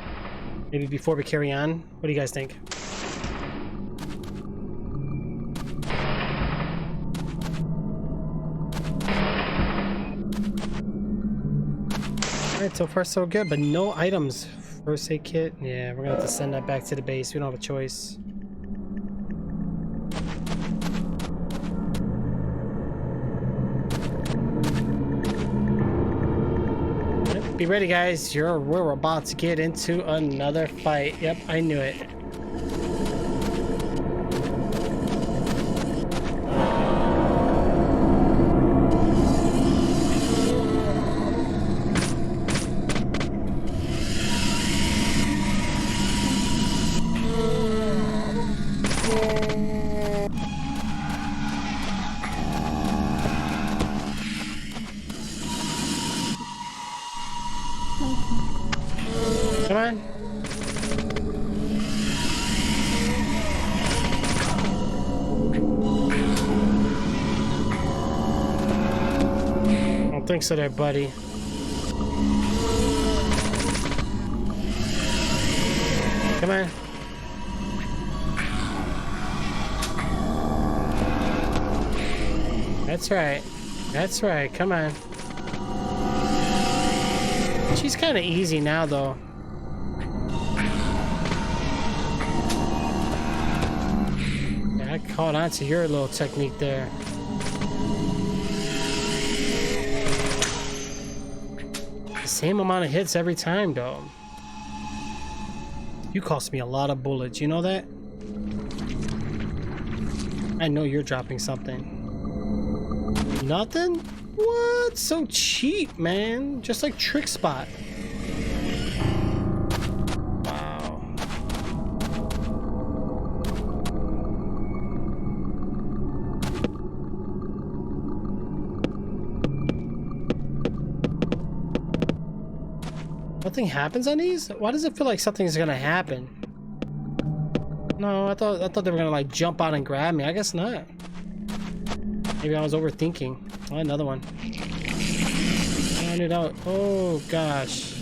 Maybe before we carry on. What do you guys think? Alright, so far so good, but no items. First aid kit. Yeah, we're gonna have to send that back to the base. We don't have a choice. Be ready, guys. We're about to get into another fight. Yep, I knew it. Come on. I don't think so there, buddy. Come on. That's right. That's right. Come on. She's kind of easy now, though. Yeah, I caught on to your little technique there. The same amount of hits every time, though. You cost me a lot of bullets, you know that? I know you're dropping something. Nothing? What? So cheap, man. Just like Trick Spot. Wow. Nothing happens on these? Why does it feel like something's gonna happen? No, I thought they were gonna like jump out and grab me. I guess not. Maybe I was overthinking. Oh, another one. Found it out. Oh gosh.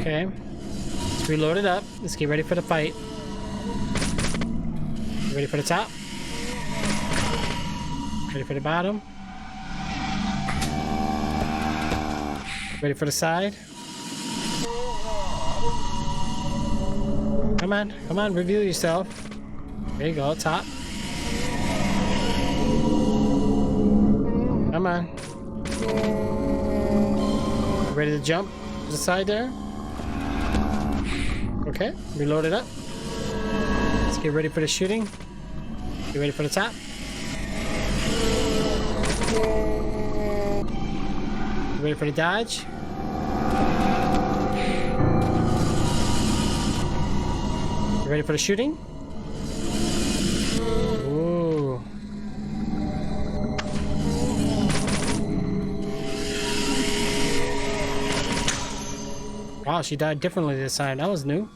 Okay. Let's reload it up. Let's get ready for the fight. Ready for the top? Ready for the bottom? Ready for the side? Come on, reveal yourself. There you go, top. Come on. Ready to jump to the side there? Okay, reload it up. Let's get ready for the shooting. Get ready for the top. Get ready for the dodge. Get ready for the shooting. Wow, she died differently this time. That was new.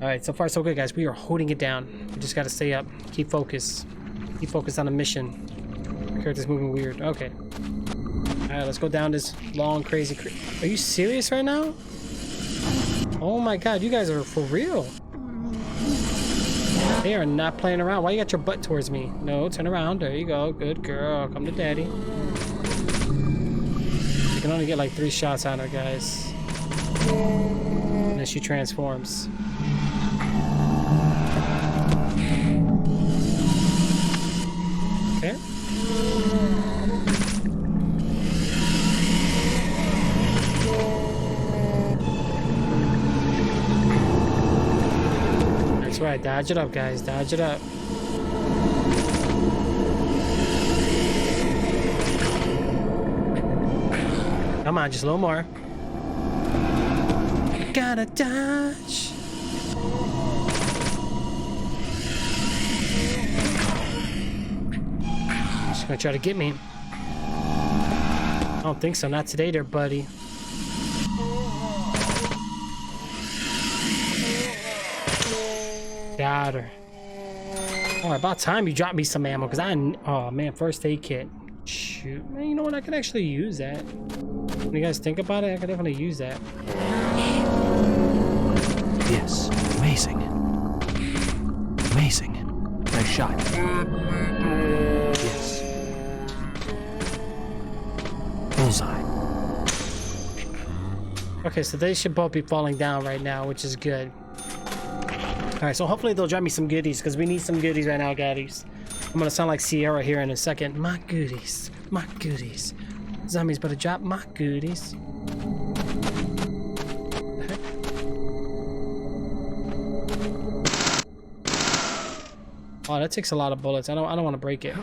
Alright, so far so good, guys. We are holding it down. We just gotta stay up. Keep focused. Keep focused on the mission. Character's moving weird. Okay. Alright, let's go down this long, crazy... Are you serious right now? Oh my god, you guys are for real. They are not playing around. Why you got your butt towards me? No, turn around. There you go. Good girl. Come to daddy. You can only get like 3 shots on her, guys. And then she transforms. Okay. That's right. Dodge it up, guys. Dodge it up. Come on, just a little more. Gotta dodge. She's gonna try to get me. I don't think so. Not today, there, buddy. Got her. Oh, about time you dropped me some ammo, because oh man, first aid kit. Shoot, man, you know what? I could actually use that. When you guys think about it, I could definitely use that. Yes, amazing. Amazing. Nice shot. Yes. Bullseye. Okay, so they should both be falling down right now, which is good. Alright, so hopefully they'll drop me some goodies, because we need some goodies right now, gaddies. I'm gonna sound like Sierra here in a second. My goodies. My goodies. Zombies better drop my goodies. Oh, that takes a lot of bullets. I don't want to break it.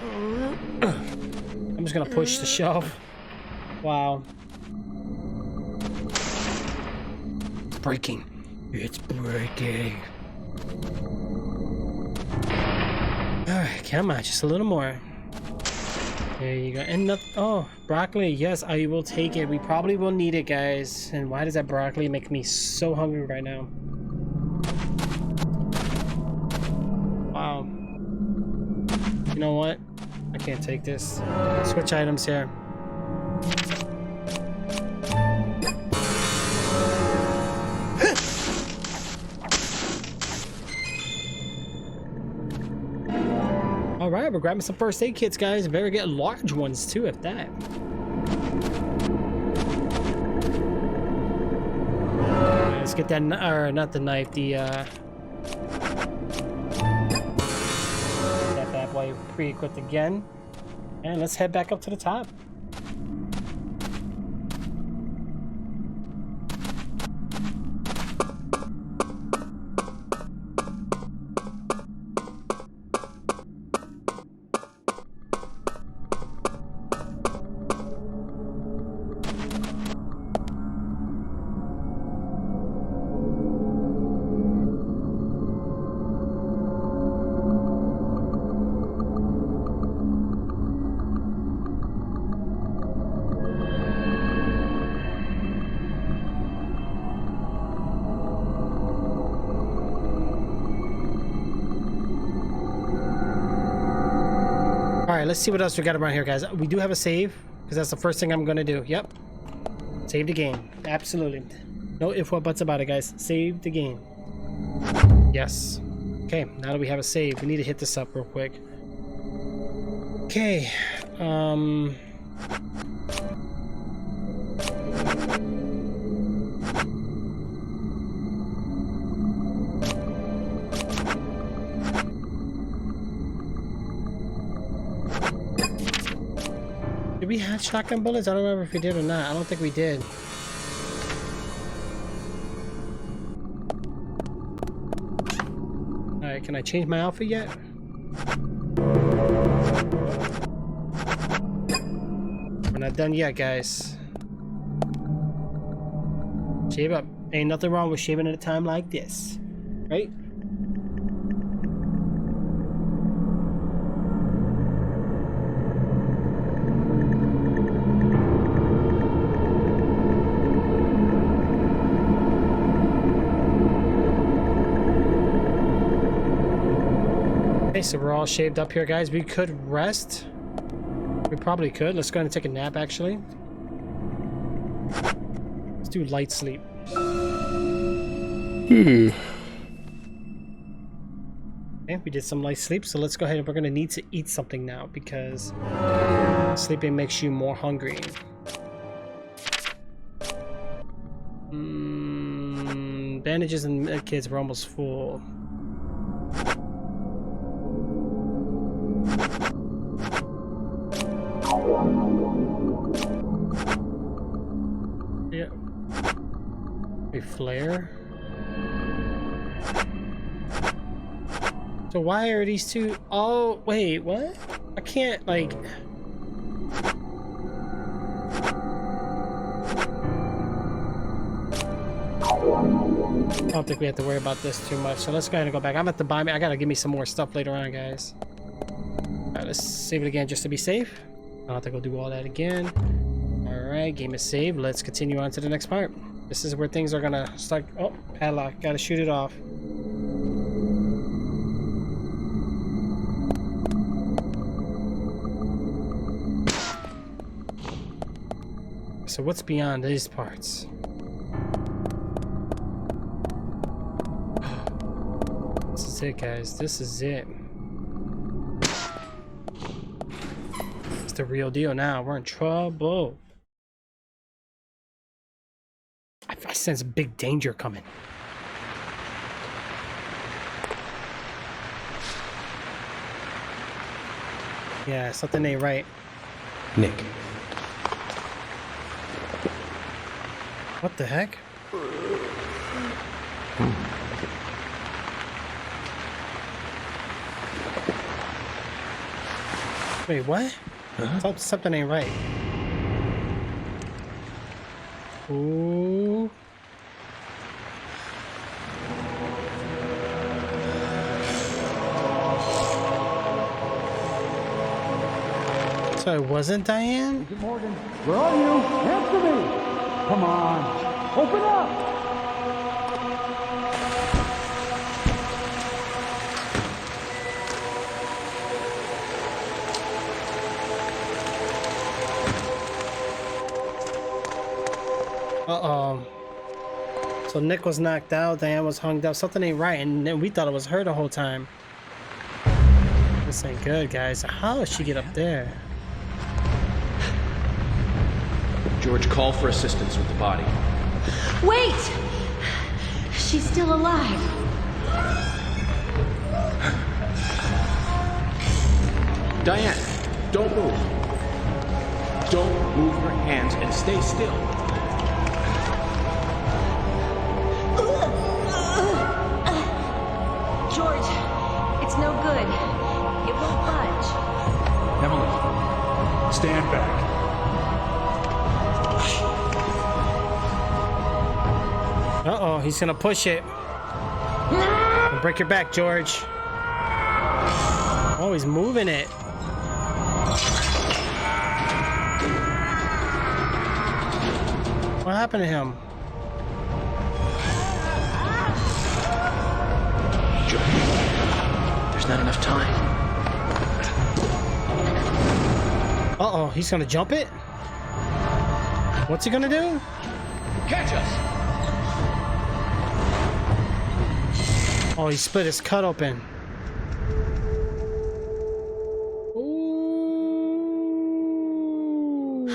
I'm just gonna push the shelf. Wow. It's breaking. It's breaking. Alright, come on, just a little more. There you go. And oh, broccoli. Yes, I will take it. We probably will need it, guys. And why does that broccoli make me so hungry right now? Wow. You know what? I can't take this. Switch items here. Alright, we're grabbing some first aid kits, guys. Better get large ones too, if that. Alright, let's get that, or not the knife, that bad boy pre-equipped again. And let's head back up to the top. Alright, let's see what else we got around here, guys. We do have a save, because that's the first thing I'm going to do. Yep. Save the game. Absolutely. No ifs or buts about it, guys. Save the game. Yes. Okay, now that we have a save, we need to hit this up real quick. Okay. Did we have shotgun bullets? I don't remember if we did or not. I don't think we did. Alright, can I change my outfit yet? We're not done yet, guys. Shave up. Ain't nothing wrong with shaving at a time like this. Right? Okay, so we're all shaved up here, guys. We could rest. We probably could. Let's go ahead and take a nap, actually. Let's do light sleep. Okay, we did some light sleep, so let's go ahead and we're going to need to eat something now because sleeping makes you more hungry. Bandages and medkits were almost full. Yeah. A flare. So why are these two? Oh, wait, what? I can't, like... I don't think we have to worry about this too much. So let's go ahead and go back. I'm at the buy me. I gotta give me some more stuff later on, guys. Alright, let's save it again just to be safe. I don't think we'll do all that again. Alright, game is saved. Let's continue on to the next part. This is where things are gonna start. Oh, padlock. Gotta shoot it off. So what's beyond these parts? This is it, guys. This is it. It's the real deal now. We're in trouble. I sense big danger coming. Yeah, something ain't right. Nick. What the heck? Wait, what? Something ain't right. Ooh. So it wasn't Diane? Good morning. Where are you? Answer me! Come on. Open up! Uh-oh. So Nick was knocked out, Diane was hung up. Something ain't right, and then we thought it was her the whole time. This ain't good, guys. How did she get up there? George, call for assistance with the body. Wait! She's still alive. Diane, don't move. Don't move your hands and stay still. George, it's no good. It won't budge. Emily, stand back. Uh-oh, he's gonna push it. Don't break your back, George. Oh, he's moving it. What happened to him? There's not enough time. Uh-oh, he's gonna jump it? What's he gonna do? Catch us! Oh, he split his cut open.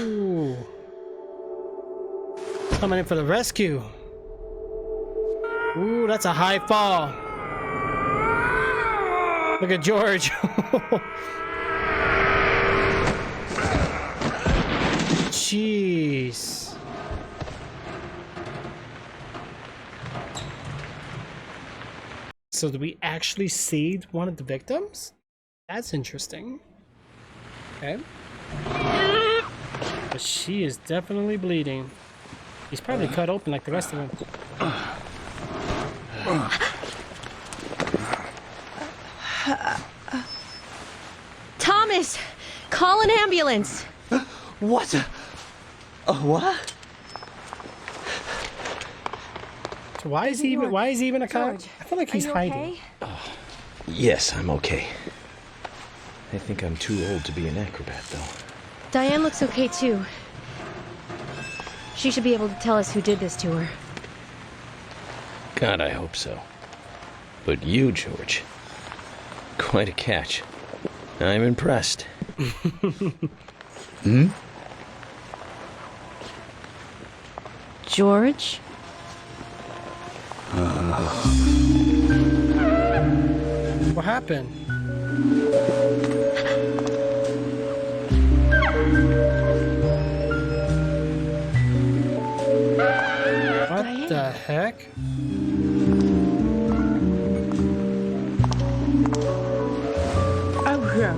Ooh. Coming in for the rescue. Ooh, that's a high fall. Look at George. Jeez. So did we actually save one of the victims? That's interesting. Okay. But she is definitely bleeding. He's probably cut open like the rest of them. Thomas, call an ambulance. What? What? So why is he even a cop? I feel like he's hiding. Yes, I'm okay. I think I'm too old to be an acrobat, though. Diane looks okay, too. She should be able to tell us who did this to her. God, I hope so. But you, George, quite a catch. I'm impressed. Hmm? George? What happened? What the heck? Oh, yeah.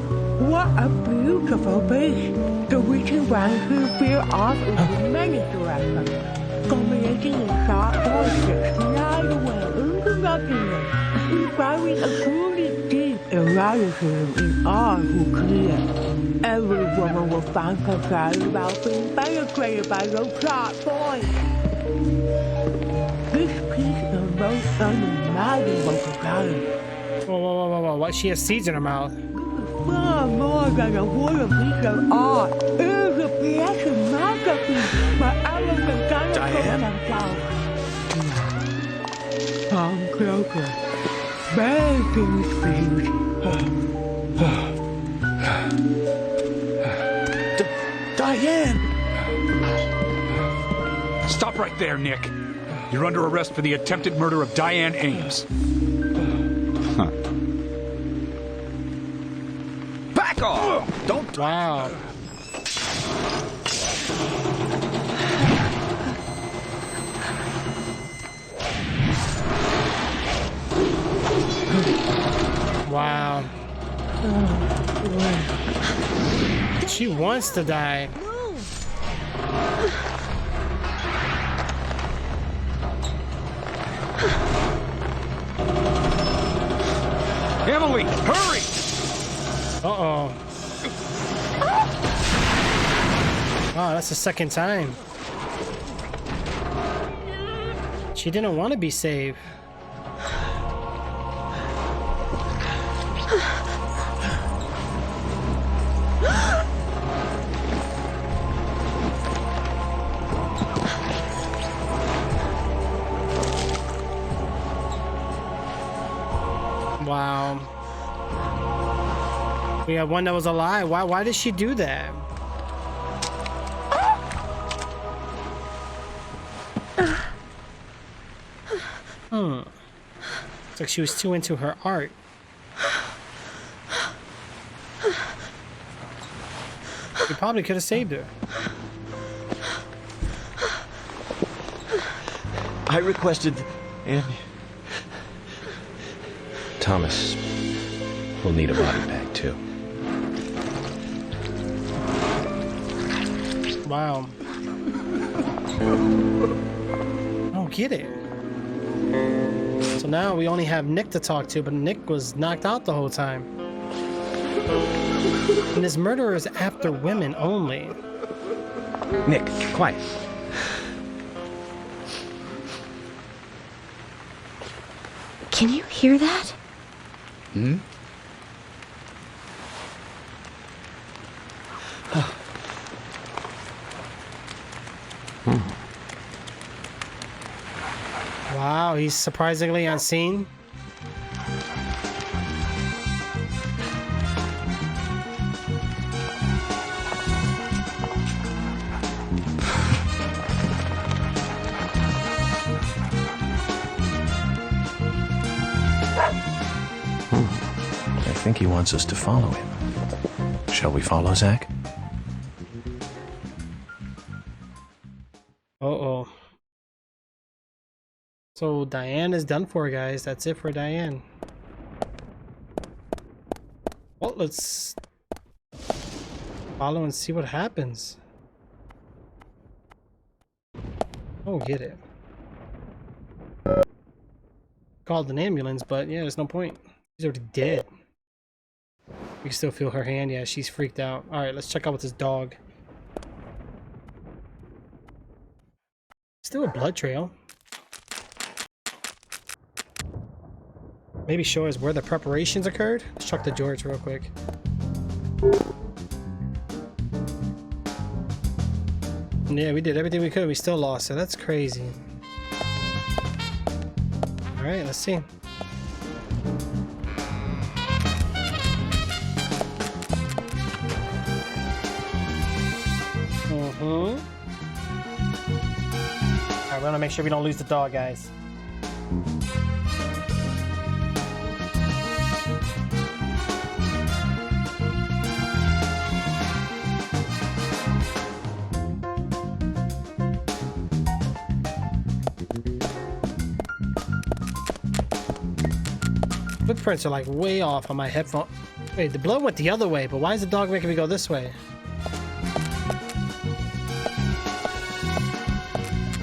What a beautiful beach. The reaching round who veer off into many directions, culminating in sharp voices glide away into nothingness, inspiring a truly deep eroticism in all who clear. Every woman will find herself about being penetrated by those sharp voices. This piece is most unimaginable compelling. Whoa. What? She has seeds in her mouth. Far more than a wooden piece of art. It is a piece of masterpiece by elegant Diane? themselves. Come closer. Begging speech. Diane! Stop right there, Nick. You're under arrest for the attempted murder of Diane Ames. Huh. Back off! Don't. Wow. Wow. She wants to die. Emily, hurry! Uh-oh. Wow, that's the second time. She didn't want to be saved. Wow. We have one that was alive. Why did she do that? It's like she was too into her art. You probably could have saved her. I requested, and Thomas will need a body bag, too. Wow. I don't get it. So now we only have Nick to talk to, but Nick was knocked out the whole time. And this murderer is after women only. Nick, quiet. Can you hear that? Hmm? Wow, he's surprisingly on scene. I think he wants us to follow him. Shall we follow, Zach? Uh-oh. So Diane is done for, guys. That's it for Diane. Well, let's follow and see what happens. Oh, get it. Called an ambulance, but yeah, there's no point. She's already dead. We can still feel her hand. Yeah, she's freaked out. Alright, let's check out with this dog. Still a blood trail. Maybe show us where the preparations occurred. Let's check the George real quick. Yeah, we did everything we could. We still lost, so that's crazy. All right, let's see. All right, we want to make sure we don't lose the dog, guys. Footprints are like way off on my headphone. Wait, the blood went the other way, but why is the dog making me go this way?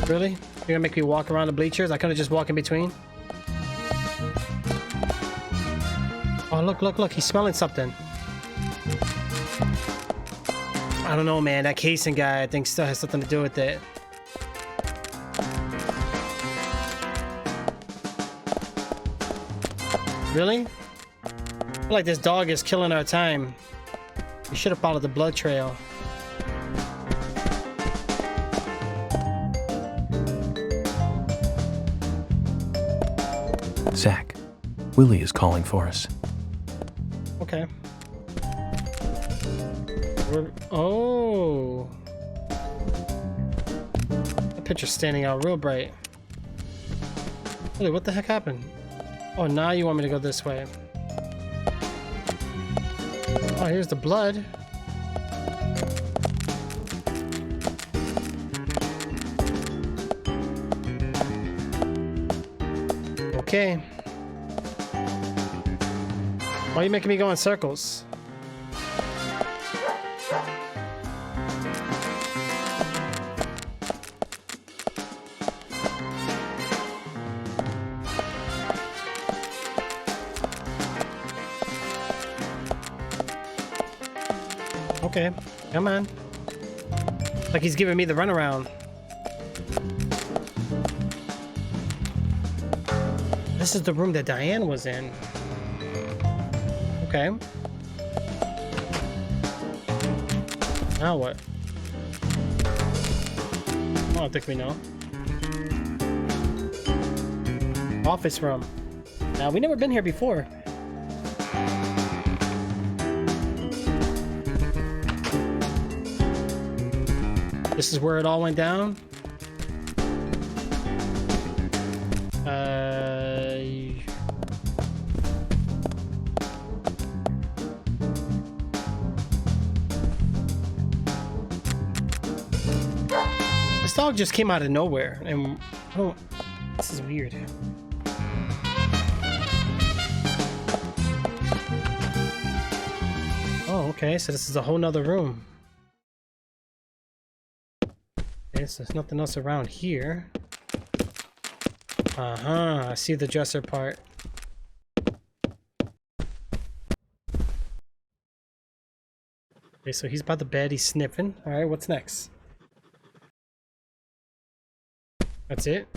Really? You're gonna make me walk around the bleachers? I could've just walked in between. Oh, look, look, look. He's smelling something. I don't know, man. That casing guy, I think, still has something to do with it. Really? I feel like this dog is killing our time. We should have followed the blood trail. Zach, Willie is calling for us. Okay. Oh. The picture's standing out real bright. Willie, what the heck happened? Oh, now you want me to go this way. Oh, here's the blood. Okay. Why are you making me go in circles? Okay, come on. Like he's giving me the runaround. This is the room that Diane was in. Okay. Now what? I don't think we know. Office room. Now, we never been here before. This is where it all went down. This dog just came out of nowhere, and oh, this is weird. Oh, okay, so this is a whole nother room. Okay, so there's nothing else around here. Uh-huh, I see the dresser part. Okay, so he's by the bed, he's sniffing. Alright, what's next? That's it?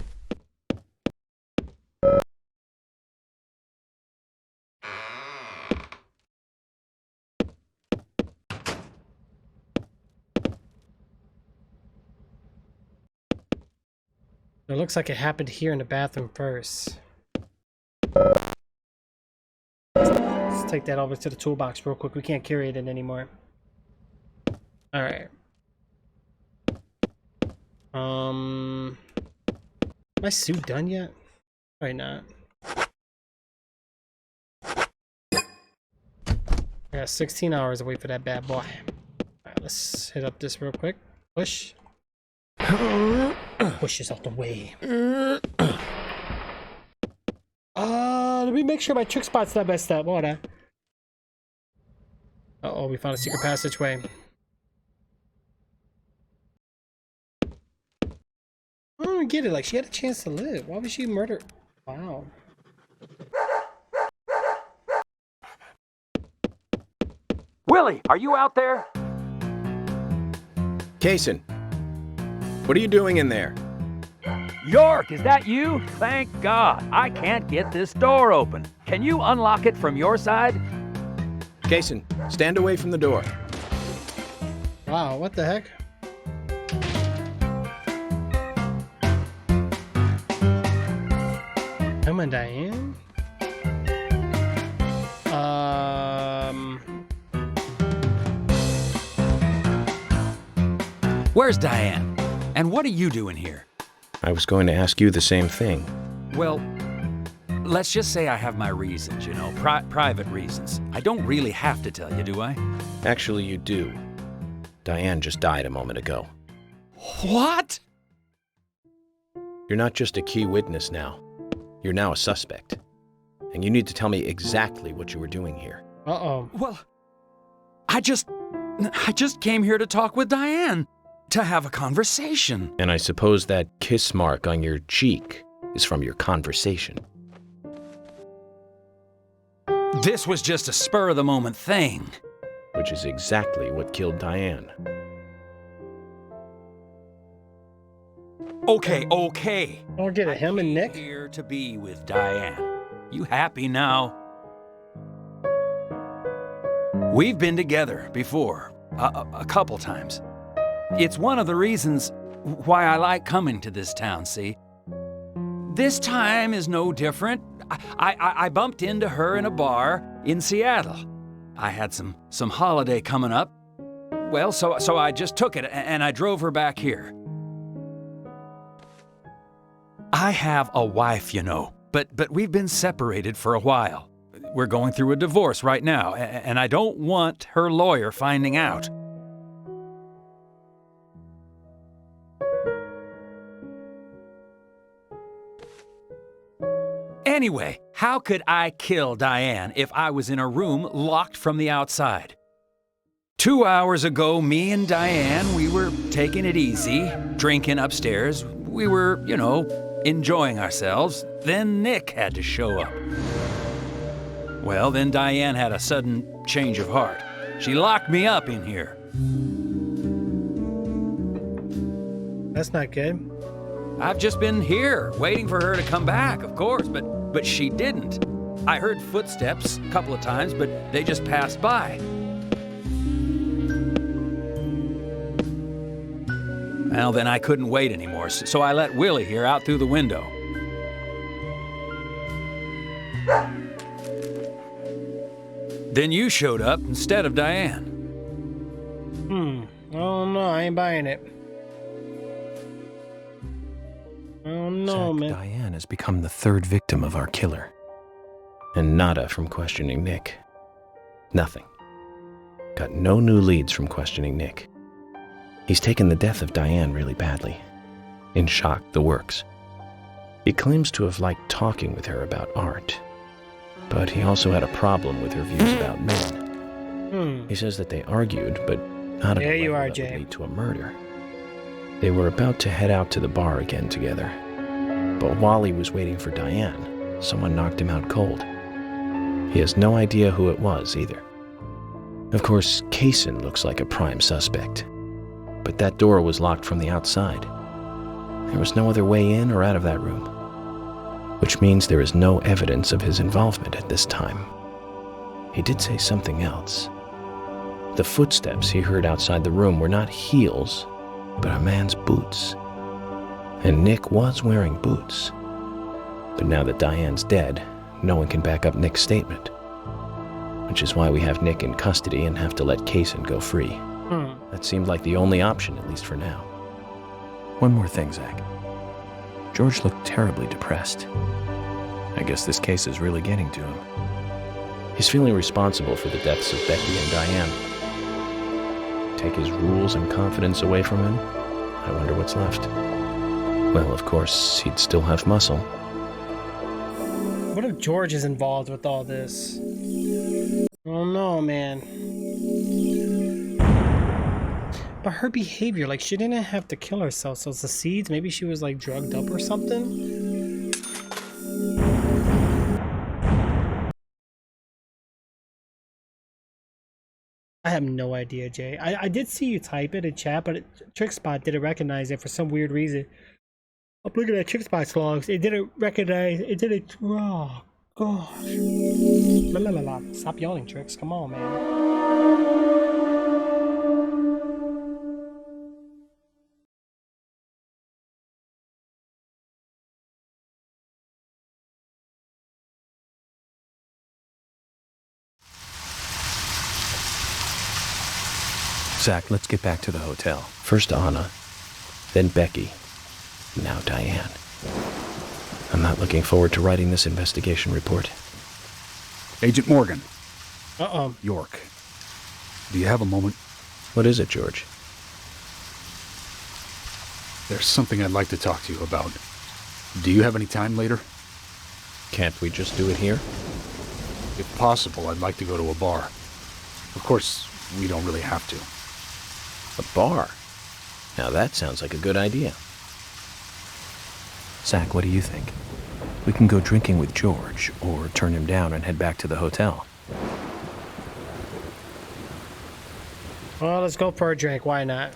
It looks like it happened here in the bathroom first. Let's take that over to the toolbox real quick. We can't carry it in anymore. Alright. My suit done yet? Probably not. I got 16 hours to wait for that bad boy. Alright, let's hit up this real quick. Push. Push this out the way. Let me make sure my trick spot's not messed up. Hold on. Uh-oh, we found a secret passageway. I don't get it. Like, she had a chance to live. Why would she murder? Wow. Willie, are you out there? Kaysen, what are you doing in there? York, is that you? Thank God. I can't get this door open. Can you unlock it from your side? Kason, stand away from the door. Wow, what the heck? Come on, Diane. Where's Diane? And what are you doing here? I was going to ask you the same thing. Well, let's just say I have my reasons, you know, private reasons. I don't really have to tell you, do I? Actually, you do. Diane just died a moment ago. What? You're not just a key witness now. You're now a suspect. And you need to tell me exactly what you were doing here. Uh-oh. Well, I just came here to talk with Diane. To have a conversation. And I suppose that kiss mark on your cheek is from your conversation. This was just a spur-of-the-moment thing. Which is exactly what killed Diane. Okay. I'll get it, him and Nick. Here to be with Diane. You happy now? We've been together before, a couple times. It's one of the reasons why I like coming to this town, see? This time is no different. I bumped into her in a bar in Seattle. I had some holiday coming up. Well, so I just took it and I drove her back here. I have a wife, you know, but we've been separated for a while. We're going through a divorce right now, and I don't want her lawyer finding out. Anyway, how could I kill Diane if I was in a room locked from the outside? 2 hours ago, me and Diane, we were taking it easy, drinking upstairs. We were, you know, enjoying ourselves. Then Nick had to show up. Well, then Diane had a sudden change of heart. She locked me up in here. That's not good. I've just been here, waiting for her to come back, of course, but she didn't. I heard footsteps a couple of times, but they just passed by. Well, then I couldn't wait anymore, so I let Willie here out through the window. Then you showed up instead of Diane. Oh no, I ain't buying it. Oh no, Zach, man. Diane has become the third victim of our killer. And nada from questioning Nick. Nothing. Got no new leads from questioning Nick. He's taken the death of Diane really badly. In shock, the works. He claims to have liked talking with her about art. But he also had a problem with her views about men. He says that they argued, but not at a level that would lead to a murder. They were about to head out to the bar again together. But while he was waiting for Diane, someone knocked him out cold. He has no idea who it was either. Of course, Kason looks like a prime suspect. But that door was locked from the outside. There was no other way in or out of that room. Which means there is no evidence of his involvement at this time. He did say something else. The footsteps he heard outside the room were not heels, but a man's boots. And Nick was wearing boots. But now that Diane's dead, no one can back up Nick's statement. Which is why we have Nick in custody and have to let Kason go free. That seemed like the only option, at least for now. One more thing, Zach. George looked terribly depressed. I guess this case is really getting to him. He's feeling responsible for the deaths of Becky and Diane. Take his rules and confidence away from him? I wonder what's left. Well, of course, he'd still have muscle. What if George is involved with all this? Oh no, man. But her behavior, like, she didn't have to kill herself, so it's the seeds. Maybe she was, like, drugged up or something? I have no idea, Jay. I did see you type it in chat, but TrickSpot didn't recognize it for some weird reason. I'm looking at TrickSpot's logs. It didn't recognize, it didn't, oh, Gosh. La la la la. Stop yawning, Tricks. Come on, man. Zach, let's get back to the hotel. First Anna, then Becky, now Diane. I'm not looking forward to writing this investigation report. Agent Morgan. Uh-oh. York. Do you have a moment? What is it, George? There's something I'd like to talk to you about. Do you have any time later? Can't we just do it here? If possible, I'd like to go to a bar. Of course, we don't really have to. A bar? Now that sounds like a good idea. Zach, what do you think? We can go drinking with George, or turn him down and head back to the hotel. Well, let's go for a drink. Why not?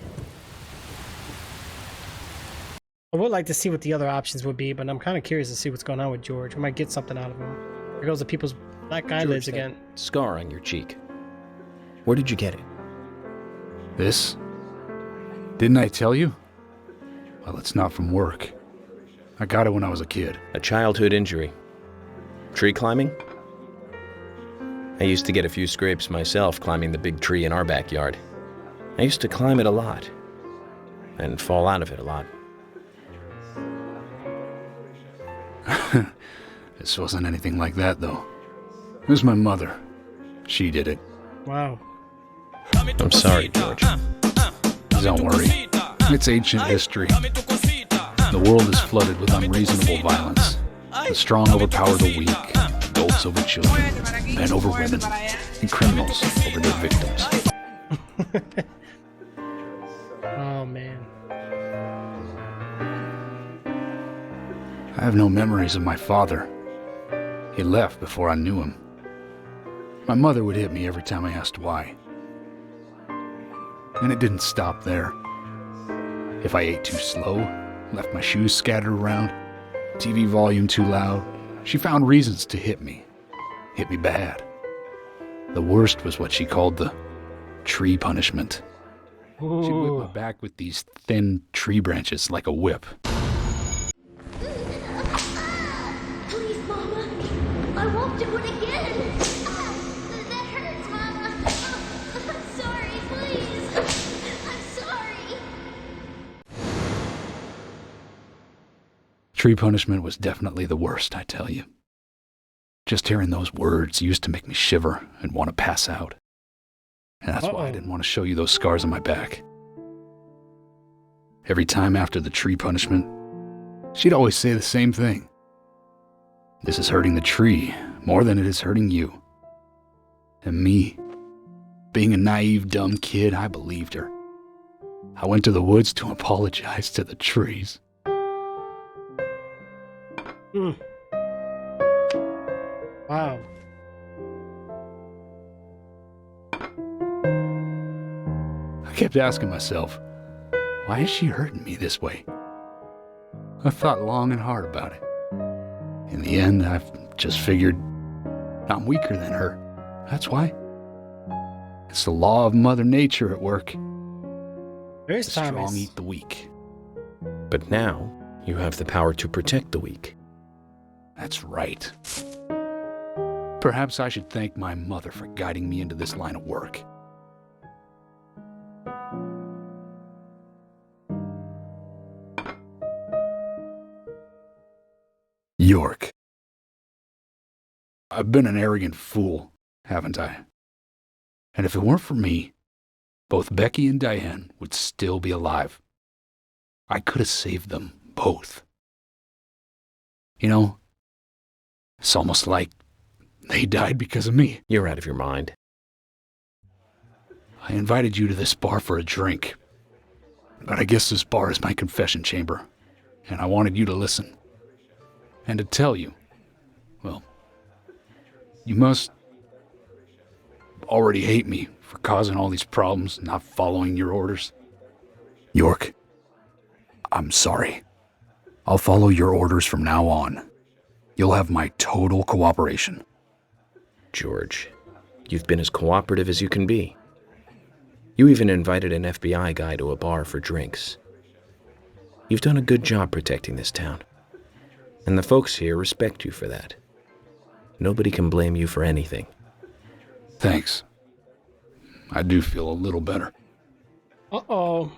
I would like to see what the other options would be, but I'm kind of curious to see what's going on with George. We might get something out of him. There goes the people's black eyelids George, again. that scar on your cheek. Where did you get it? This? Didn't I tell you? Well, it's not from work. I got it when I was a kid. A childhood injury. Tree climbing? I used to get a few scrapes myself climbing the big tree in our backyard. I used to climb it a lot. And fall out of it a lot. This wasn't anything like that, though. It was my mother. She did it. Wow. I'm sorry, George. Don't worry. It's ancient history. The world is flooded with unreasonable violence. The strong overpower the weak, adults over children, men over women, and criminals over their victims. Oh, man. I have no memories of my father. He left before I knew him. My mother would hit me every time I asked why. And it didn't stop there. If I ate too slow, left my shoes scattered around, TV volume too loud, she found reasons to hit me. Hit me bad. The worst was what she called the tree punishment. Ooh. She'd whip my back with these thin tree branches like a whip. Please, Mama. I won't do it again. That hurts, Mama. I'm sorry, please. I'm sorry. Tree punishment was definitely the worst, I tell you. Just hearing those words used to make me shiver and want to pass out. And that's why I didn't want to show you those scars on my back. Every time after the tree punishment, she'd always say the same thing. This is hurting the tree more than it is hurting you. And me, being a naive, dumb kid, I believed her. I went to the woods to apologize to the trees. Wow. I kept asking myself, why is she hurting me this way? I thought long and hard about it. In the end, I've just figured I'm weaker than her. That's why. It's the law of Mother Nature at work. There's the Thomas. strong eat the weak. But now, you have the power to protect the weak. That's right. Perhaps I should thank my mother for guiding me into this line of work. York. I've been an arrogant fool, haven't I? And if it weren't for me, both Becky and Diane would still be alive. I could have saved them both. You know, it's almost like they died because of me. You're out of your mind. I invited you to this bar for a drink. But I guess this bar is my confession chamber. And I wanted you to listen. And to tell you, well, you must already hate me for causing all these problems and not following your orders. York, I'm sorry. I'll follow your orders from now on. You'll have my total cooperation. George, you've been as cooperative as you can be. You even invited an FBI guy to a bar for drinks. You've done a good job protecting this town. And the folks here respect you for that. Nobody can blame you for anything. Thanks. I do feel a little better. Uh-oh.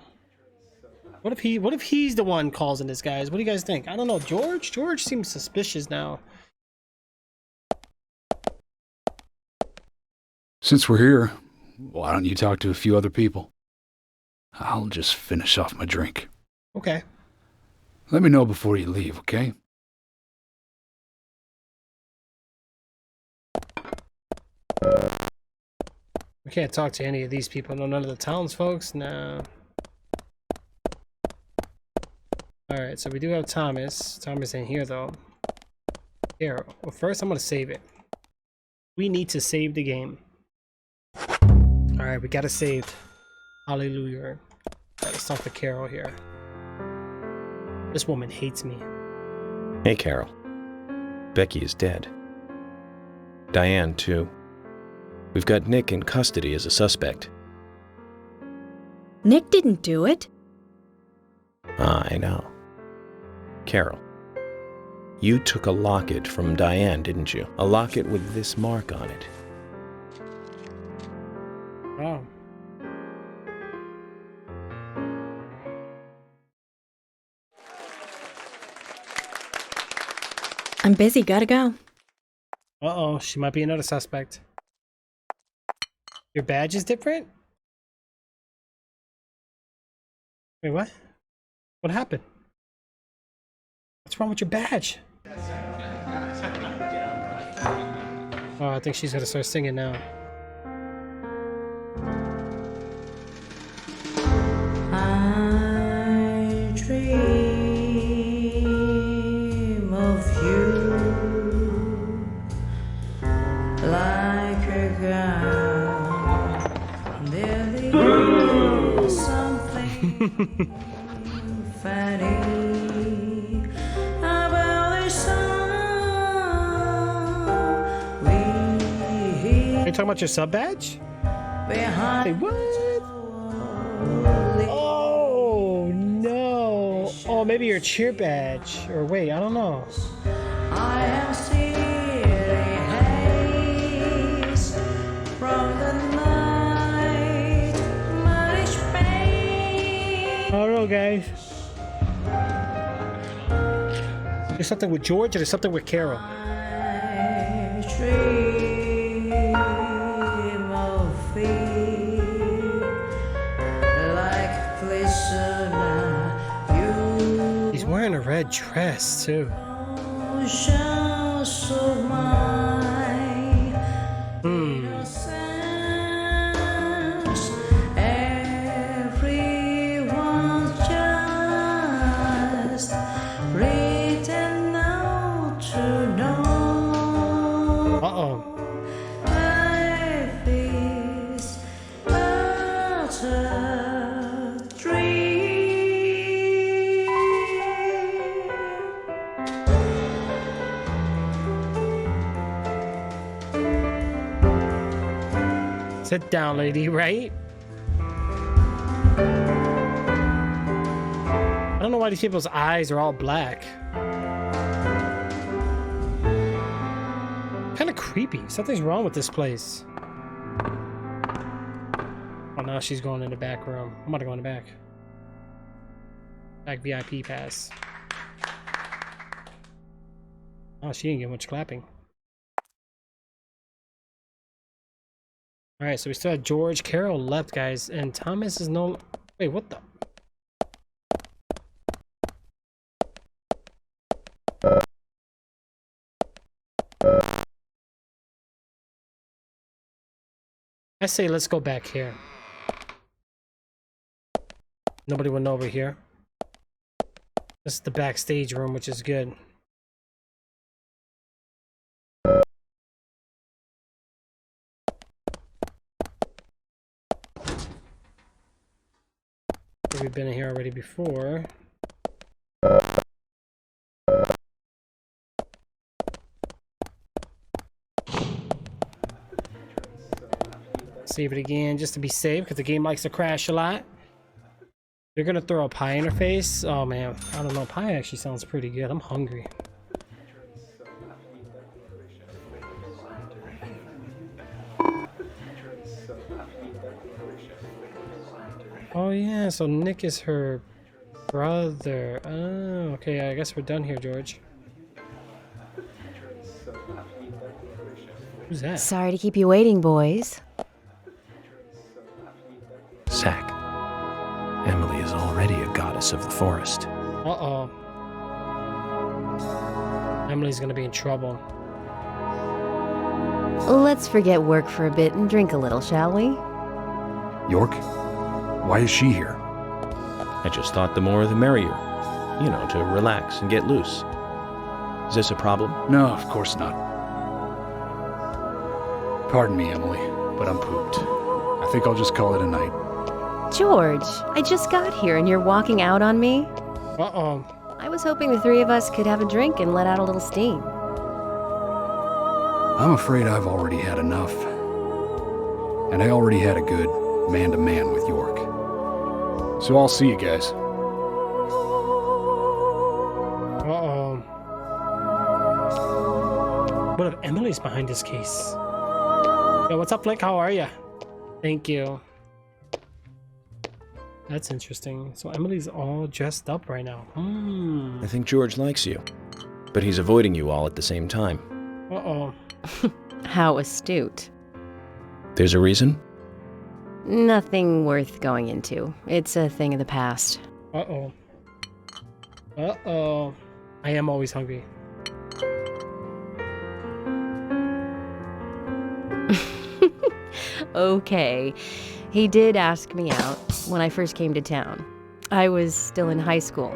What if he's the one causing this, guys? What do you guys think? I don't know. George seems suspicious now. Since we're here, why don't you talk to a few other people? I'll just finish off my drink. Okay. Let me know before you leave, okay? We can't talk to any of these people. No, none of the townsfolk. No. Alright, so we do have Thomas. Thomas ain't here, though. Here. Well, first I'm going to save it. We need to save the game. Alright, we got to save. Hallelujah. Let's talk to Carol here. This woman hates me. Hey, Carol. Becky is dead. Diane, too. We've got Nick in custody as a suspect. Nick didn't do it. I know. Carol, you took a locket from Diane, didn't you? A locket with this mark on it. Oh. I'm busy, gotta go. Uh-oh, she might be another suspect. Your badge is different? Wait, what? What happened? What's wrong with your badge? Oh, I think she's gonna start singing now. I dream of you like a girl. There is something funny about this song. Are you talking about your sub badge? Hey, what? Oh no! Oh, maybe your cheer badge, or wait, I don't know. I am still haze from the night, much pain. I don't know, guys. There's something with George, and there's something with Carol. I dream of thee like glistener. He's wearing a red dress too. Oceans of mine, innocence. Everyone's just written out to know. Uh-oh. Life is but a dream. Sit down, lady, right? I don't know why these people's eyes are all black. Kind of creepy. Something's wrong with this place. Oh, now she's going in the back room. I'm about to go in the back. Back VIP pass. Oh, she didn't get much clapping. Alright, so we still have George. Carol left, guys, and Thomas is no... Wait, what the... I say let's go back here. Nobody will know over here. This is the backstage room, which is good. We've been in here already before. Save it again just to be safe because the game likes to crash a lot. You're gonna throw a pie in her face? Oh man, I don't know. Pie actually sounds pretty good. I'm hungry. Oh yeah, so Nick is her brother. Oh, okay, I guess we're done here, George. Who's that? Sorry to keep you waiting, boys. Zach, Emily is already a goddess of the forest. Uh-oh. Emily's gonna be in trouble. Let's forget work for a bit and drink a little, shall we? York? Why is she here? I just thought the more the merrier. You know, to relax and get loose. Is this a problem? No, of course not. Pardon me, Emily, but I'm pooped. I think I'll just call it a night. George, I just got here and you're walking out on me? Uh-oh. I was hoping the three of us could have a drink and let out a little steam. I'm afraid I've already had enough. And I already had a good man-to-man with York. So I'll see you guys. Uh-oh. What if Emily's behind this case? Yo, what's up, Flick? How are ya? Thank you. That's interesting. So Emily's all dressed up right now. I think George likes you, but he's avoiding you all at the same time. Uh-oh. How astute. There's a reason? Nothing worth going into. It's a thing of the past. Uh-oh. Uh-oh. I am always hungry. Okay. He did ask me out when I first came to town. I was still in high school.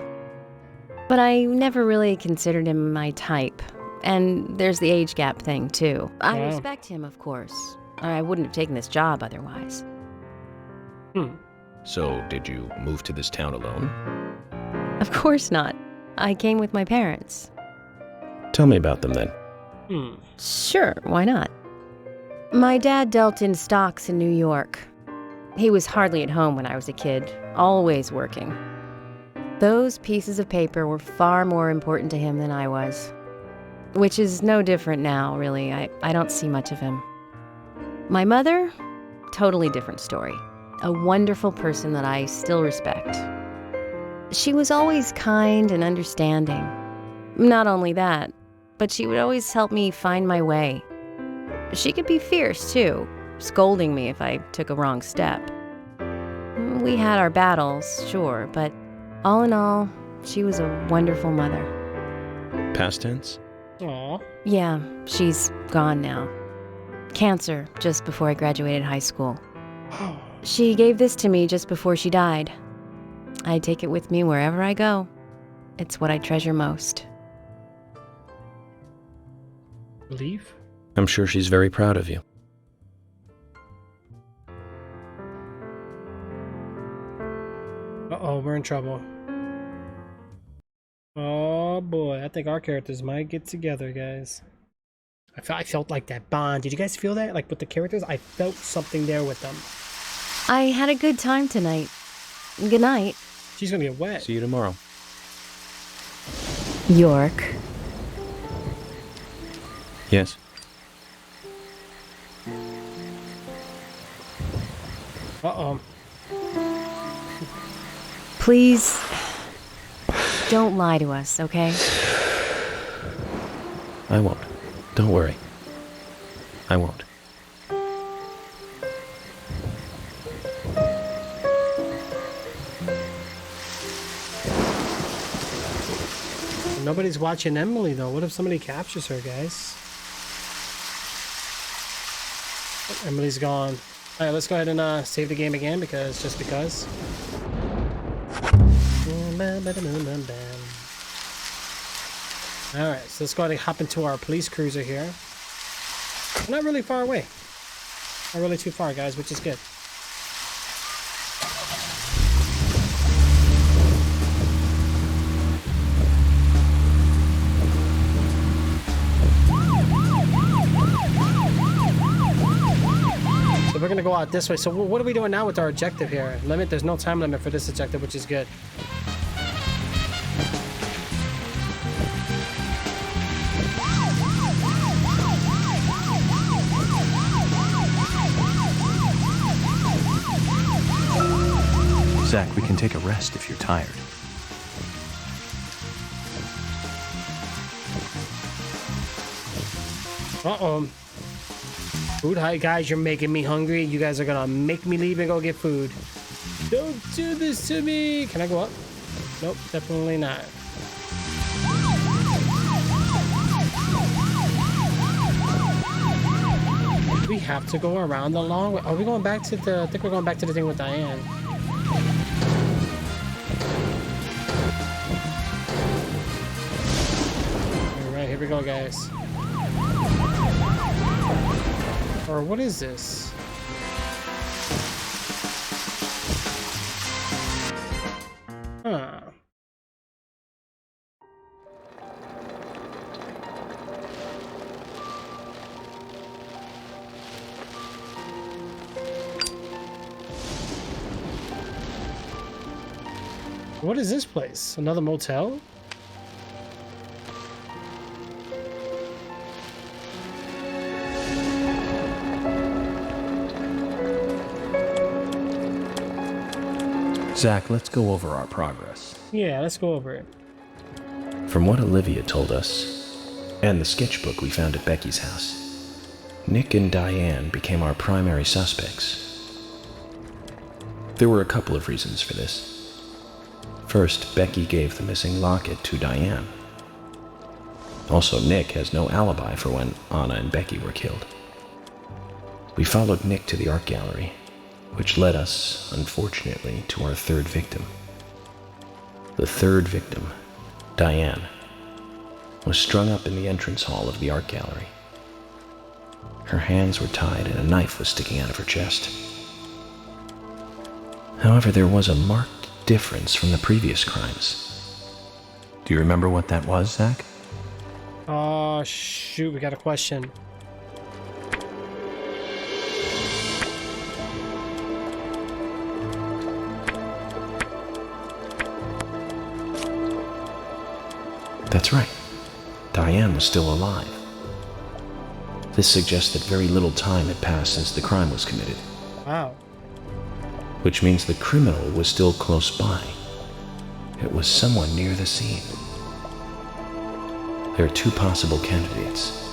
But I never really considered him my type. And there's the age gap thing, too. I respect him, of course. I wouldn't have taken this job otherwise. So, did you move to this town alone? Of course not. I came with my parents. Tell me about them then. Sure, why not? My dad dealt in stocks in New York. He was hardly at home when I was a kid, always working. Those pieces of paper were far more important to him than I was. Which is no different now, really. I don't see much of him. My mother? Totally different story. A wonderful person that I still respect. She was always kind and understanding. Not only that, but she would always help me find my way. She could be fierce, too, scolding me if I took a wrong step. We had our battles, sure, but all in all, she was a wonderful mother. Past tense? Aww. Yeah, she's gone now. Cancer, just before I graduated high school. She gave this to me just before she died. I take it with me wherever I go. It's what I treasure most. Believe? I'm sure she's very proud of you. Uh-oh, we're in trouble. Oh boy, I think our characters might get together, guys. I felt like that bond. Did you guys feel that? Like with the characters? I felt something there with them. I had a good time tonight. Good night. She's gonna get wet. See you tomorrow. York. Yes? Uh-oh. Please, don't lie to us, okay? I won't. Don't worry. I won't. Nobody's watching Emily, though. What if somebody captures her, guys? Oh, Emily's gone. All right, let's go ahead and save the game again, just because. All right, so let's go ahead and hop into our police cruiser here. We're not really far away. Not really too far, guys, which is good. go out this way. So what are we doing now with our objective here? Limit, there's no time limit for this objective, which is good. Zach, we can take a rest if you're tired. Uh-oh. Food, hi guys, you're making me hungry. You guys are gonna make me leave and go get food. Don't do this to me. Can I go up? Nope, definitely not. We have to go around the long way. Are we going back to the... I think we're going back to the thing with Diane. Alright, here we go, guys. Or what is this? Huh. What is this place? Another motel? Zach, let's go over our progress. Yeah, let's go over it. From what Olivia told us, and the sketchbook we found at Becky's house, Nick and Diane became our primary suspects. There were a couple of reasons for this. First, Becky gave the missing locket to Diane. Also, Nick has no alibi for when Anna and Becky were killed. We followed Nick to the art gallery, which led us, unfortunately, to our third victim. The third victim, Diane, was strung up in the entrance hall of the art gallery. Her hands were tied and a knife was sticking out of her chest. However, there was a marked difference from the previous crimes. Do you remember what that was, Zach? Oh, shoot, we got a question. That's right. Diane was still alive. This suggests that very little time had passed since the crime was committed. Wow. Which means the criminal was still close by. It was someone near the scene. There are two possible candidates.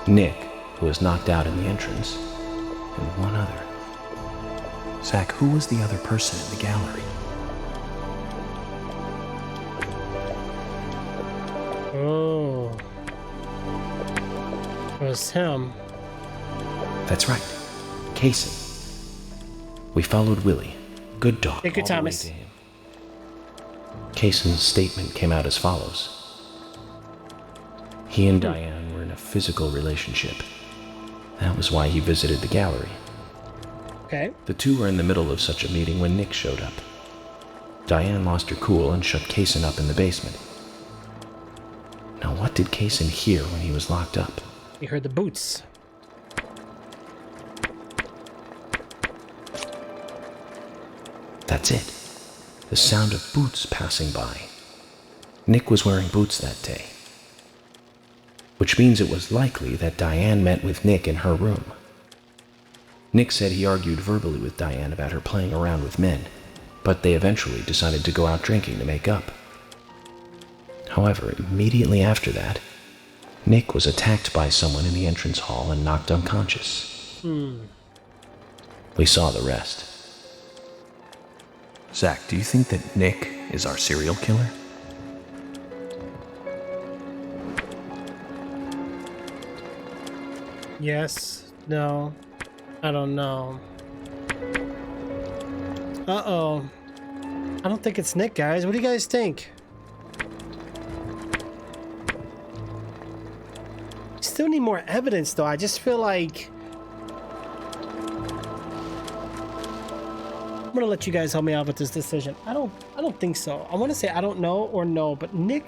Nick, who was knocked out in the entrance, and one other. Zach, who was the other person in the gallery? Oh. It was him. That's right. Kaysen. We followed Willie, good dog. Take your all the way Thomas. to him. Kaysen's statement came out as follows. He and Diane were in a physical relationship. That was why he visited the gallery. Okay. The two were in the middle of such a meeting when Nick showed up. Diane lost her cool and shut Kaysen up in the basement. Now, what did Kaysen hear when he was locked up? He heard the boots. That's it. The sound of boots passing by. Nick was wearing boots that day. Which means it was likely that Diane met with Nick in her room. Nick said he argued verbally with Diane about her playing around with men, but they eventually decided to go out drinking to make up. However, immediately after that, Nick was attacked by someone in the entrance hall and knocked unconscious. We saw the rest. Zach, do you think that Nick is our serial killer? Yes. No. I don't know. Uh-oh. I don't think it's Nick, guys. What do you guys think? Still need more evidence, though. I just feel like... I'm gonna let you guys help me out with this decision. I don't think so. I want to say I don't know or no, but Nick...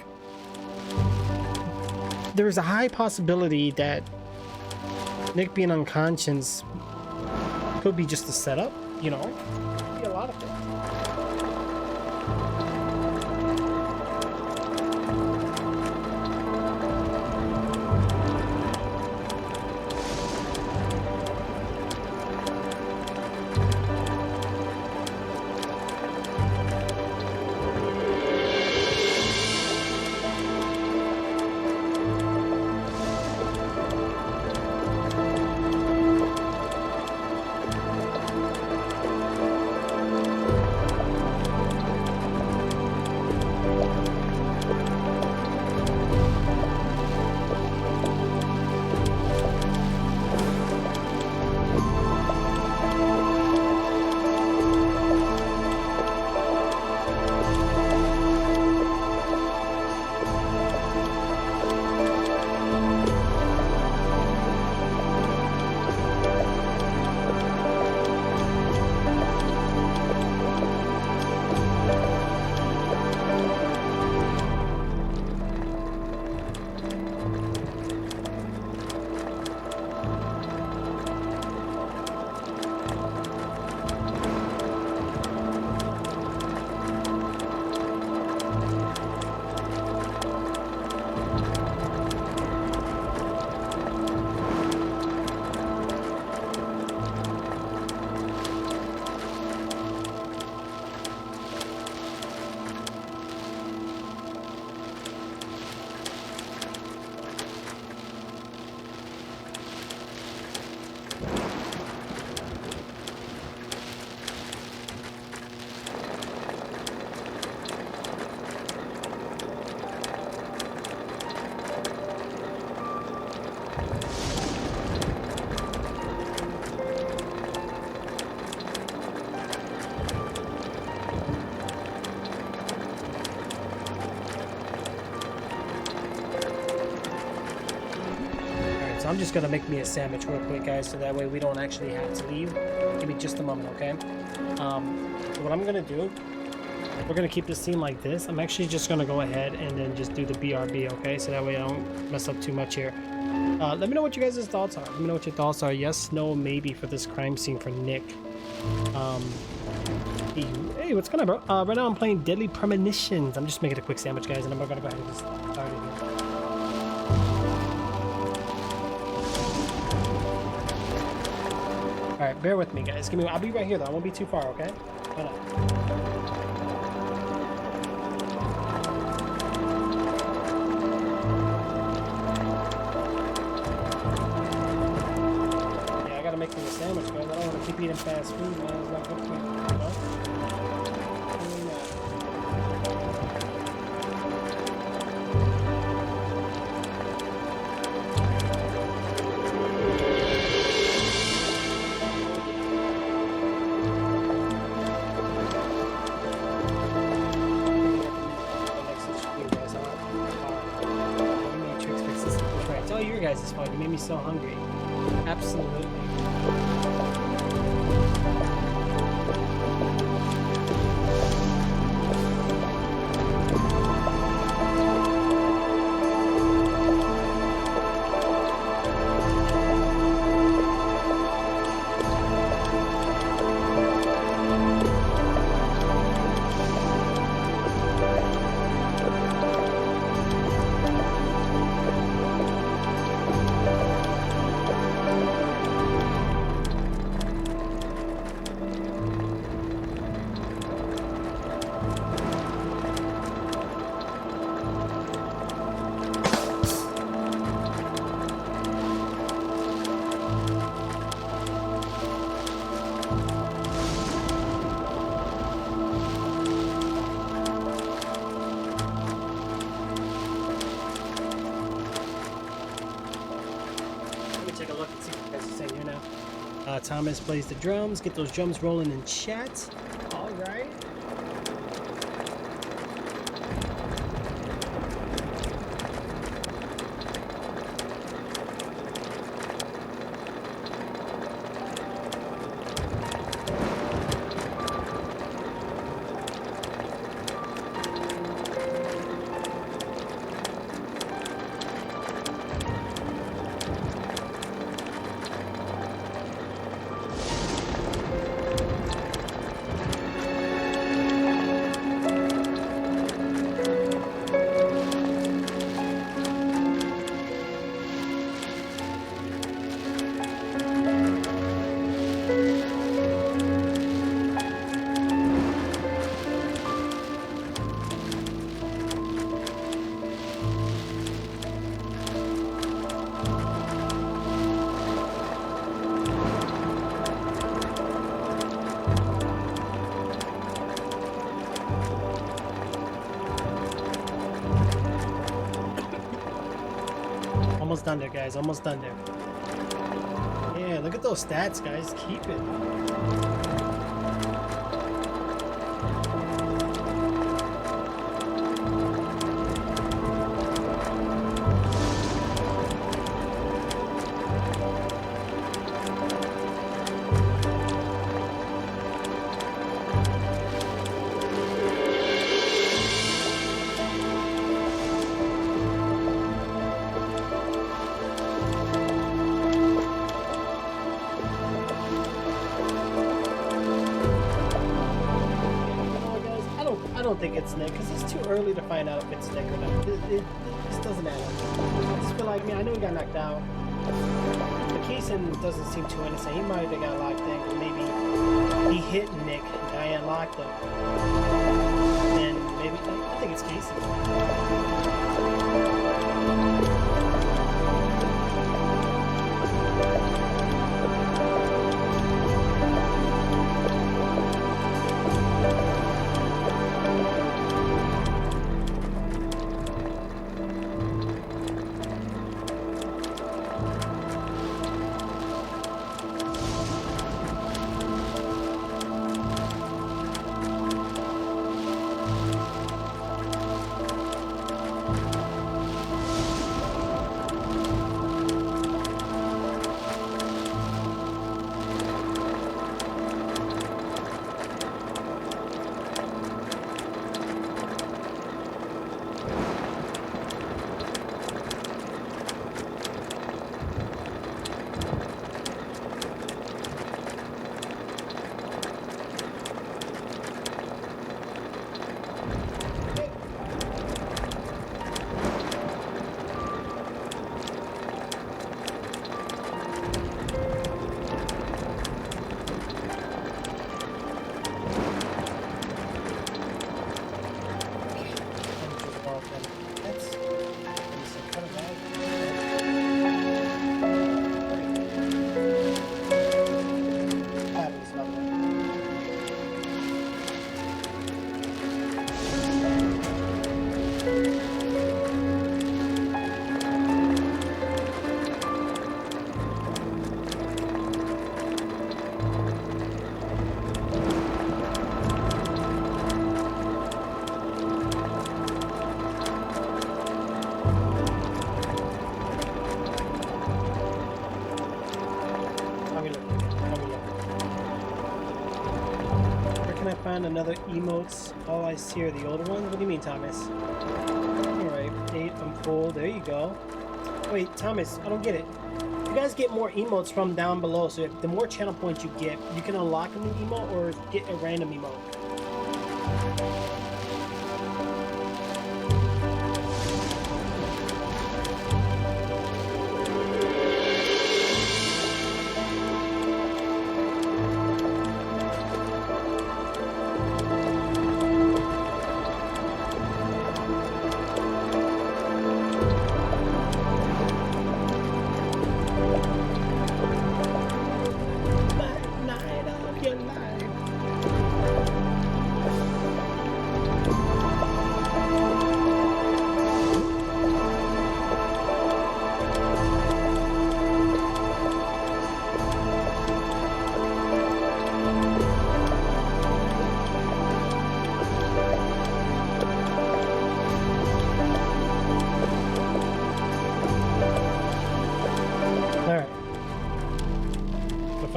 There's a high possibility that Nick being unconscious Could be just a setup, you know. Could be a lot of things. I'm just gonna make me a sandwich real quick, guys, so that way we don't actually have to leave. Give me just a moment, okay? So what I'm gonna do, we're gonna keep the scene like this. I'm actually just gonna go ahead and then just do the BRB, okay? So that way I don't mess up too much here. Let me know what you guys' thoughts are. Let me know what your thoughts are. Yes, no, maybe for this crime scene for Nick. Hey, what's going on, bro? Right now I'm playing Deadly Premonitions. I'm just making a quick sandwich, guys, and I'm gonna go ahead and just start it here. Alright, bear with me, guys. I'll be right here, though. I won't be too far, okay? Hold on. Yeah, I gotta make me a sandwich, guys. I don't want to keep eating fast food, man. It's not good for me, you know? It's fun. You made me so hungry. Absolutely. Thomas plays the drums. Get those drums rolling in chat. All right. done there, guys. Almost done there. Yeah, look at those stats, guys. Keep it. I don't think it's Nick, because it's too early to find out if it's Nick or not. It just doesn't add up. I just feel like, man, I know he got knocked out. The casing doesn't seem too innocent. He might have got locked in, but maybe he hit Nick, Diane locked him. And maybe, I think it's casing. Another emotes. All I see are the older ones. What do you mean, Thomas? Alright, 8, I'm full. There you go. Wait, Thomas, I don't get it. You guys get more emotes from down below, so the more channel points you get, you can unlock a new emote or get a random emote.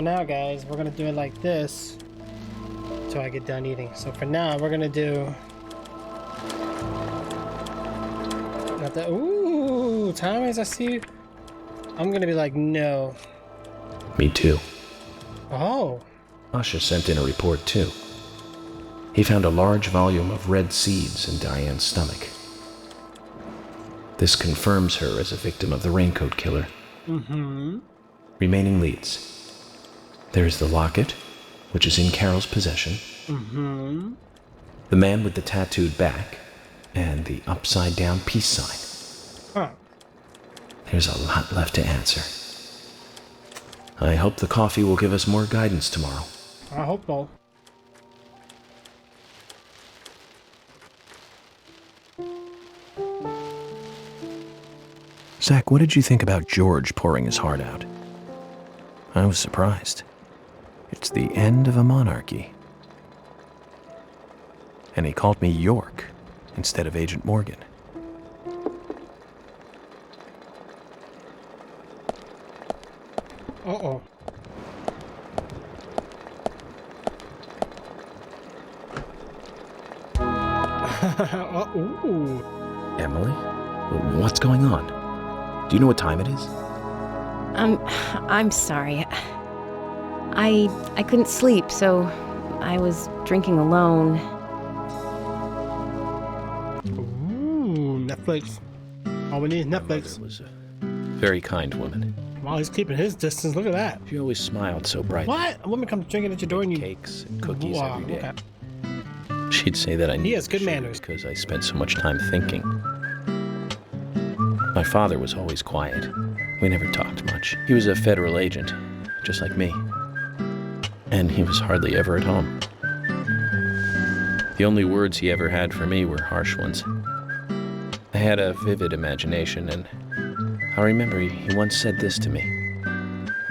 Now, guys, we're gonna do it like this until I get done eating. So for now, we're gonna do not that. Ooh, Thomas, I see you. I'm gonna be like, no. Me too. Oh. Asha sent in a report too. He found a large volume of red seeds in Diane's stomach. This confirms her as a victim of the Raincoat Killer. Mm-hmm. Remaining leads. There is the locket, which is in Carol's possession. Mm-hmm. The man with the tattooed back, and the upside-down peace sign. Huh. There's a lot left to answer. I hope the coffee will give us more guidance tomorrow. I hope so. Zach, what did you think about George pouring his heart out? I was surprised. It's the end of a monarchy. And he called me York instead of Agent Morgan. Uh-oh. Ooh. Emily? What's going on? Do you know what time it is? I'm sorry. I couldn't sleep, so I was drinking alone. Ooh, Netflix. All we need is Netflix. Was a very kind woman. Wow, he's keeping his distance. Look at that. She always smiled so brightly. What? A woman comes drinking at your door and you... Cakes and cookies Wow, every day. okay. She'd say that I He needed has good sugar manners. because I spent so much time thinking. My father was always quiet. We never talked much. He was a federal agent, just like me. And he was hardly ever at home. The only words he ever had for me were harsh ones. I had a vivid imagination, and I remember he once said this to me.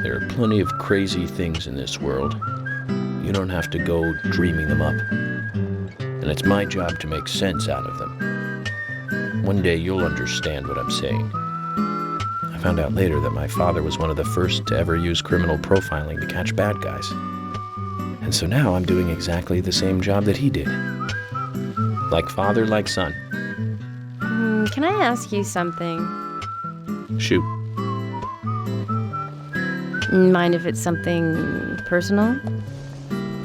There are plenty of crazy things in this world. You don't have to go dreaming them up. And it's my job to make sense out of them. One day you'll understand what I'm saying. I found out later that my father was one of the first to ever use criminal profiling to catch bad guys. And so now I'm doing exactly the same job that he did. Like father, like son. Can I ask you something? Shoot. Mind if it's something personal?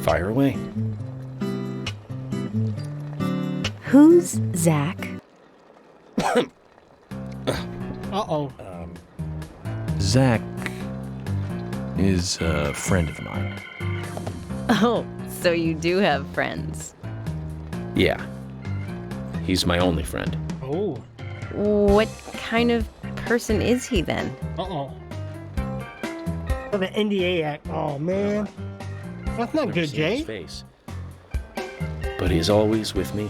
Fire away. Who's Zach? Uh-oh. Zach is a friend of mine. Oh, so you do have friends. Yeah. He's my only friend. Oh. What kind of person is he then? Uh-oh. The NDA Act. Oh, man. That's not good, Seen his Jay. face. But he's always with me,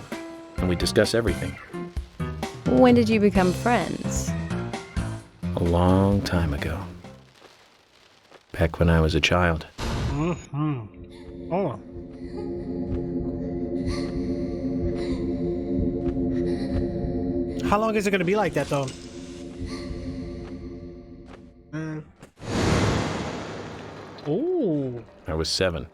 and we discuss everything. When did you become friends? A long time ago. Back when I was a child. Mm-hmm. Oh. How long is it going to be like that, though? Ooh. I was 7.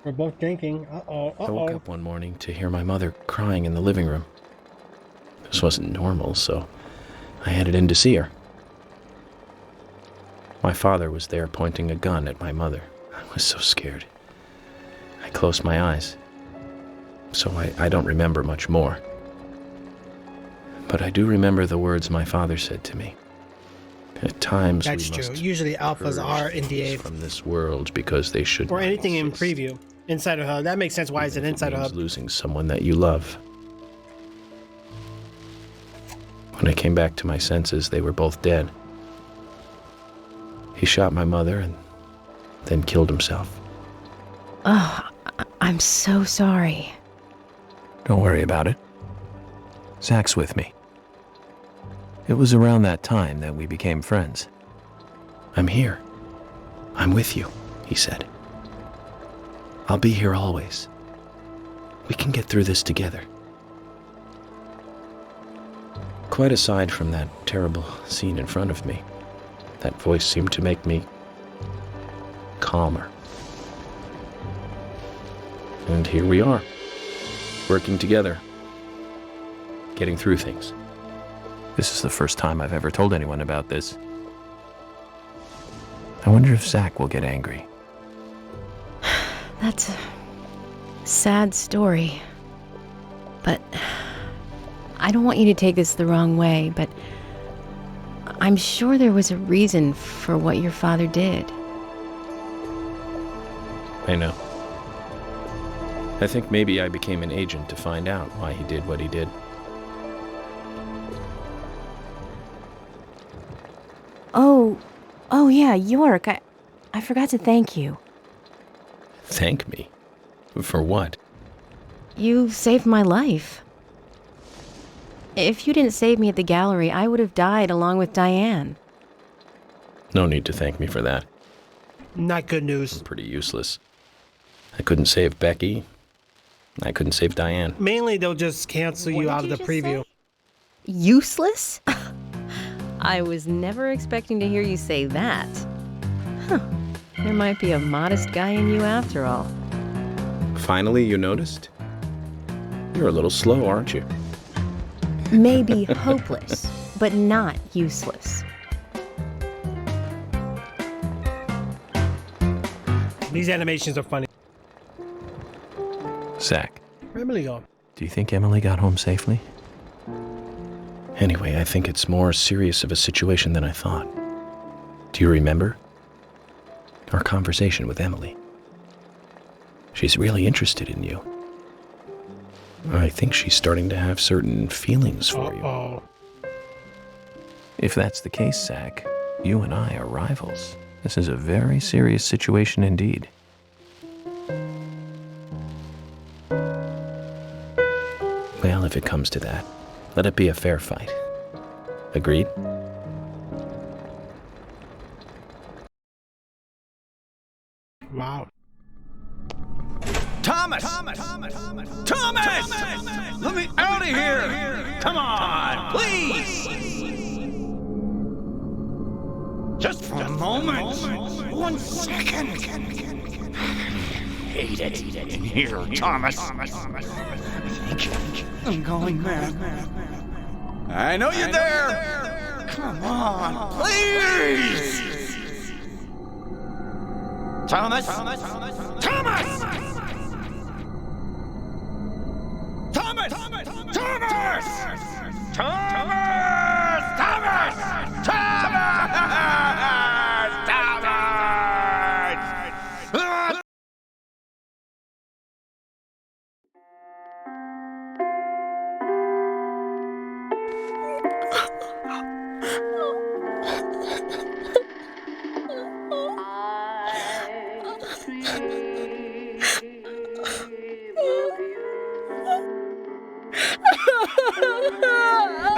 We're both drinking. Uh-oh. I woke up one morning to hear my mother crying in the living room. This wasn't normal, so I headed in to see her. My father was there pointing a gun at my mother. I was so scared. I closed my eyes. So I don't remember much more. But I do remember the words my father said to me. At times That's we true. must Usually alphas are purge NDA. from this world because they should Or not anything in exist. preview. Insider Hub. That makes sense. Why is it Even if Insider means Hub? losing someone that you love. When I came back to my senses, they were both dead. He shot my mother and then killed himself. Oh, I'm so sorry. Don't worry about it. Zach's with me. It was around that time that we became friends. I'm here. I'm with you, he said. I'll be here always. We can get through this together. Quite aside from that terrible scene in front of me, that voice seemed to make me calmer. And here we are, working together, getting through things. This is the first time I've ever told anyone about this. I wonder if Zach will get angry. That's a sad story. But I don't want you to take this the wrong way, but I'm sure there was a reason for what your father did. I know. I think maybe I became an agent to find out why he did what he did. Oh yeah, York, I forgot to thank you. Thank me? For what? You saved my life. If you didn't save me at the gallery, I would have died along with Diane. No need to thank me for that. Not good news. I'm pretty useless. I couldn't save Becky. I couldn't save Diane. Mainly, they'll just cancel you out of the preview. Useless? I was never expecting to hear you say that. Huh. There might be a modest guy in you after all. Finally, you noticed? You're a little slow, aren't you? Maybe hopeless, but not useless. These animations are funny. Zach, Where'd Emily go? do you think Emily got home safely? Anyway, I think it's more serious of a situation than I thought. Do you remember? Our conversation with Emily. She's really interested in you. I think she's starting to have certain feelings for you. If that's the case, Zach, you and I are rivals. This is a very serious situation indeed. Well, if it comes to that, let it be a fair fight. Agreed? Wow. Thomas! Thomas! Let me out of here! Come on, please! Just for a moment. 1 second. Hate it in here, Thomas. I'm going mad. I know you're there. Come on, please! Thomas! Thomas! Thomas! Thomas! Thomas! Thomas!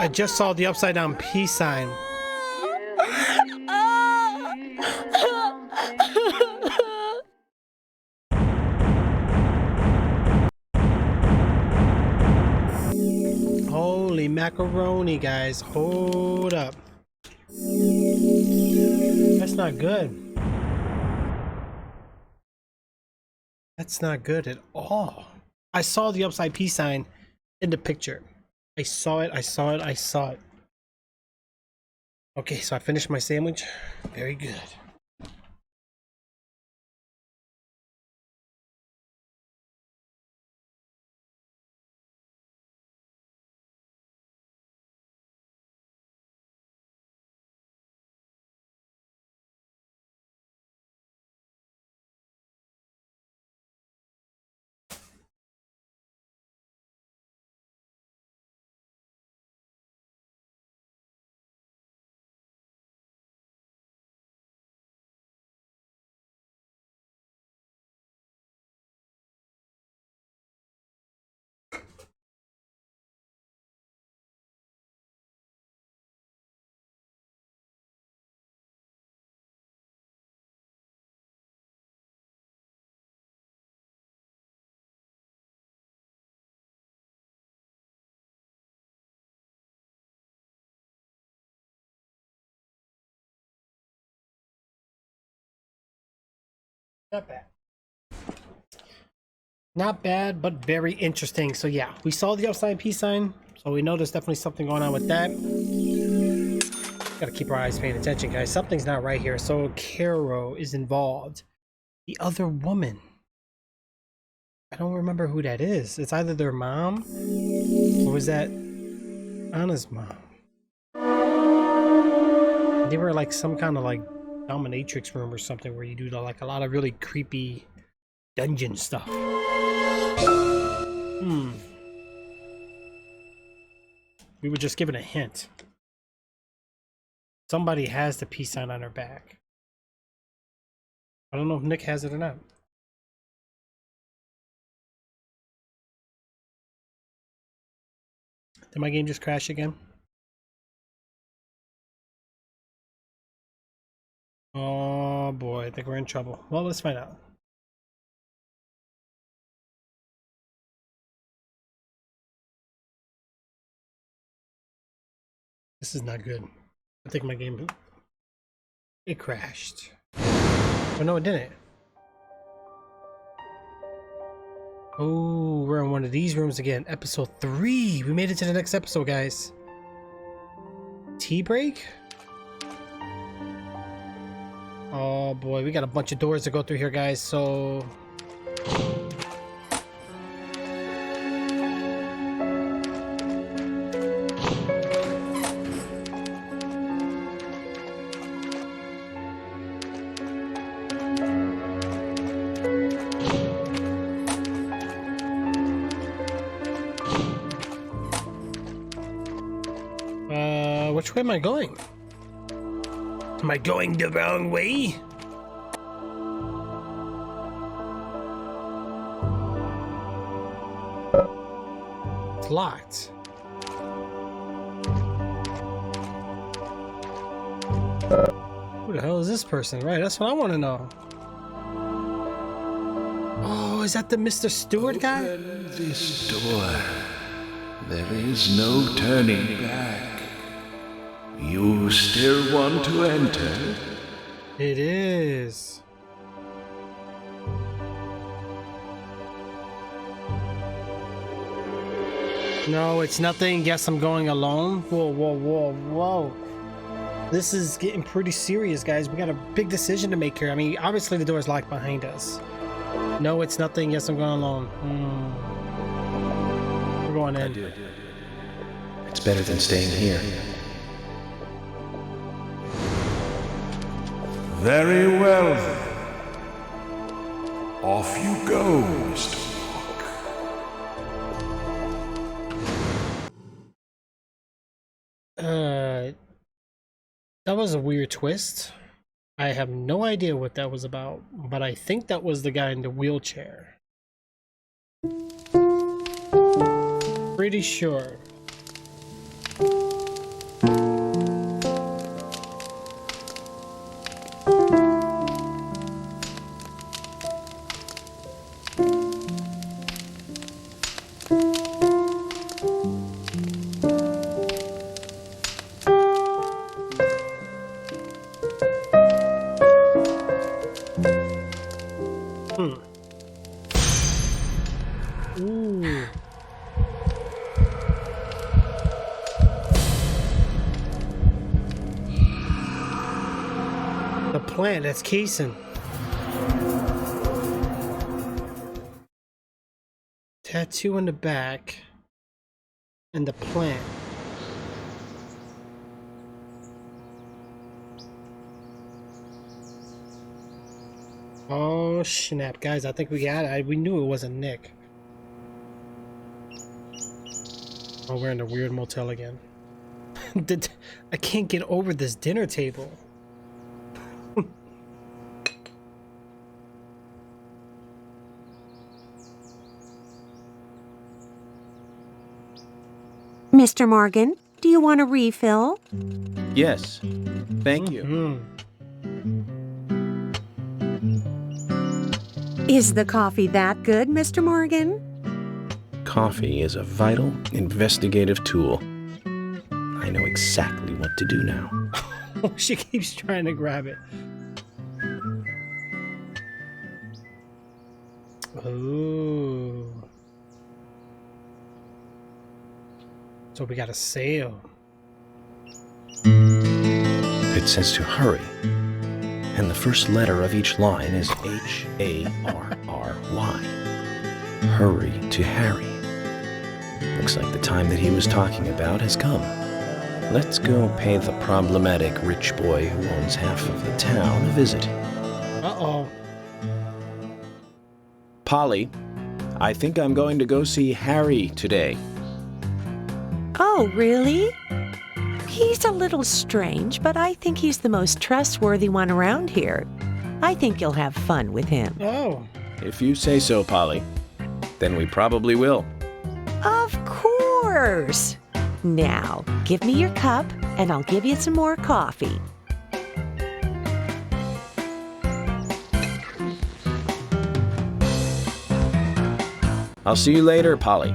I just saw the upside down peace sign. Holy macaroni, guys. Hold up. That's not good. That's not good at all. I saw the upside peace sign in the picture. I saw it. Okay, so I finished my sandwich. Very good. Not bad. Not bad, but very interesting. So yeah, we saw the upside peace sign, so we know there's definitely something going on with that. Gotta keep our eyes paying attention, guys. Something's not right here. So Caro is involved. The other woman. I don't remember who that is. It's either their mom, or was that Anna's mom? They were like some kind of like dominatrix room or something where you do like a lot of really creepy dungeon stuff. We were just given a hint. Somebody has the peace sign on her back. I don't know if Nick has it or not. Did my game just crash again? Oh boy, I think we're in trouble. Well, let's find out. This is not good. I think my game, it crashed. Oh no, it didn't. Oh, we're in one of these rooms again. Episode 3. We made it to the next episode, guys. Tea break? Oh boy, we got a bunch of doors to go through here, guys, so... which way am I going? Am I going the wrong way? It's locked. Who the hell is this person? Right, that's what I want to know. Oh, is that the Mr. Stewart guy? Open this door. There is no turning back. You still want to enter? It is. No, it's nothing. Guess I'm going alone. Whoa, whoa, whoa, whoa. This is getting pretty serious, guys. We got a big decision to make here. I mean, obviously the door is locked behind us. No, it's nothing. Yes, I'm going alone. We're going in. It's better than staying here. Very well, then. Off you go, Mr. That was a weird twist. I have no idea what that was about, but I think that was the guy in the wheelchair. Pretty sure. Ooh. The plant, that's casing. Tattoo in the back. And the plant. Oh snap, guys, I think we got it. We knew it wasn't Nick. Oh, we're in a weird motel again. I can't get over this dinner table. Mr. Morgan, do you want a refill? Yes, thank you. Is the coffee that good, Mr. Morgan? Coffee is a vital investigative tool. I know exactly what to do now. She keeps trying to grab it. Ooh. So we got a sale. It says to hurry. And the first letter of each line is H-A-R-R-Y. Hurry to Harry. Looks like the time that he was talking about has come. Let's go pay the problematic rich boy who owns half of the town a visit. Uh-oh. Polly, I think I'm going to go see Harry today. Oh, really? He's a little strange, but I think he's the most trustworthy one around here. I think you'll have fun with him. Oh. If you say so, Polly, then we probably will. Of course. Now, give me your cup, and I'll give you some more coffee. I'll see you later, Polly.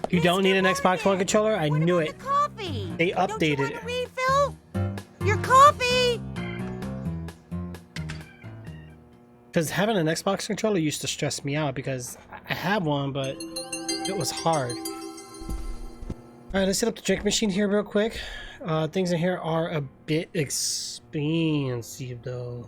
You don't need an Xbox One controller? I knew it. Coffee. They updated it. Refill? Your coffee. Because having an Xbox controller used to stress me out because I have one, but it was hard. Alright, let's set up the drink machine here real quick. Things in here are a bit expensive though.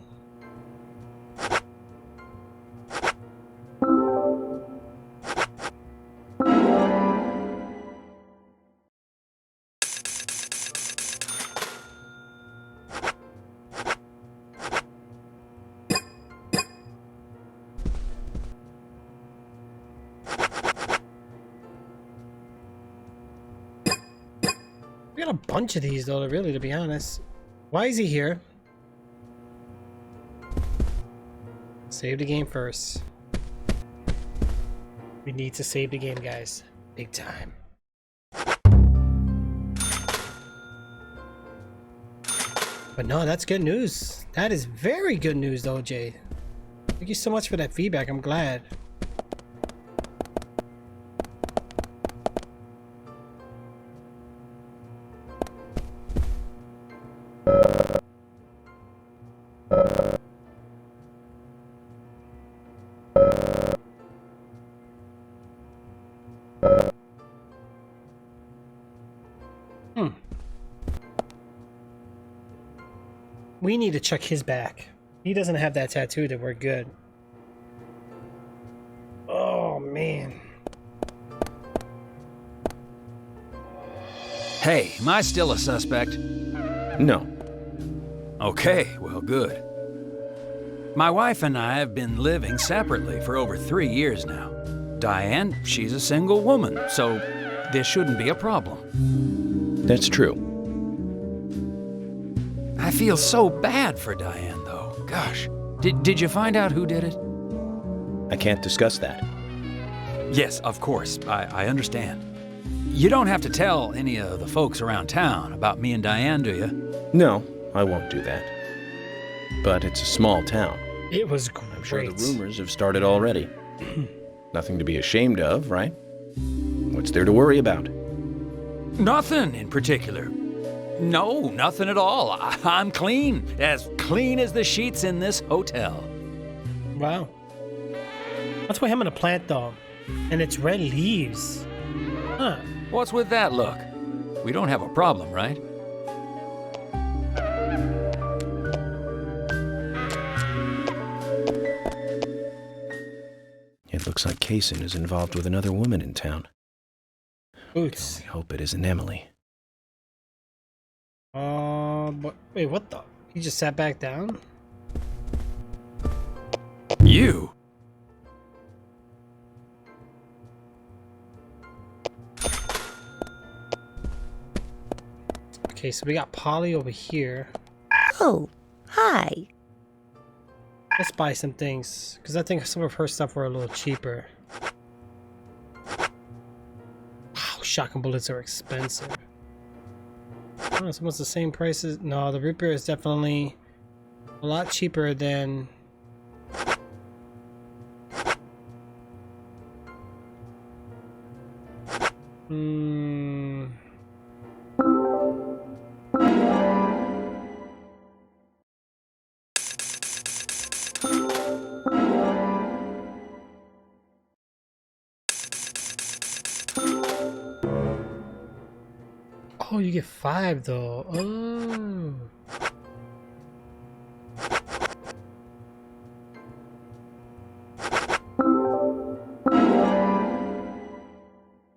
We got a bunch of these though, really, to be honest. Why is he here? Save the game first. We need to save the game, guys. Big time. But no, that's good news. That is very good news though, Jay. Thank you so much for that feedback. I'm glad. We need to check his back. He doesn't have that tattoo that we're good. Oh, man. Hey, am I still a suspect? No. Okay, well, good. My wife and I have been living separately for over 3 years now. Diane, she's a single woman, so this shouldn't be a problem. That's true. I feel so bad for Diane, though. Gosh. Did you find out who did it? I can't discuss that. Yes, of course. I understand. You don't have to tell any of the folks around town about me and Diane, do you? No, I won't do that. But it's a small town. It was great. I'm sure the rumors have started already. Nothing to be ashamed of, right? What's there to worry about? Nothing in particular. No, nothing at all. I'm clean as the sheets in this hotel. Wow. What's with him in a plant, though? And it's red leaves. Huh. What's with that look? We don't have a problem, right? It looks like Kaysen is involved with another woman in town. Boots. I hope it isn't Emily. Wait, what the? He just sat back down? You? Okay, so we got Polly over here. Oh, hi. Let's buy some things, because I think some of her stuff were a little cheaper. Wow, shotgun bullets are expensive. Oh, it's almost the same prices. No, the root beer is definitely a lot cheaper than... Oh, you get 5 though. Oh.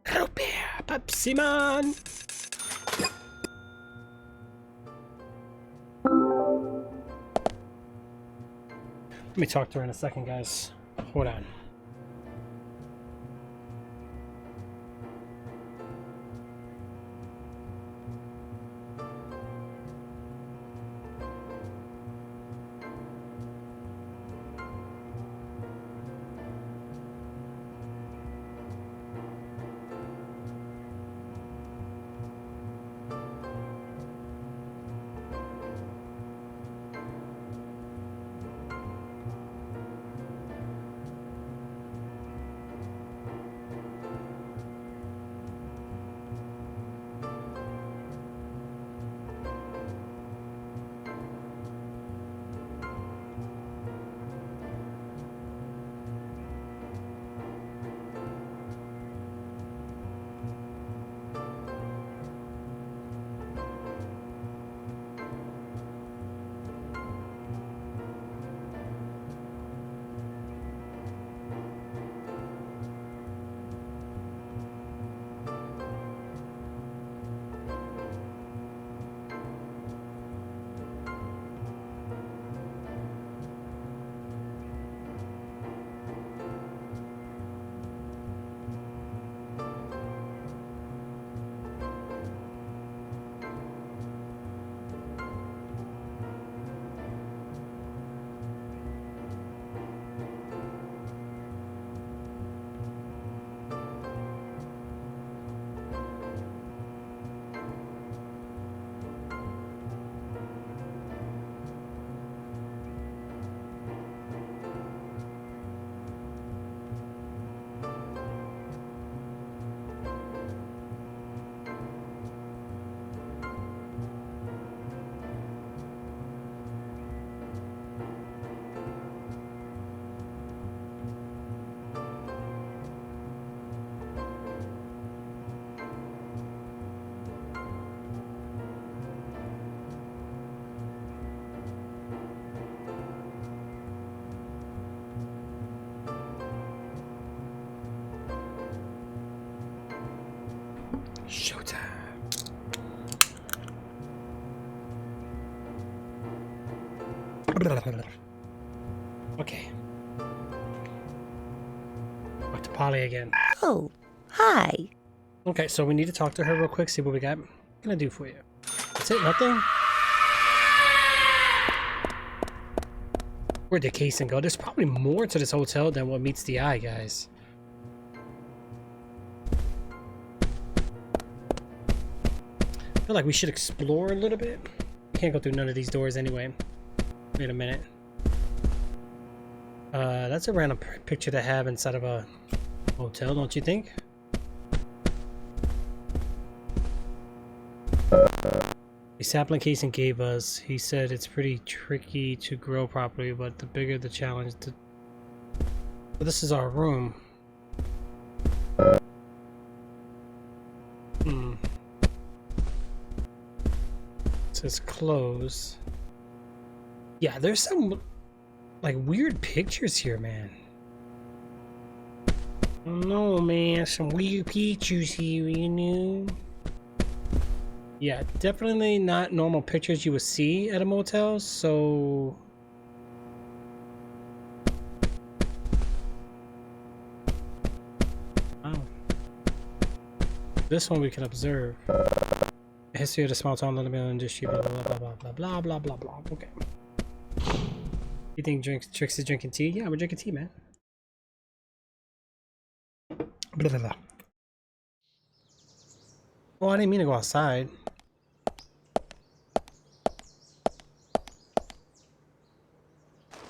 Root beer, Pepsi Man. Let me talk to her in a second, guys. Hold on. Showtime. Okay. Back to Polly again. Oh, hi. Okay, so we need to talk to her real quick, see what we got. What can I do for you? That's it, nothing? Where'd the casing go? There's probably more to this hotel than what meets the eye, guys. I feel like we should explore a little bit. Can't go through none of these doors anyway. Wait a minute. That's a random picture to have inside of a hotel, don't you think? The sapling casing gave us, he said it's pretty tricky to grow properly, but the bigger the challenge, but this is our room. It says close. Yeah, there's some like weird pictures here, man. I don't know, man. Some weird pictures here, you know? Yeah, definitely not normal pictures you would see at a motel, so... Wow. This one we can observe. History of the small town, little industry, blah blah blah blah blah blah blah blah. Okay. You think Trix is drinking tea? Yeah, we're drinking tea, man. Blah blah blah. Oh, I didn't mean to go outside.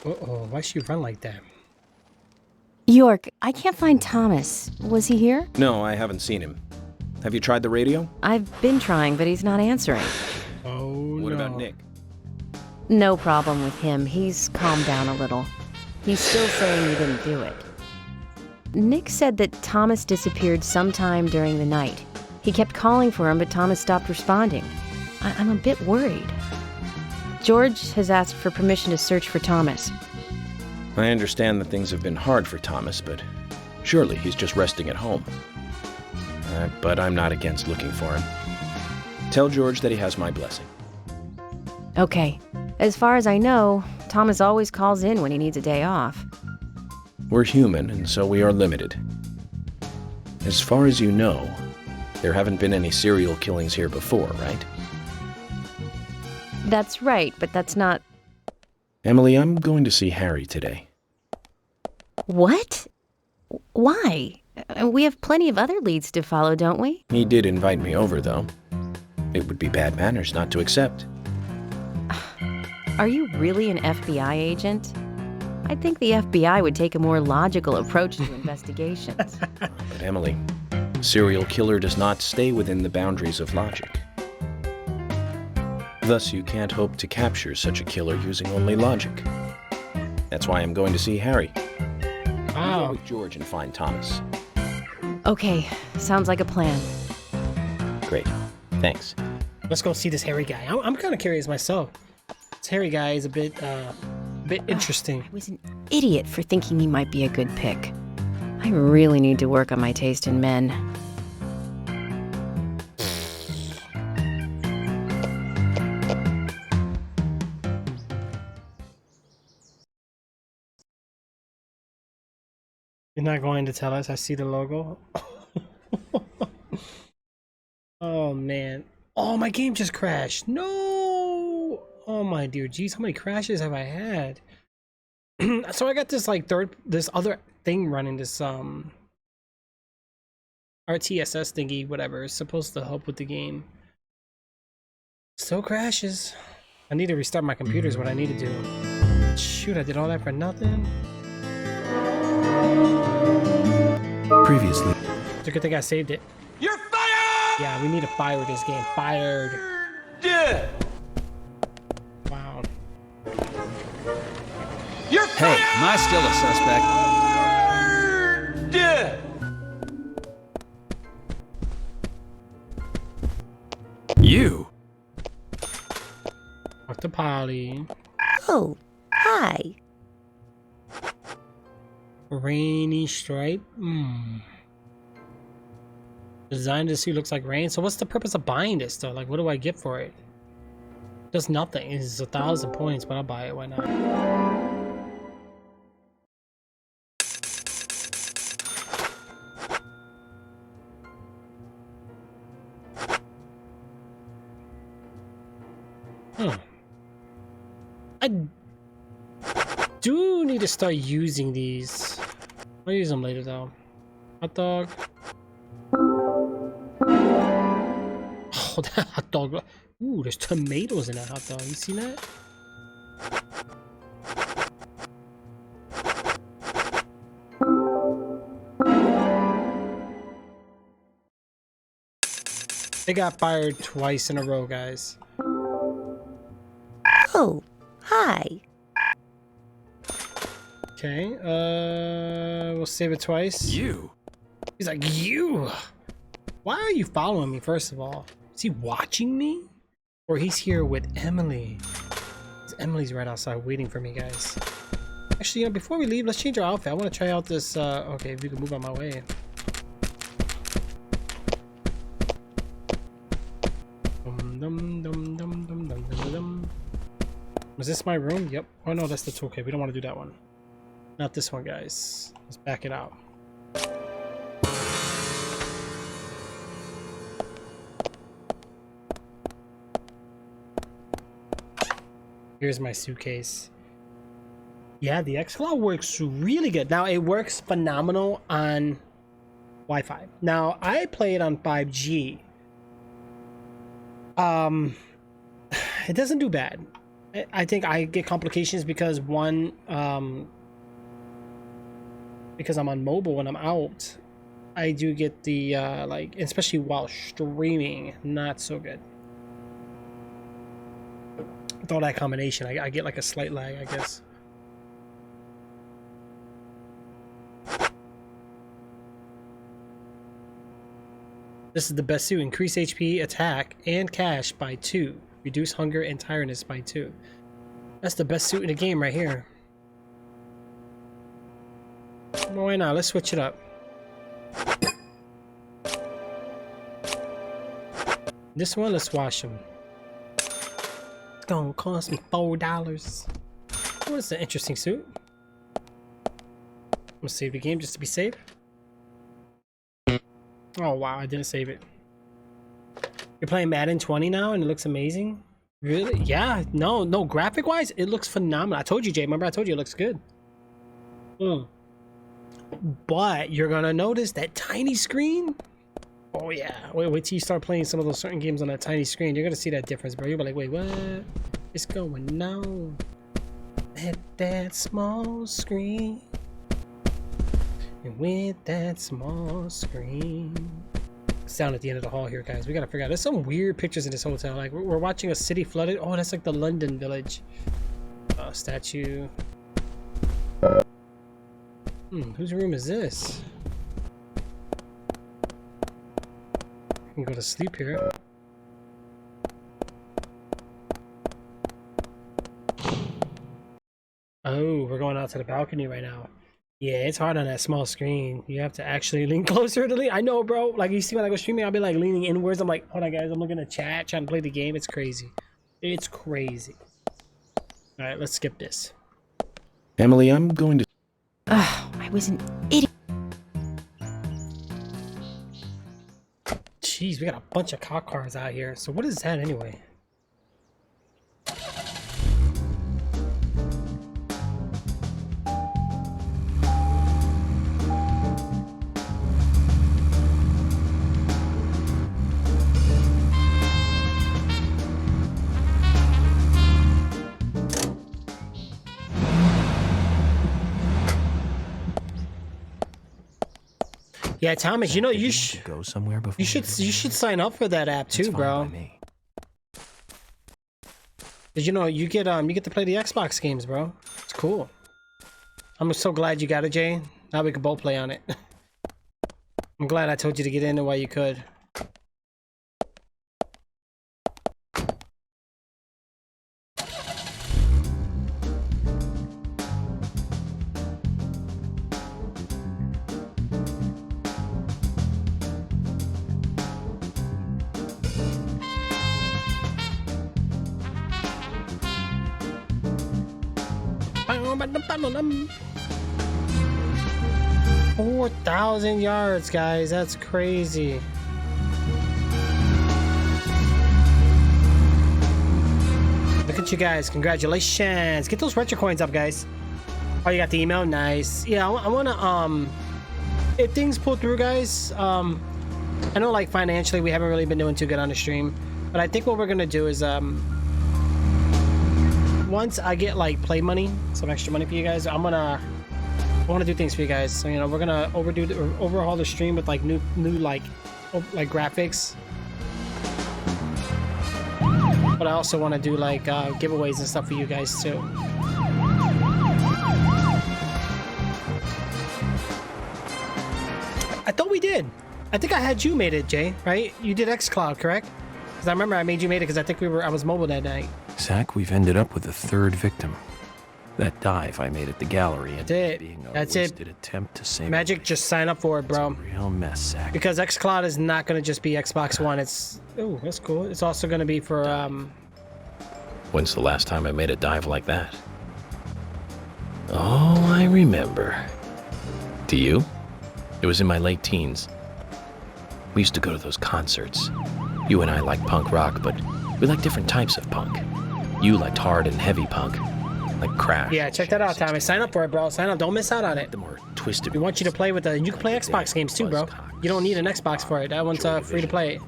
Uh-oh, why'd she run like that? York, I can't find Thomas. Was he here? No, I haven't seen him. Have you tried the radio? I've been trying, but he's not answering. Oh, What about Nick? No problem with him. He's calmed down a little. He's still saying he didn't do it. Nick said that Thomas disappeared sometime during the night. He kept calling for him, but Thomas stopped responding. I'm a bit worried. George has asked for permission to search for Thomas. I understand that things have been hard for Thomas, but surely he's just resting at home. But I'm not against looking for him. Tell George that he has my blessing. Okay. As far as I know, Thomas always calls in when he needs a day off. We're human, and so we are limited. As far as you know, there haven't been any serial killings here before, right? That's right, but that's not... Emily, I'm going to see Harry today. What? Why? We have plenty of other leads to follow, don't we? He did invite me over, though. It would be bad manners not to accept. Are you really an FBI agent? I think the FBI would take a more logical approach to investigations. But Emily, a serial killer does not stay within the boundaries of logic. Thus, you can't hope to capture such a killer using only logic. That's why I'm going to see Harry. I'll go with George and find Thomas. Okay, sounds like a plan. Great, thanks. Let's go see this Harry guy. I'm kind of curious myself. This Harry guy is a bit interesting. I was an idiot for thinking he might be a good pick. I really need to work on my taste in men. You're not going to tell us? I see the logo. Oh, man. Oh, my game just crashed. No! Oh, my dear jeez. How many crashes have I had? So I got this, like, this other thing running, this, RTSS thingy, whatever. It's supposed to help with the game. Still crashes. I need to restart my computer is what I need to do. Shoot, I did all that for nothing. Previously. It's a good thing I saved it. You're fired! Yeah, we need to fire this game. Fired. Yeah. Wow. You're Hey, am I still a suspect? Yeah. You? Dr. Polly. Oh, hi. Rainy stripe. The design of the suit looks like rain. So what's the purpose of buying this though? Like, what do I get for it? Does nothing. It's 1,000 points, but I'll buy it. Why not? I do need to start using these. I'll use them later though. Hot dog. Oh, that hot dog. Ooh, there's tomatoes in that hot dog. You seen that? They got fired twice in a row, guys. Oh, hi. Okay, we'll save it twice. You? He's like, you? Why are you following me, first of all? Is he watching me? Or he's here with Emily? Emily's right outside waiting for me, guys. Actually, you know, before we leave, let's change our outfit. I want to try out this, okay, if you can move out my way. Was this my room? Yep. Oh no, that's the toolkit. We don't want to do that one. Not this one, guys. Let's back it out. Here's my suitcase. Yeah, the xCloud works really good. Now, it works phenomenal on Wi-Fi. Now, I play it on 5G. It doesn't do bad. I think I get complications because one, because I'm on mobile when I'm out, I do get the, like, especially while streaming, not so good. With all that combination, I get like a slight lag, I guess. This is the best suit. Increase HP, attack, and cash by 2. Reduce hunger and tiredness by 2. That's the best suit in the game right here. Well, why not? Let's switch it up. This one, let's wash them. It's gonna cost me $4. Oh, it's an interesting suit. I'm gonna save the game just to be safe. Oh wow, I didn't save it. You're playing Madden 20 now and it looks amazing? Really? Yeah, no, graphic wise, it looks phenomenal. I told you, Jay, remember I told you it looks good. But you're gonna notice that tiny screen. Oh yeah, wait till you start playing some of those certain games on that tiny screen. You're gonna see that difference, bro. You'll be like, wait, what is going on at that small screen? And with that small screen. It's down at the end of the hall here, guys. We gotta figure out. There's some weird pictures in this hotel. Like we're watching a city flooded. Oh, that's like the London Village statue. Whose room is this? I can go to sleep here. Oh, we're going out to the balcony right now. Yeah, it's hard on that small screen. You have to actually lean closer to lean. I know, bro. Like, you see when I go streaming, I'll be like leaning inwards. I'm like, hold on, guys. I'm looking at chat, trying to play the game. It's crazy. It's crazy. All right, let's skip this. Emily, I'm going to... I was an idiot. Jeez, we got a bunch of cop cars out here. So what is that anyway? Yeah, Thomas, you know you should go somewhere before. You should sign up for that app too, bro. Did you know you get to play the Xbox games, bro? It's cool. I'm so glad you got it, Jay. Now we can both play on it. I'm glad I told you to get in there while you could. 4,000 yards, guys. That's crazy. Look at you guys. Congratulations. Get those retro coins up, guys. Oh, you got the email? Nice. Yeah, I want to, if things pull through, guys, I know, like, financially, we haven't really been doing too good on the stream, but I think what we're going to do is, once I get, like, play money, some extra money for you guys, I want to do things for you guys. So, you know, we're going to overhaul the stream with, like, new, like graphics. But I also want to do, like, giveaways and stuff for you guys, too. I thought we did. I think I had you made it, Jay, right? You did xCloud, correct? Because I remember I made you made it because I think I was mobile that night. Zach, we've ended up with a third victim. That dive I made at the gallery and being a wasted attempt to save Magic, just sign up for it, bro. It's a real mess, Zach. Because xCloud is not going to just be Xbox One. It's... Oh, that's cool. It's also going to be for... When's the last time I made a dive like that? Oh, I remember. Do you? It was in my late teens. We used to go to those concerts. You and I liked punk rock, but we liked different types of punk. You liked hard and heavy punk, like Crash. Yeah, check that out, Tommy. Sign up for it, bro. Sign up. Don't miss out on it. The more twisted. We want you to play with the... You can play Xbox games too, bro. You don't need an Xbox for it. That one's free to play.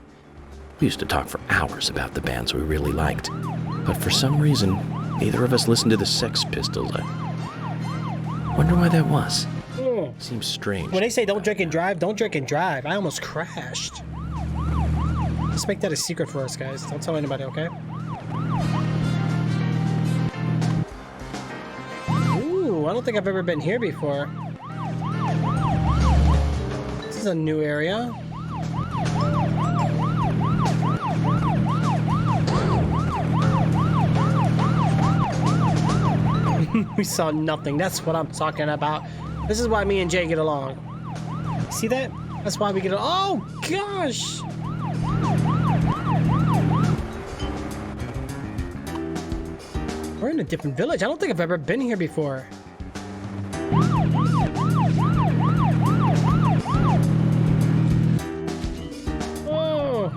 We used to talk for hours about the bands we really liked. But for some reason, neither of us listened to the Sex Pistols. I wonder why that was. Seems strange. When they say don't drink and drive, don't drink and drive. I almost crashed. Let's make that a secret for us, guys. Don't tell anybody, okay? Ooh, I don't think I've ever been here before. This is a new area. We saw nothing. That's what I'm talking about. This is why me and Jay get along. See that? That's why we get along. Oh, gosh! We're in a different village. I don't think I've ever been here before. Oh!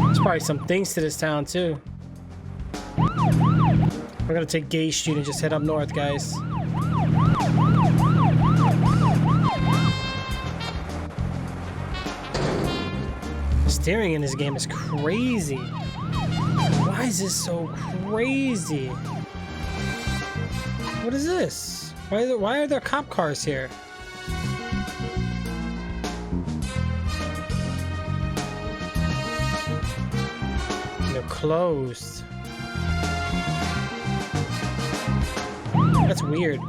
There's probably some things to this town, too. We're gonna take Gay Street and just head up north, guys. Steering in this game is crazy. Why is this so crazy? What is this? Why are there cop cars here? They're closed. That's weird.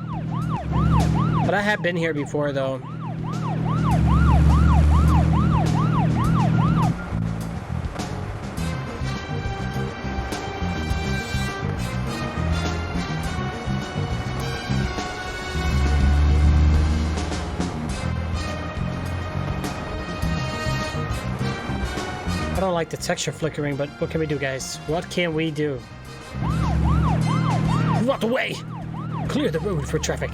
But I have been here before, though. I don't like the texture flickering, but what can we do, guys? What can we do? Walk away! Clear the road for traffic.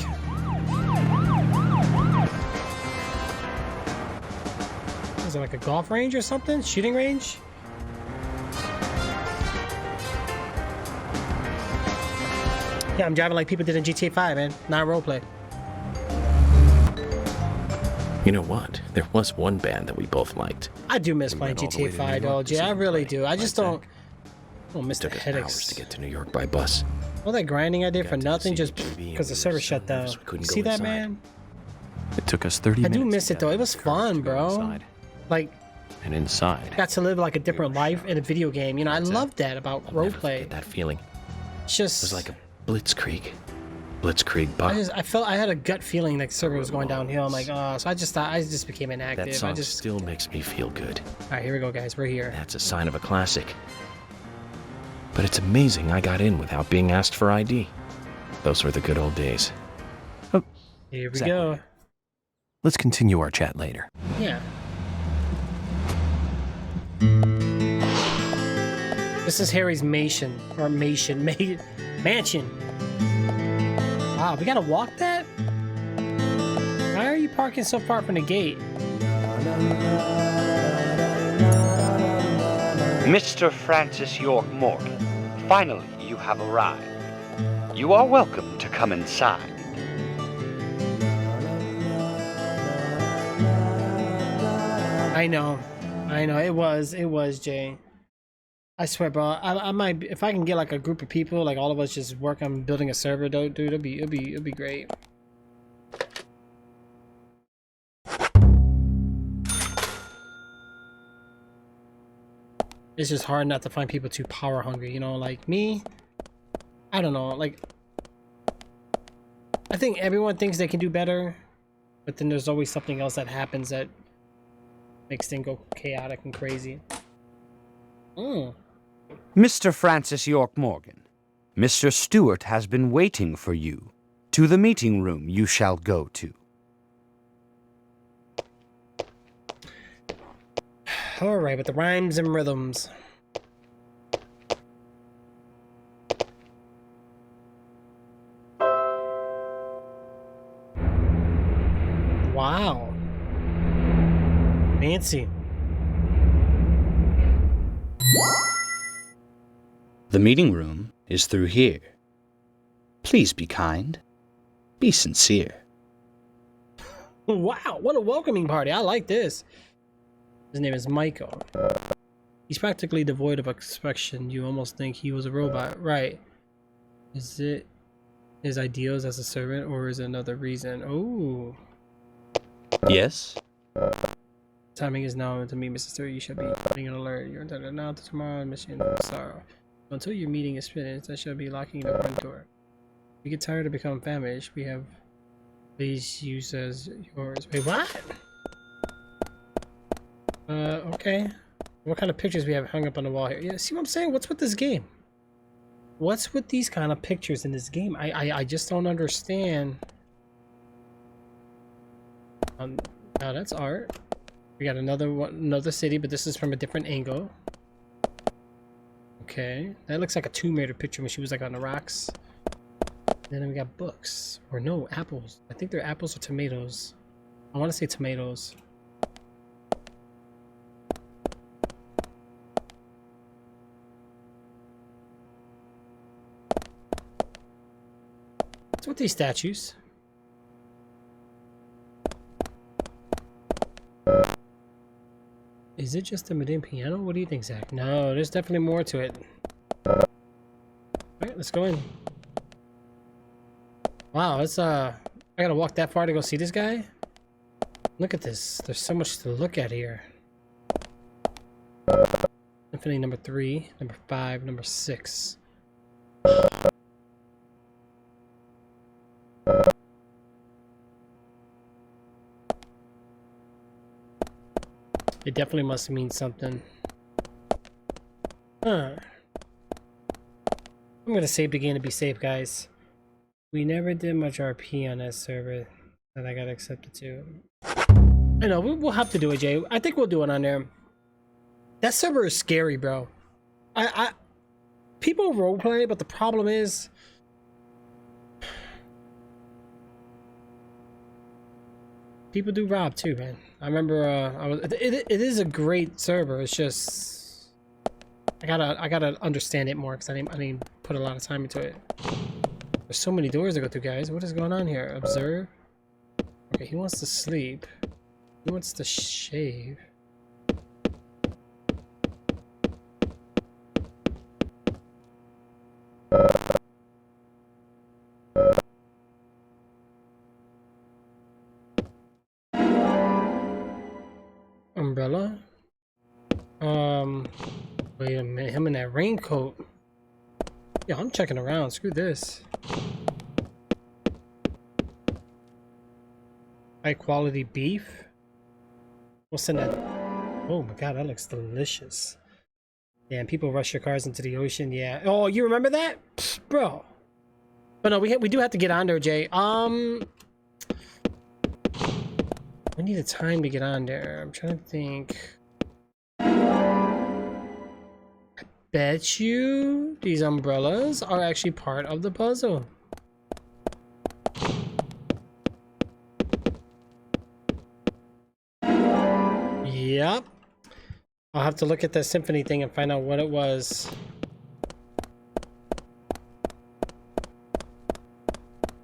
Is it like a golf range or something? Shooting range? Yeah, I'm driving like people did in GTA 5, man. Not roleplay. You know what? There was one band that we both liked. I do miss playing GTA 5, though, Jay. I really do. I just don't miss the headaches. Hours to get to New York by bus. All that grinding I did for nothing just because the server shut down. You see that, man? It took us 30 minutes. I do miss it, though. It was fun, bro. Like, and inside, got to live like a different life in a video game. You know, I love that about roleplay. That feeling. It's just... It was like a blitzkrieg bug. I felt I had a gut feeling like the server was going downhill. I'm like, oh, so I just became inactive. That song still makes me feel good. All right, here we go, guys. We're here. That's a sign of a classic. But it's amazing I got in without being asked for ID. Those were the good old days. Oh, here we go. Let's continue our chat later. Yeah. This is Harry's mansion. Mansion. Wow, we gotta walk that? Why are you parking so far from the gate? Mr. Francis York Morgan, finally you have arrived. You are welcome to come inside. I know, it was Jay. I swear, bro. I might, if I can get like a group of people, like all of us, just work on building a server, dude. It'd be great. It's just hard not to find people too power hungry, you know, like me. I don't know, like I think everyone thinks they can do better, but then there's always something else that happens that makes things go chaotic and crazy. Mr. Francis York Morgan, Mr. Stewart has been waiting for you. To the meeting room you shall go to. Alright, with the rhymes and rhythms. Wow. Fancy. The meeting room is through here. Please be kind. Be sincere. Wow, what a welcoming party. I like this. His name is Michael. He's practically devoid of expression. You almost think he was a robot. Right. Is it his ideals as a servant, or is it another reason? Oh. Yes? Timing is now to meet Mrs. Stewart. You should be putting an alert. You're entitled now to tomorrow mission of sorrow. Until your meeting is finished, I shall be locking the front door. If you get tired of becoming famished, we have these used as yours. Wait, what? Okay. What kind of pictures we have hung up on the wall here? Yeah, see what I'm saying? What's with this game? What's with these kind of pictures in this game? I just don't understand. Now that's art. We got another one, another city, but this is from a different angle. Okay, that looks like a Tomb Raider picture when she was like on the rocks. And then we got books, or no, apples. I think they're apples or tomatoes. I want to say tomatoes. What's with these statues? Is it just a Madame piano? What do you think, Zach? No, there's definitely more to it. Alright, let's go in. Wow, it's I gotta walk that far to go see this guy? Look at this. There's so much to look at here. Infinity number 3, number 5, number 6. It definitely must mean something. Huh. I'm gonna save the game to be safe, guys. We never did much RP on that server that I got accepted to. I know, we'll have to do it, Jay. I think we'll do it on there. That server is scary, bro. People roleplay, but the problem is people do rob too, man. I remember it is a great server. It's just I gotta understand it more because I didn't put a lot of time into it. There's so many doors to go through, guys. What is going on here? Observe. Okay, he wants to sleep. He wants to shave. Umbrella. Wait a minute. Him in that raincoat. Yeah, I'm checking around. Screw this. High quality beef. What's in that? Oh my god, that looks delicious. Yeah, and people rush your cars into the ocean. Yeah. Oh, you remember that, bro? But no, we do have to get on there, Jay. We need a time to get on there. I'm trying to think. bet you these umbrellas are actually part of the puzzle. Yep. I'll have to look at that symphony thing and find out what it was.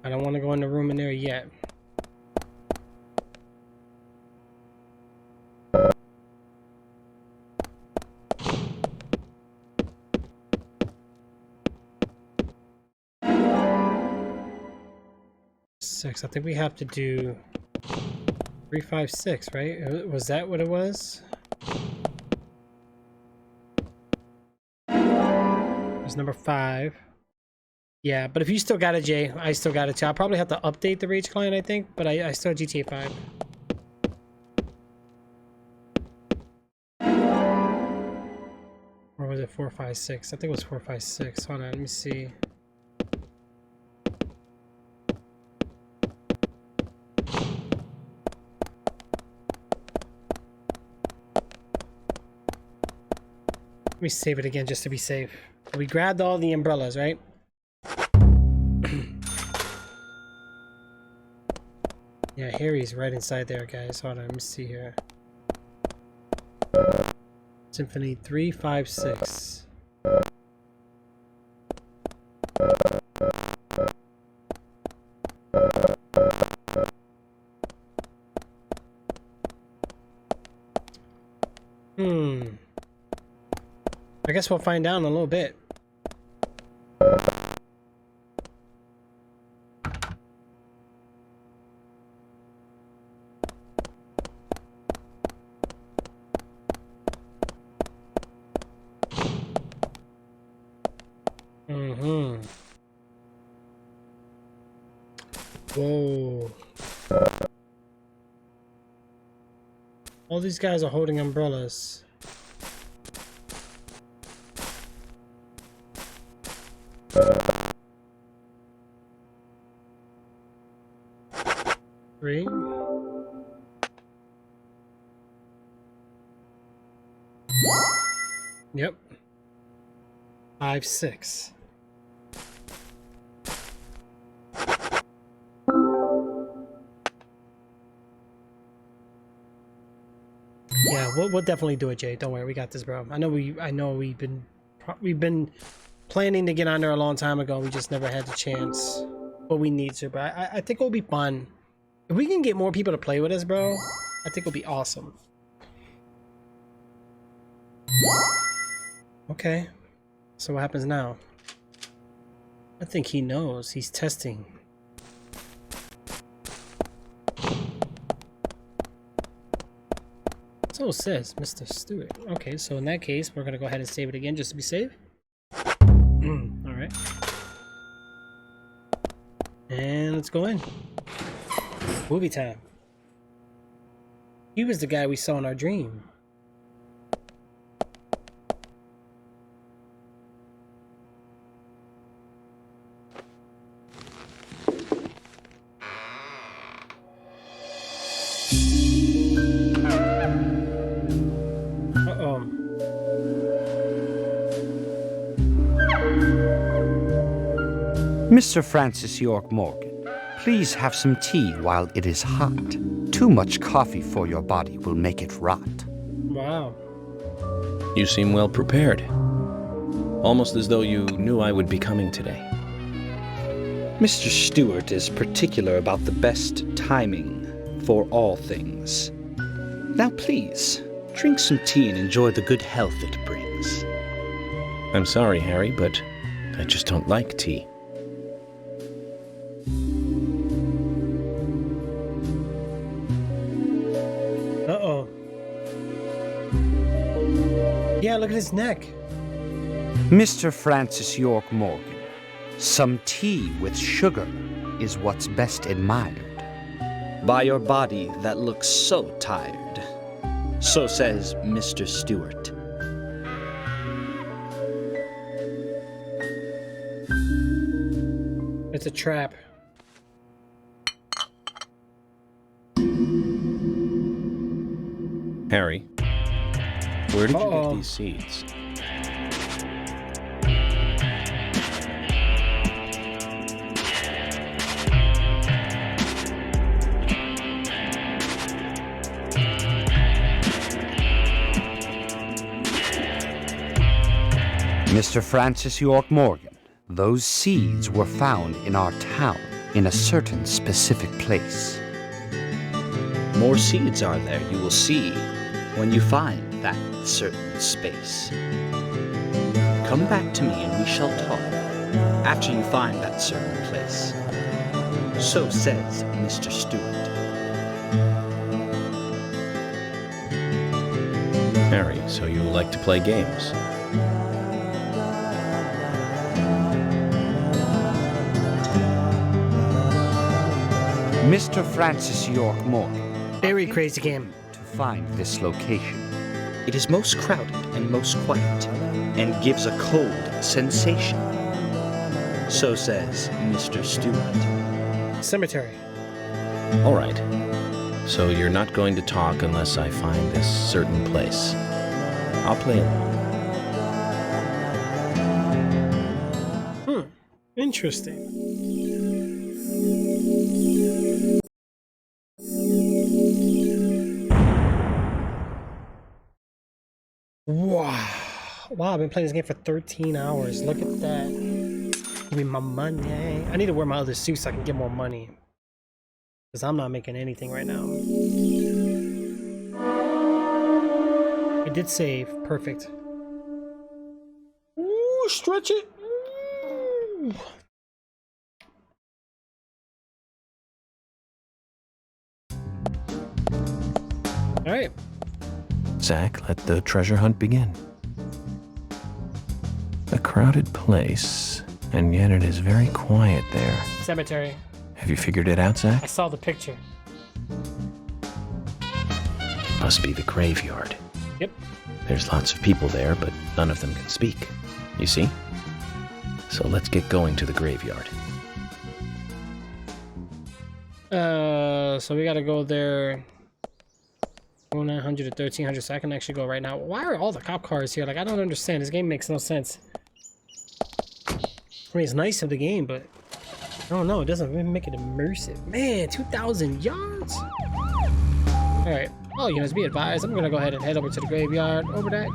I don't want to go in the room in there yet. Six. I think we have to do 3, 5, 6, right? Was that what it was? It was number 5. Yeah, but if you still got it, Jay, I still got it too. I'll probably have to update the Rage client, I think, but I still have GTA 5. Or was it 4, 5, 6? I think it was 4, 5, 6. Hold on, let me see. Let me save it again just to be safe. We grabbed all the umbrellas, right? Yeah, Harry's right inside there, guys. Hold on, let me see here. Symphony 3, 5, 6. I guess we'll find out in a little bit. Whoa. All these guys are holding umbrellas. Three. Yep. 5, 6. Yeah, we'll definitely do it, Jay. Don't worry, we got this, bro. I know we've been planning to get on there a long time ago. We just never had the chance, but we need to. But I think it'll be fun if we can get more people to play with us, bro. I think it'll be awesome. Okay, so what happens now? I think he knows. He's testing. So it says Mr. Stewart. Okay, so in that case, we're gonna go ahead and save it again just to be safe. All right. And let's go in. Movie time. He was the guy we saw in our dream. Mr. Francis York Morgan, please have some tea while it is hot. Too much coffee for your body will make it rot. Wow. You seem well prepared. Almost as though you knew I would be coming today. Mr. Stewart is particular about the best timing for all things. Now please, drink some tea and enjoy the good health it brings. I'm sorry, Harry, but I just don't like tea. Uh-oh. Yeah, look at his neck. Mr. Francis York Morgan, some tea with sugar is what's best admired by your body that looks so tired. So says Mr. Stewart. It's a trap. Harry, where did you get these seeds? Mr. Francis York Morgan, those seeds were found in our town in a certain specific place. More seeds are there, you will see, when you find that certain space. Come back to me and we shall talk after you find that certain place. So says Mr. Stewart. Harry, so you like to play games? Mr. Francis York Morgan. Very crazy game. To find this location. It is most crowded and most quiet, and gives a cold sensation. So says Mr. Stewart. Cemetery. All right. So you're not going to talk unless I find this certain place. I'll play along. Interesting. Wow, I've been playing this game for 13 hours. Look at that. Give me my money. I need to wear my other suit so I can get more money. Because I'm not making anything right now. I did save. Perfect. Ooh, stretch it. Ooh. All right. Zach, let the treasure hunt begin. A crowded place, and yet it is very quiet there. Cemetery. Have you figured it out, Zach? I saw the picture. It must be the graveyard. Yep. There's lots of people there, but none of them can speak. You see? So let's get going to the graveyard. So we gotta go there. 900 to 1300, so I can actually go right now. Why are all the cop cars here? Like, I don't understand. This game makes no sense. I mean, it's nice of the game, but I don't know. It doesn't really make it immersive. Man, 2,000 yards? Alright. Oh, units, be advised. I'm gonna go ahead and head over to the graveyard. Over that.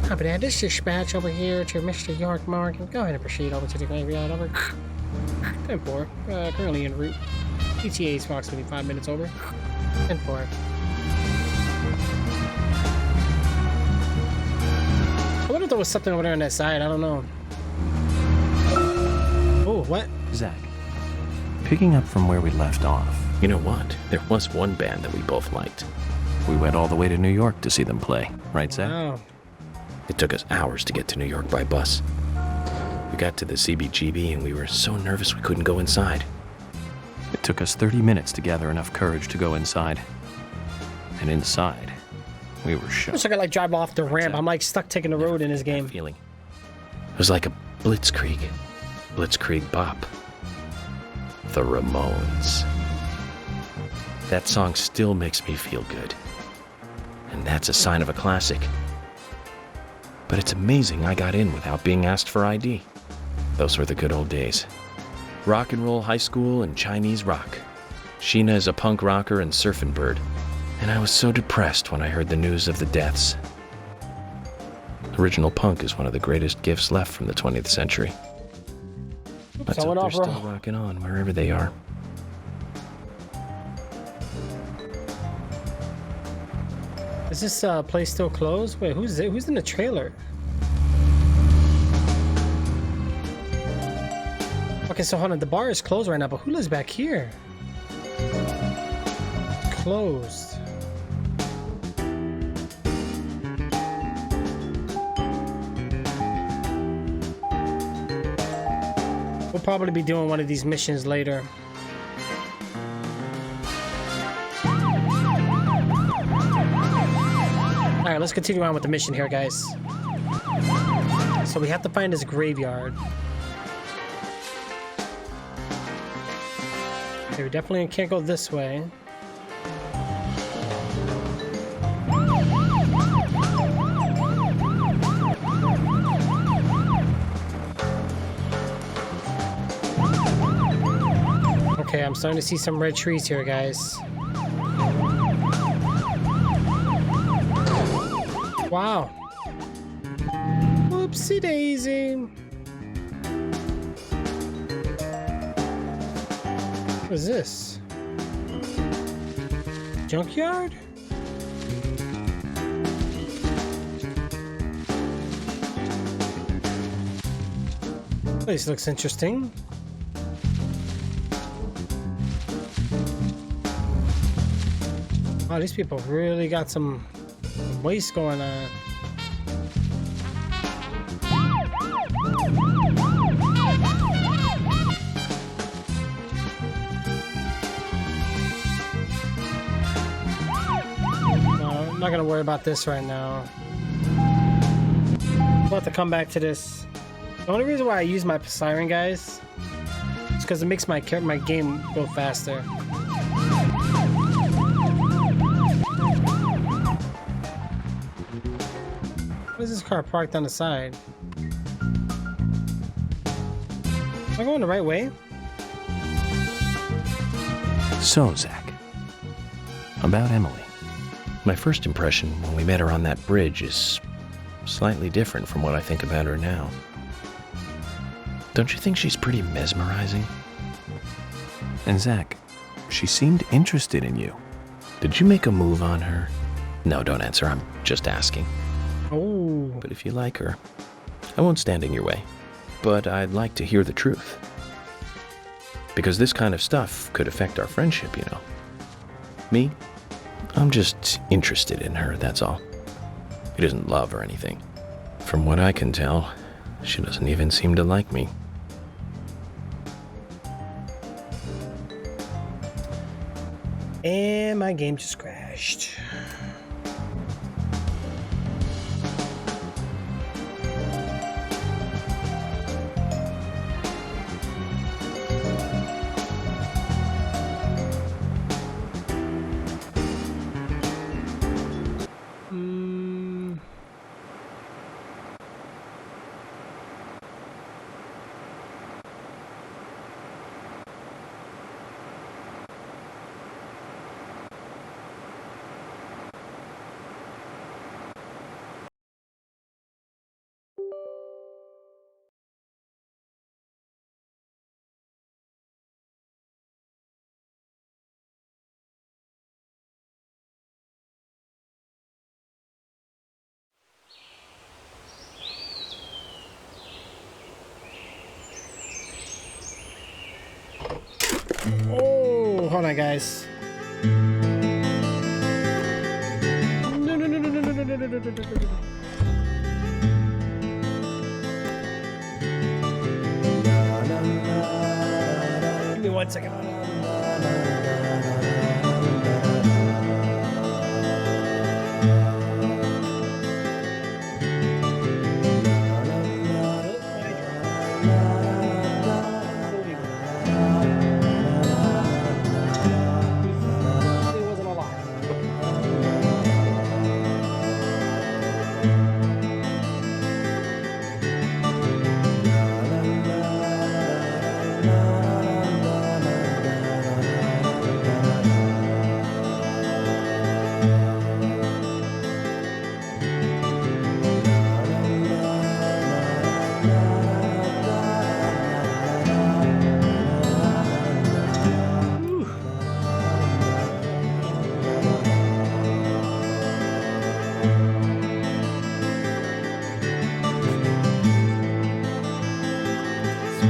Copy that. This dispatch over here to Mr. York Morgan. Go ahead and proceed over to the graveyard. Over. 10-4. Currently en route. ETA is approximately 5 minutes over. 10-4. I wonder if there was something over there on that side. I don't know. Oh, what? Zach, picking up from where we left off. You know what? There was one band that we both liked. We went all the way to New York to see them play. Right, Zach? Wow. It took us hours to get to New York by bus. We got to the CBGB and we were so nervous we couldn't go inside. It took us 30 minutes to gather enough courage to go inside. And inside, we were shook. Looks like I like drive off the ramp. I'm like stuck taking the road in this game. Feeling. It was like a blitzkrieg. Blitzkrieg bop. The Ramones. That song still makes me feel good. And that's a sign of a classic. But it's amazing I got in without being asked for ID. Those were the good old days. Rock and roll high school and Chinese rock. Sheena is a punk rocker and surfing bird. And I was so depressed when I heard the news of the deaths. Original punk is one of the greatest gifts left from the 20th century. Let's hope they're still rocking on wherever they are. Is this place still closed? Wait, who's in the trailer? Okay, so hold on. The bar is closed right now, but who lives back here? Closed. We'll probably be doing one of these missions later. Alright, let's continue on with the mission here, guys. So we have to find this graveyard. Okay, we definitely can't go this way. Okay, I'm starting to see some red trees here, guys. Wow. Whoopsie daisy. What is this? Junkyard? Place looks interesting. Wow, these people really got some waste going on. I'm not gonna worry about this right now. We'll have to come back to this. The only reason why I use my siren, guys, is because it makes my game go faster. Why is this car parked on the side? Am I going the right way? So, Zach, about Emily. My first impression when we met her on that bridge is slightly different from what I think about her now. Don't you think she's pretty mesmerizing? And Zach, she seemed interested in you. Did you make a move on her? No, don't answer. I'm just asking. Oh. But if you like her, I won't stand in your way. But I'd like to hear the truth. Because this kind of stuff could affect our friendship, you know. Me? I'm just interested in her, that's all. It isn't love or anything. From what I can tell, she doesn't even seem to like me. And my game just crashed. Oh, hold on, guys. Give me 1 second.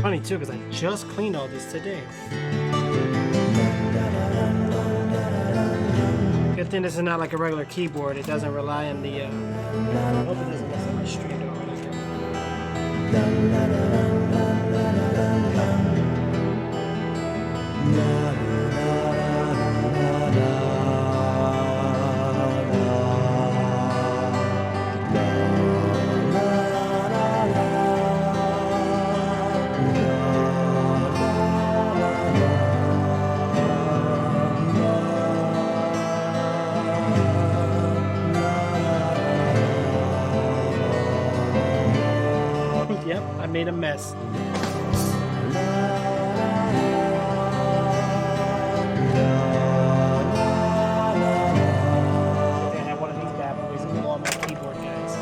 Funny too, because I just cleaned all this today. Good thing this is not like a regular keyboard. It doesn't rely on the. I hope it doesn't mess up my stream or Yep, I made a mess. I have one of these bad boys on my keyboard, guys.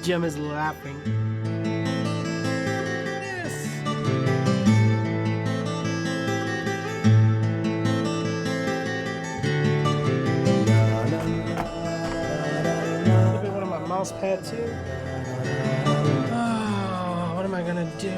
Jim is laughing. Yes. Maybe one of my mouse pad too. Oh, what am I gonna do?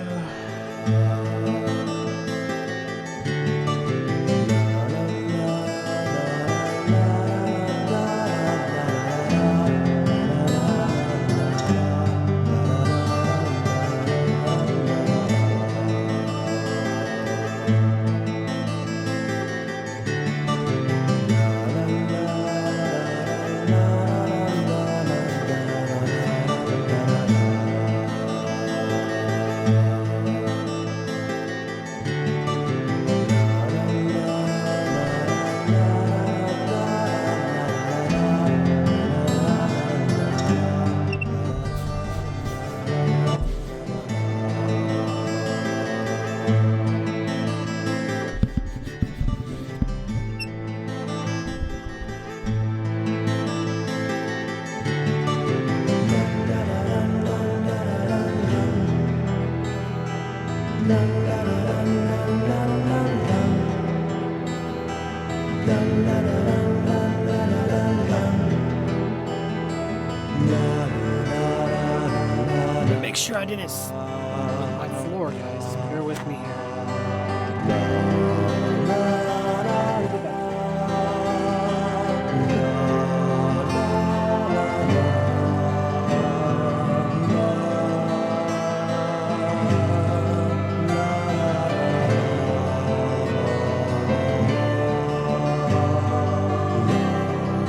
Make sure I didn't my floor, guys. Bear with me here.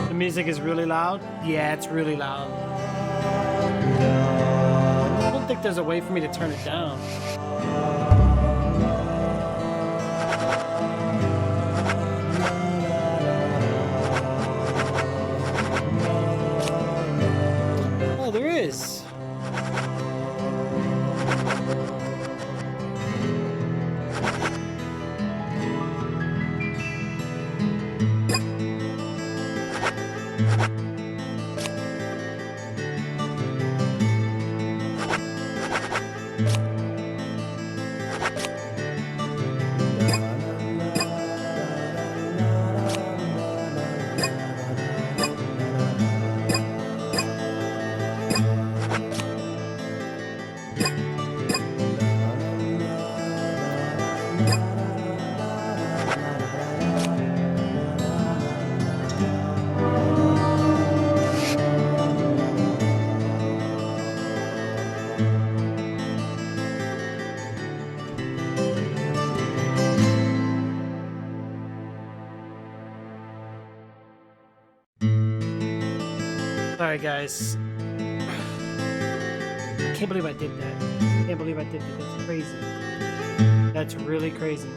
The music is really loud. Yeah, it's really loud. I don't think there's a way for me to turn it down. Oh, there is. Alright, guys. I can't believe I did that. I can't believe I did that. That's crazy. That's really crazy.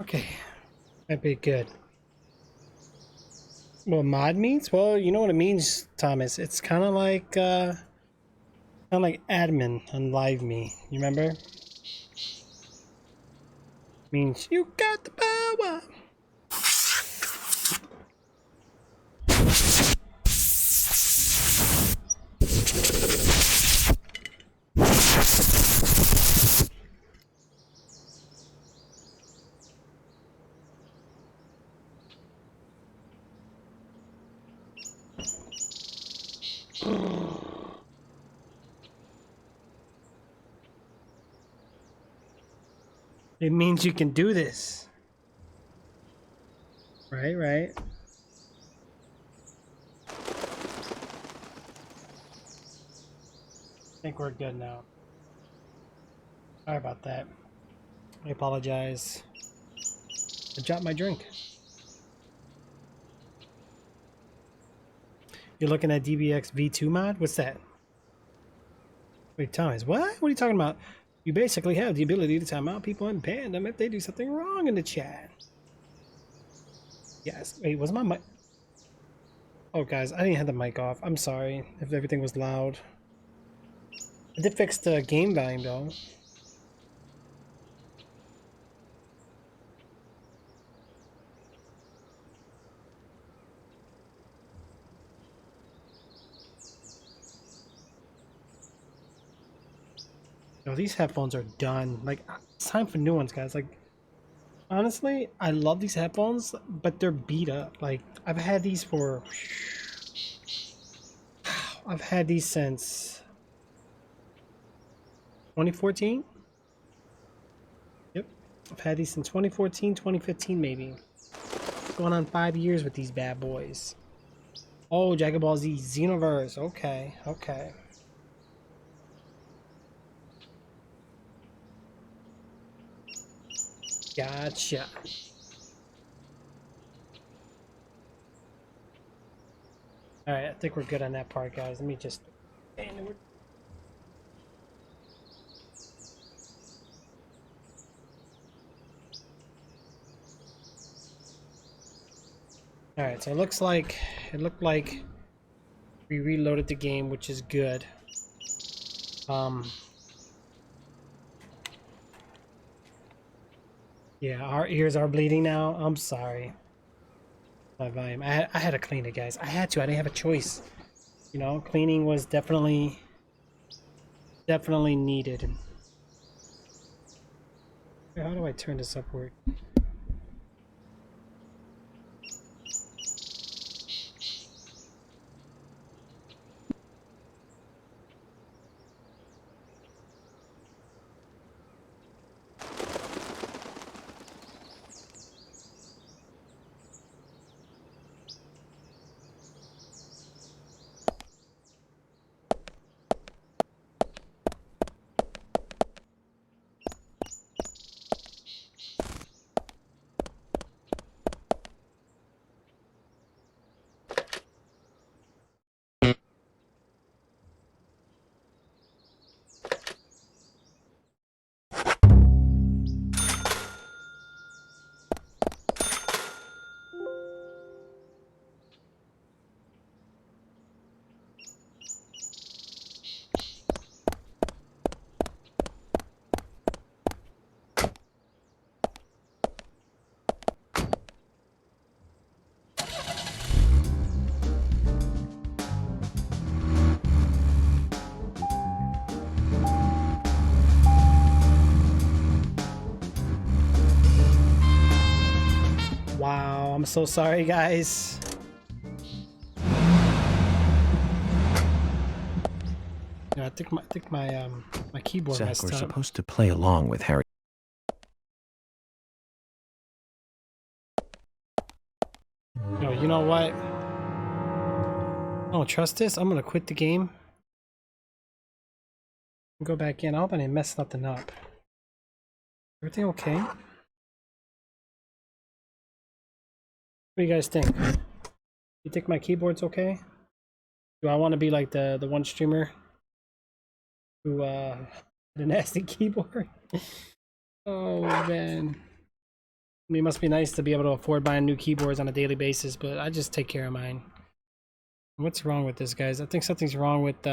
Okay, that'd be good. What mod means? Well, you know what it means, Thomas. It's kind of like admin on Live Me. You remember? Means you got the power. It means you can do this. Right, right. I think we're good now. Sorry about that. I apologize. I dropped my drink. You're looking at DBX V2 mod? What's that? Wait, Thomas, what? What are you talking about? You basically have the ability to time out people and ban them if they do something wrong in the chat. Yes. Wait, was my mic? Oh, guys, I didn't have the mic off. I'm sorry if everything was loud. I did fix the game volume, though. No, these headphones are done. Like, it's time for new ones, guys. Like, honestly, I love these headphones, but they're beat up. Like, I've had these for... I've had these since 2014. Yep, I've had these since 2014, 2015 maybe. Going on 5 years with these bad boys. Oh, Dragon Ball Z Xenoverse. Okay, okay. Gotcha. Alright, I think we're good on that part, guys. Let me just... Alright, so it looked like we reloaded the game, which is good. Yeah, our ears are bleeding now. I'm sorry. My volume. I had to clean it, guys. I had to. I didn't have a choice. You know, cleaning was definitely needed. How do I turn this upward? Wow, I'm so sorry, guys. Yeah, I think my keyboard Zach, messed we're up. supposed to play along with Harry. No, you know what? I don't trust this. I'm gonna quit the game. Go back in. I hope I didn't mess nothing up. Everything okay? What do you guys think? You think my keyboard's okay? Do I want to be like the one streamer who had a nasty keyboard? Oh man. I mean, it must be nice to be able to afford buying new keyboards on a daily basis, but I just take care of mine. What's wrong with this, guys? I think something's wrong with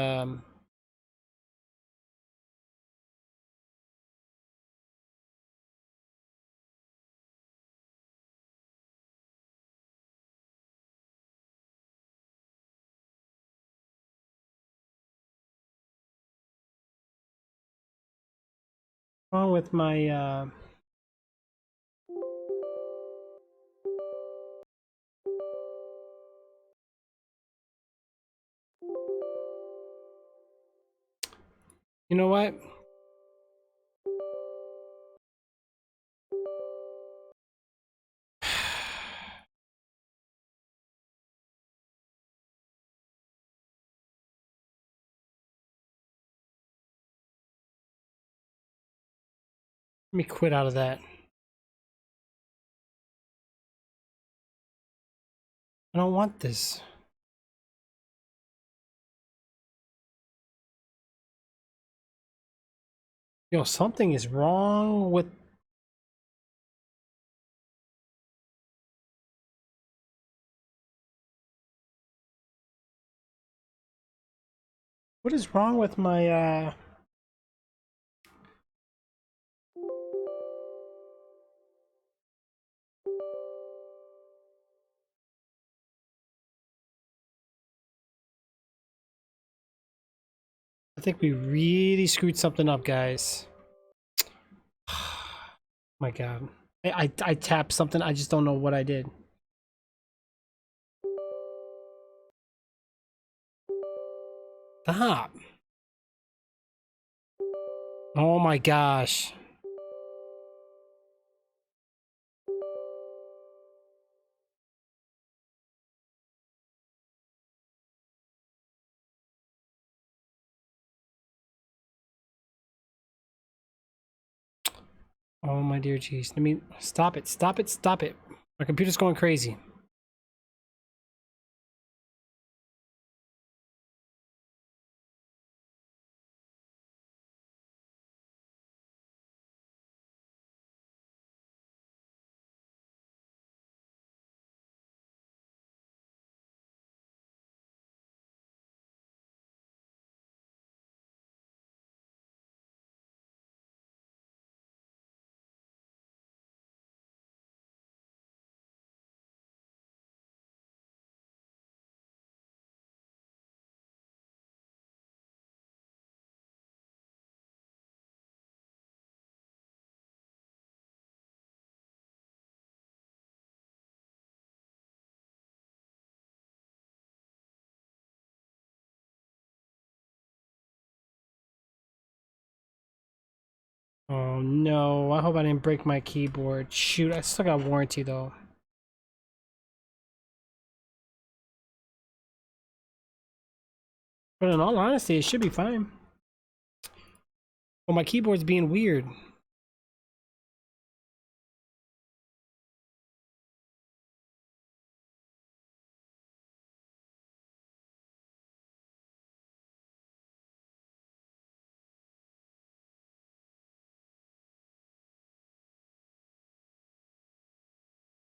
my you know what? Let me quit out of that. I don't want this. Yo, something is wrong with... What is wrong with my I think we really screwed something up, guys. My God. I tapped something. I just don't know what I did. Stop. Oh my gosh. Oh my dear jeez. Let me stop it. Stop it. Stop it. My computer's going crazy. Oh no, I hope I didn't break my keyboard. Shoot, I still got warranty though. But in all honesty, it should be fine. Well, my keyboard's being weird.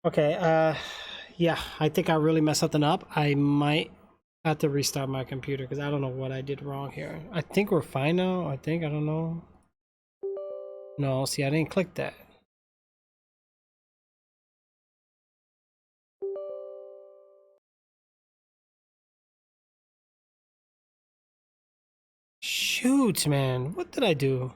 Okay, yeah, I think I really messed something up. I might have to restart my computer because I don't know what I did wrong here. I think we're fine now. I don't know. No, see, I didn't click that. Shoot, man, what did I do?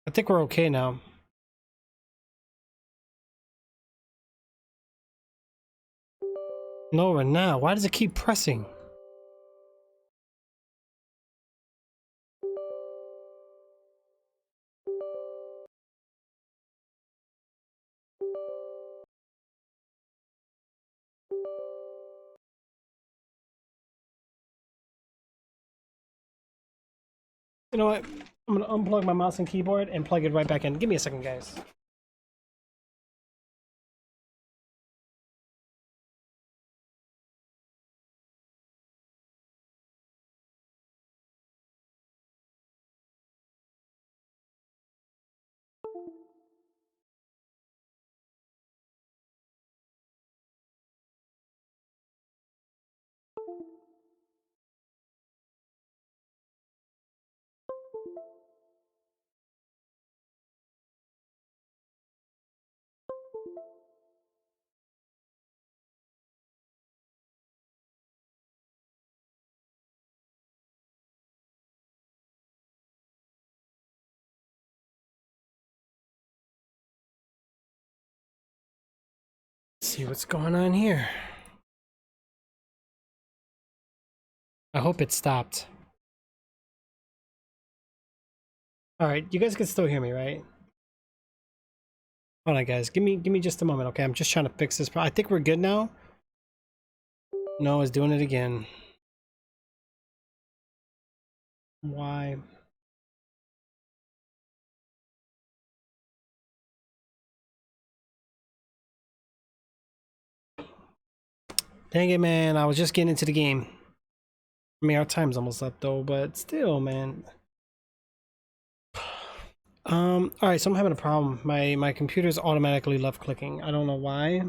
I think we're okay now. No, we're not. Why does it keep pressing? You know what? I'm gonna unplug my mouse and keyboard and plug it right back in. Give me a second, guys. Let's see what's going on here. I hope it stopped. All right, you guys can still hear me, right? Hold on, guys. Give me just a moment, okay? I'm just trying to fix this. I think we're good now. No, it's doing it again. Why? Dang it, man. I was just getting into the game. I mean, our time's almost up, though, but still, man. All right, so I'm having a problem. My computer's automatically left clicking. I don't know why.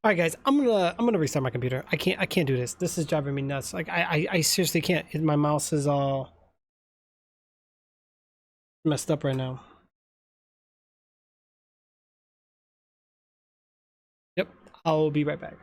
All right, guys, I'm gonna restart my computer. I can't do this. This is driving me nuts. Like I seriously can't. My mouse is all messed up right now. Yep, I'll be right back.